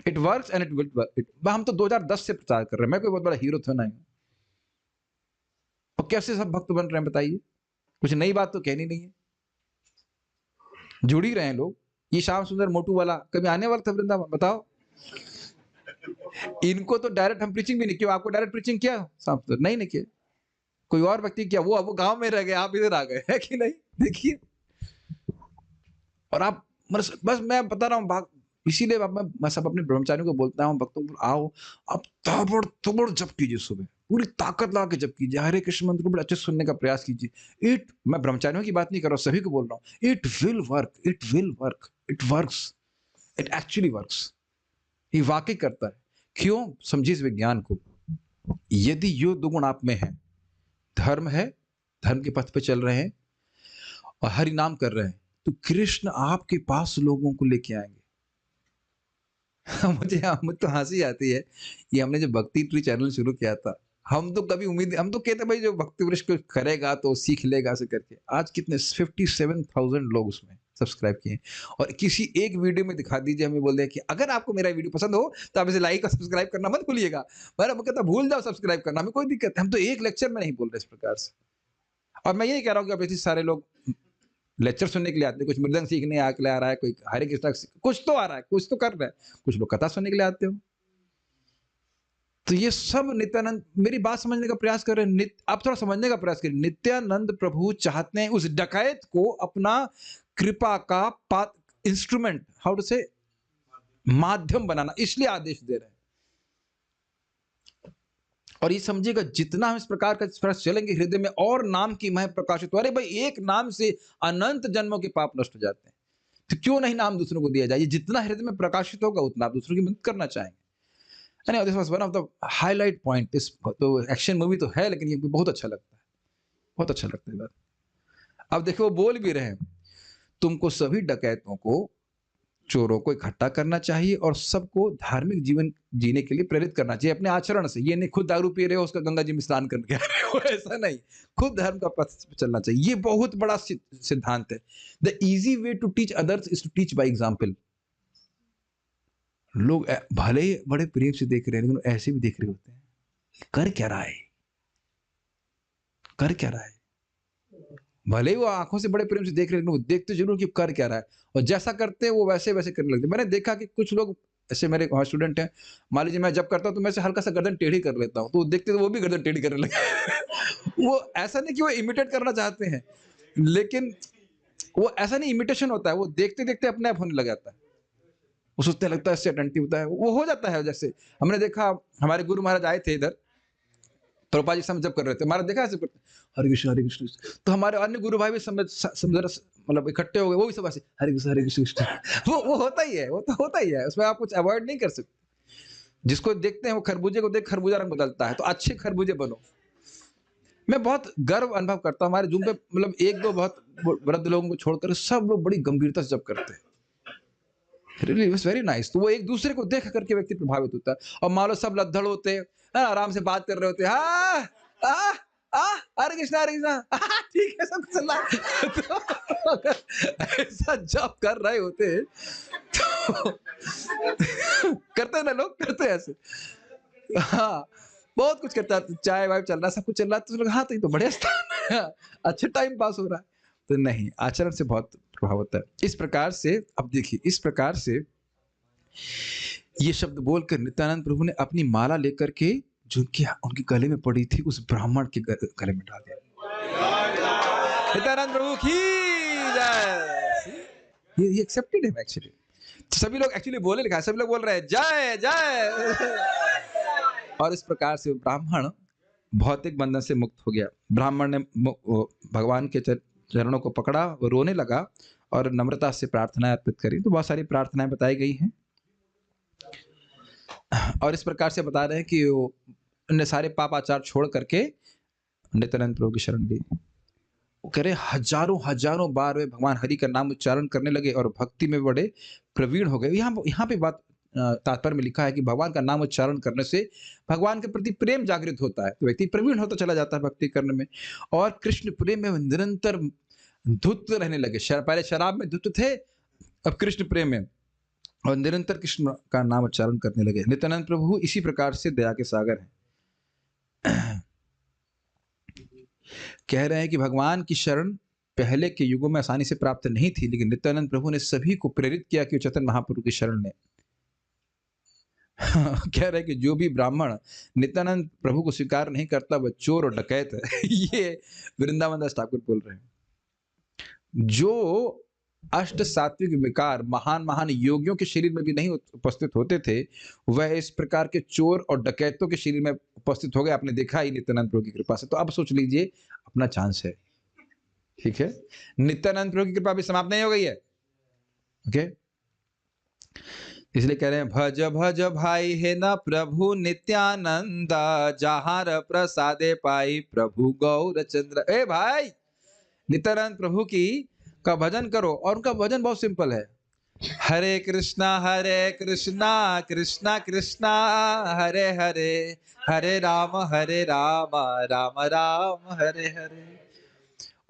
it works and it will work. हम तो 2010 से प्रचार कर रहे हैं, मैं कोई बहुत बड़ा हीरो तो नहीं हूं। और कैसे सब भक्त बन रहे हैं बताइए? कुछ नई बात तो कहनी नहीं है, जुड़ ही रहे हैं लोग। ये श्याम सुंदर मोटू वाला कभी आने वाला था वृंदावन? बताओ। इनको तो डायरेक्ट हम प्रीचिंग भी नहीं किया। आपको डायरेक्ट प्रीचिंग किया श्याम सुंदर? नहीं किया। कोई और व्यक्ति किया, वो गांव में रह गए, आप इधर आ गए, है कि नहीं? देखिए। और आप बस मैं बता रहा हूँ, इसीलिए मैं सब अपने ब्रह्मचारियों को बोलता हूँ, भक्तों को, आओ अब ताबड़तोड़ जप कीजिए, सुबह पूरी ताकत ला के जप कीजिए, हरे कृष्ण मंत्र को बड़े अच्छे सुनने का प्रयास कीजिए। मैं ब्रह्मचारियों की बात नहीं कर रहा हूँ, सभी को बोल रहा हूँ। It will work, it will work, it works, it actually works. ये वाकई करता है। क्यों? समझिए इस विज्ञान को। यदि यो 2 गुण आप में है, धर्म है, धर्म के पथ पे चल रहे हैं और हरि नाम कर रहे हैं, तो कृष्ण आपके पास लोगों को लेके आएंगे। मुझे तो हंसी आती है। ये हमने जो भक्ति ट्री चैनल शुरू किया था, हम तो कभी हम तो कहते भाई जो भक्ति वृक्ष को करेगा तो सीख लेगा से करके। आज कितने 57,000 लोग उसमें सब्सक्राइब किए। और किसी एक वीडियो में दिखा दीजिए, हमें बोल दें कि अगर आपको मेरा वीडियो पसंद हो तो आप इसे लाइक और सब्सक्राइब करना मत भूलिएगा। मैं कहता भूल जाओ सब्सक्राइब करना, हमें कोई दिक्कत है। हम तो एक लेक्चर में नहीं बोल रहे इस प्रकार से। और मैं ये कह रहा हूँ कि अब ऐसे सारे लोग लेक्चर सुनने के लिए आते हैं, कुछ मृदंग सीखने के लिए आ रहा है, कोई हरे कृष्ण कुछ तो आ रहा है, कुछ तो कर रहा है, कुछ लोग कथा सुनने के लिए आते हो। तो ये सब नित्यानंद, मेरी बात समझने का प्रयास कर रहे हैं। आप थोड़ा समझने का प्रयास करिए। नित्यानंद प्रभु चाहते हैं उस डकैत को अपना कृपा का इंस्ट्रूमेंट, हाउ टू से, माध्यम बनाना, इसलिए आदेश दे रहे हैं। और ये समझिएगा, जितना हम इस प्रकार का स्पर्श चलेंगे हृदय में और नाम की मह प्रकाशित हो। अरे भाई, एक नाम से अनंत जन्मों के पाप नष्ट हो जाते हैं, तो क्यों नहीं नाम दूसरों को दिया जाए? जितना हृदय में प्रकाशित होगा उतना आप दूसरों की मदद करना चाहेंगे। This was one of the highlight point. इस तो एक्शन मूवी तो है, लेकिन ये बहुत अच्छा लगता है, बहुत अच्छा लगता है बात। अब देखो वो बोल भी रहे हैं, तुमको सभी डकैतों को, चोरों को इकट्ठा करना चाहिए और सबको धार्मिक जीवन जीने के लिए प्रेरित करना चाहिए अपने आचरण से। ये नहीं खुद दारू पी रहे हो उसका गंगा जी में स्नान करके आ रहे हो, ऐसा नहीं। खुद धर्म का पथ पे चलना चाहिए। ये बहुत बड़ा सिद्धांत है। The easy way to teach others is to teach by example. लोग भले ही बड़े प्रेम से देख रहे हैं, लेकिन ऐसे भी देख रहे होते हैं, कर क्या रहा है, कर क्या रहा है। भले ही वो आंखों से बड़े प्रेम से देख रहे हैं, लेकिन वो देखते जरूर कि कर क्या रहा है, और जैसा करते हैं वो वैसे वैसे करने लगते हैं। मैंने देखा कि कुछ लोग ऐसे, मेरे वहाँ स्टूडेंट हैं, मान लीजिए मैं जब करता हूँ तो मैं से हल्का सा गर्दन टेढ़ी कर लेता हूँ, तो देखते तो वो भी गर्दन टेढ़ी करने लगे। वो ऐसा नहीं कि वो इमिटेट करना चाहते हैं, लेकिन वो ऐसा नहीं, इमिटेशन होता है, वो देखते देखते अपने आप होने लग जाता है। वो सोचने लगता है, इससे अटेंटिव होता है, वो हो जाता है। जैसे हमने देखा, हमारे गुरु महाराज आए थे इधर, प्रभुपाद जी समय जब कर रहे थे, हमारा देखा ऐसे करते, हरे कृष्ण हरे कृष्ण। तो हमारे अन्य गुरु भाई भी मतलब इकट्ठे हो गए, वो भी सब ऐसे हरे कृष्ण कृष्ण। वो होता ही है, वो तो होता ही है, उसमें आप कुछ अवॉइड नहीं कर सकते। जिसको देखते हैं वो खरबूजे को देख खरबूजा रंग बदलता है, तो अच्छे खरबूजे बनो। मैं बहुत गर्व अनुभव करता हूँ, हमारे जूम पे मतलब 1-2 बहुत वृद्ध लोगों को छोड़कर सब लोग बड़ी गंभीरता से जब करते हैं। Really was very nice. तो वो एक दूसरे को देख करके व्यक्ति प्रभावित होता है। और मान लो सब लद्दड़ होते हैं, आराम से बात कर रहे होते हैं, हरे कृष्णा ठीक है, सब चल रहा है। तो अगर ऐसा जब कर रहे होते हैं तो करते हैं ना लोग, करते हैं ऐसे। हाँ, बहुत कुछ करता है, चाय वाय चल रहा है, सब कुछ चल रहा है, तो लोग हाँ, तो ये तो बढ़िया स्थान है, अच्छा टाइम पास हो रहा है। तो नहीं, आचरण से बहुत प्रभाव होता है। इस प्रकार से अब देखिए, इस प्रकार से ये शब्द बोलकर नित्यानंद प्रभु ने अपनी माला लेकर के जो उनके गले में पड़ी थी उस ब्राह्मण के गले में डाल दिया। नित्यानंद प्रभु की जय। ये एक्सेप्टेड है एक्चुअली। सभी लोग एक्चुअली बोले लिखा है, सभी लोग बोल रहे हैं जय जय। और इस प्रकार से ब्राह्मण भौतिक बंधन से मुक्त हो गया। ब्राह्मण ने भगवान के चरणों को पकड़ा, वो रोने लगा और नम्रता से प्रार्थनाएं अर्पित करी। तो बहुत सारी प्रार्थनाएं बताई गई हैं और इस प्रकार से बता रहे हैं कि उन्हें सारे पाप आचार छोड़ करके नित्यानंद प्रभु की शरण ली। वो कह रहे हजारों हजारों बार वे भगवान हरि का नाम उच्चारण करने लगे और भक्ति में बड़े प्रवीण हो गए। यहाँ पे बात तात्पर्य में लिखा है कि भगवान का नाम उच्चारण करने से भगवान के प्रति प्रेम जागृत होता है, तो व्यक्ति प्रवीण होता चला जाता है भक्ति करने में और कृष्ण प्रेम में निरंतर धुत रहने लगे। पहले शराब में धुत थे, अब कृष्ण प्रेम में और निरंतर कृष्ण का नाम उच्चारण करने लगे। नित्यानंद प्रभु इसी प्रकार से दया के सागर हैं। कह रहे हैं कि भगवान की शरण पहले के युगों में आसानी से प्राप्त नहीं थी, लेकिन नित्यानंद प्रभु ने सभी को प्रेरित किया कि चैतन्य महाप्रभु की शरण लें। कह रहे हैं कि जो भी ब्राह्मण नित्यानंद प्रभु को स्वीकार नहीं करता वह चोर और डकैत है। ये वृंदावन दास ठाकुर बोल रहे हैं। जो अष्ट सात्विक विकार महान महान योगियों के शरीर में भी नहीं उपस्थित होते थे, वह इस प्रकार के चोर और डकैतों के शरीर में उपस्थित हो गए। आपने देखा ही नित्यानंद प्रभु की कृपा से। तो अब सोच लीजिए अपना चांस है, ठीक है। नित्यानंद प्रभु की कृपा भी समाप्त नहीं हो गई है, ओके। इसलिए कह रहे हैं भज भज भाई है न प्रभु नित्यानंदा, जहार प्रसादे पाई प्रभु गौर चंद्र। ए भाई, नित्यानंद प्रभु की का भजन करो। और उनका भजन बहुत सिंपल है, हरे कृष्णा कृष्णा कृष्णा हरे हरे, हरे राम राम राम हरे हरे।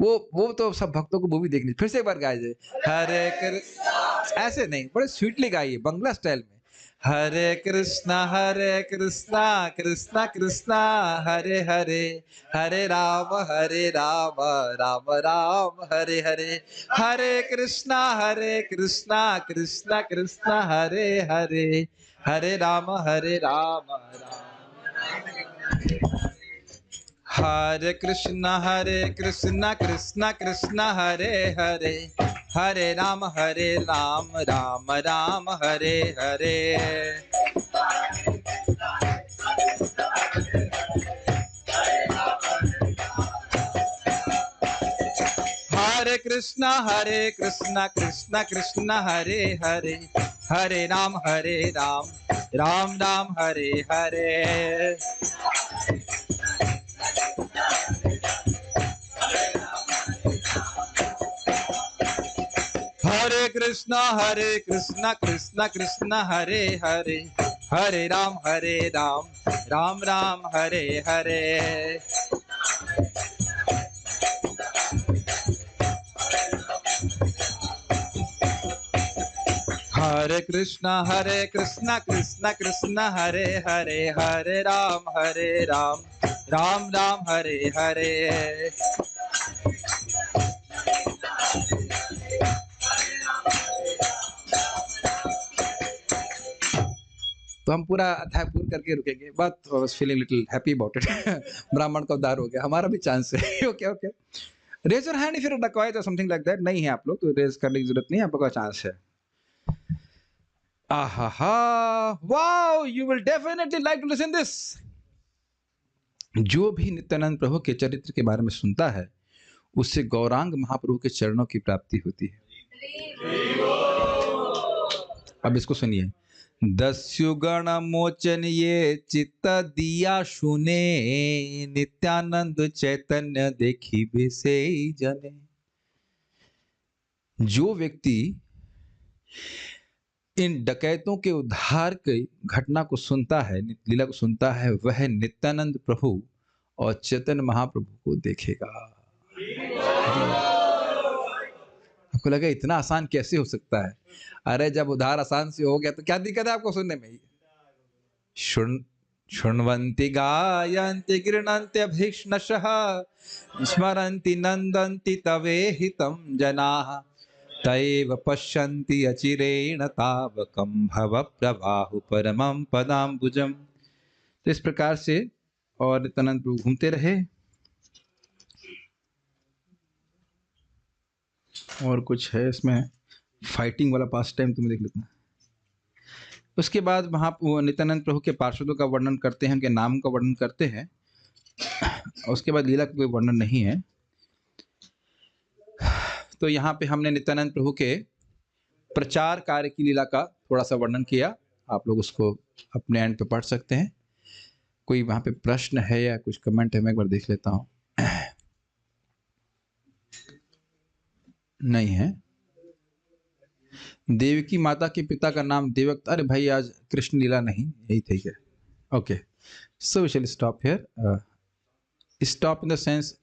वो तो सब भक्तों को मूवी देखनी। फिर से एक बार गाए जाए, हरे कृष्णा, ऐसे नहीं, बड़े स्वीटली गाइए बंगला स्टाइल में। हरे कृष्णा कृष्णा कृष्णा हरे हरे, हरे राम राम राम हरे हरे, हरे कृष्णा कृष्णा कृष्णा हरे हरे, हरे राम राम। हरे कृष्णा कृष्णा कृष्णा हरे हरे, हरे राम राम राम हरे हरे। हरे कृष्णा कृष्णा कृष्णा हरे हरे, हरे राम राम राम हरे हरे। हरे कृष्णा कृष्णा कृष्णा हरे हरे, हरे राम राम राम हरे हरे। हरे कृष्णा कृष्णा कृष्णा हरे हरे, हरे राम राम राम हरे हरे। तो हम पूरा अध्याय पूर्ण करके रुकेंगे, but I was feeling little happy about it. ब्राह्मण का उद्धार हो गया, हमारा भी चांस है। Okay okay, raise your hand if you are dacoit और समथिंग लाइक दैट। नहीं है आप लोग तो रेज करने की जरूरत नहीं है, आप लोग का चांस है। Aha, wow, you will definitely like to listen this. जो भी नित्यानंद प्रभु के चरित्र के बारे में सुनता है उससे गौरांग महाप्रभु के चरणों की प्राप्ति होती है। अब इसको सुनिए। दस्युगण मोचन ये चित्त दिया सुने, नित्यानंद चैतन्य देखी विसे जने। जो व्यक्ति इन डकैतों के उद्धार की घटना को सुनता है, लीला को सुनता है, वह नित्यानंद प्रभु और चैतन्य महाप्रभु को देखेगा। आपको लगा इतना आसान कैसे हो सकता है? अरे जब उद्धार आसान से हो गया तो क्या दिक्कत है आपको सुनने में? शृण्वन्ति गायन्ति गृह्णन्ति अभीक्ष्णशः, स्मरन्ति नन्दन्ति तवे हितं जनाः, तैव पश्यन्ति अचिरेण तावकं भव प्रवाहु परमं पदाम्बुजम्। तो इस प्रकार से और नित्यानंद प्रभु घूमते रहे। और कुछ है इसमें फाइटिंग वाला पास टाइम, तुम्हें देख लेते हैं। उसके बाद वहाँ वो नित्यानंद प्रभु के पार्षदों का वर्णन करते हैं, उनके नाम का वर्णन करते हैं। उसके बाद लीला का कोई वर्णन नहीं है। तो यहाँ पे हमने नित्यानंद प्रभु के प्रचार कार्य की लीला का थोड़ा सा वर्णन किया। आप लोग उसको अपने एंड पे पढ़ सकते हैं। कोई वहाँ पे प्रश्न है या कुछ कमेंट है, मैं एक बार देख लेता हूँ। नहीं है। देवकी माता के पिता का नाम देवक। अरे भाई आज कृष्ण लीला नहीं, यही ठीक है। Okay, so we shall stop here. Stop in the sense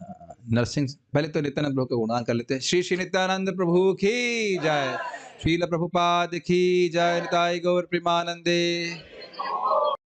nursing. पहले तो नित्यानंद प्रभु का गुणगान कर लेते हैं। श्री श्री नित्यानंद प्रभु की जय, श्रील प्रभुपाद की जय, निताई गौर प्रेमानंदे।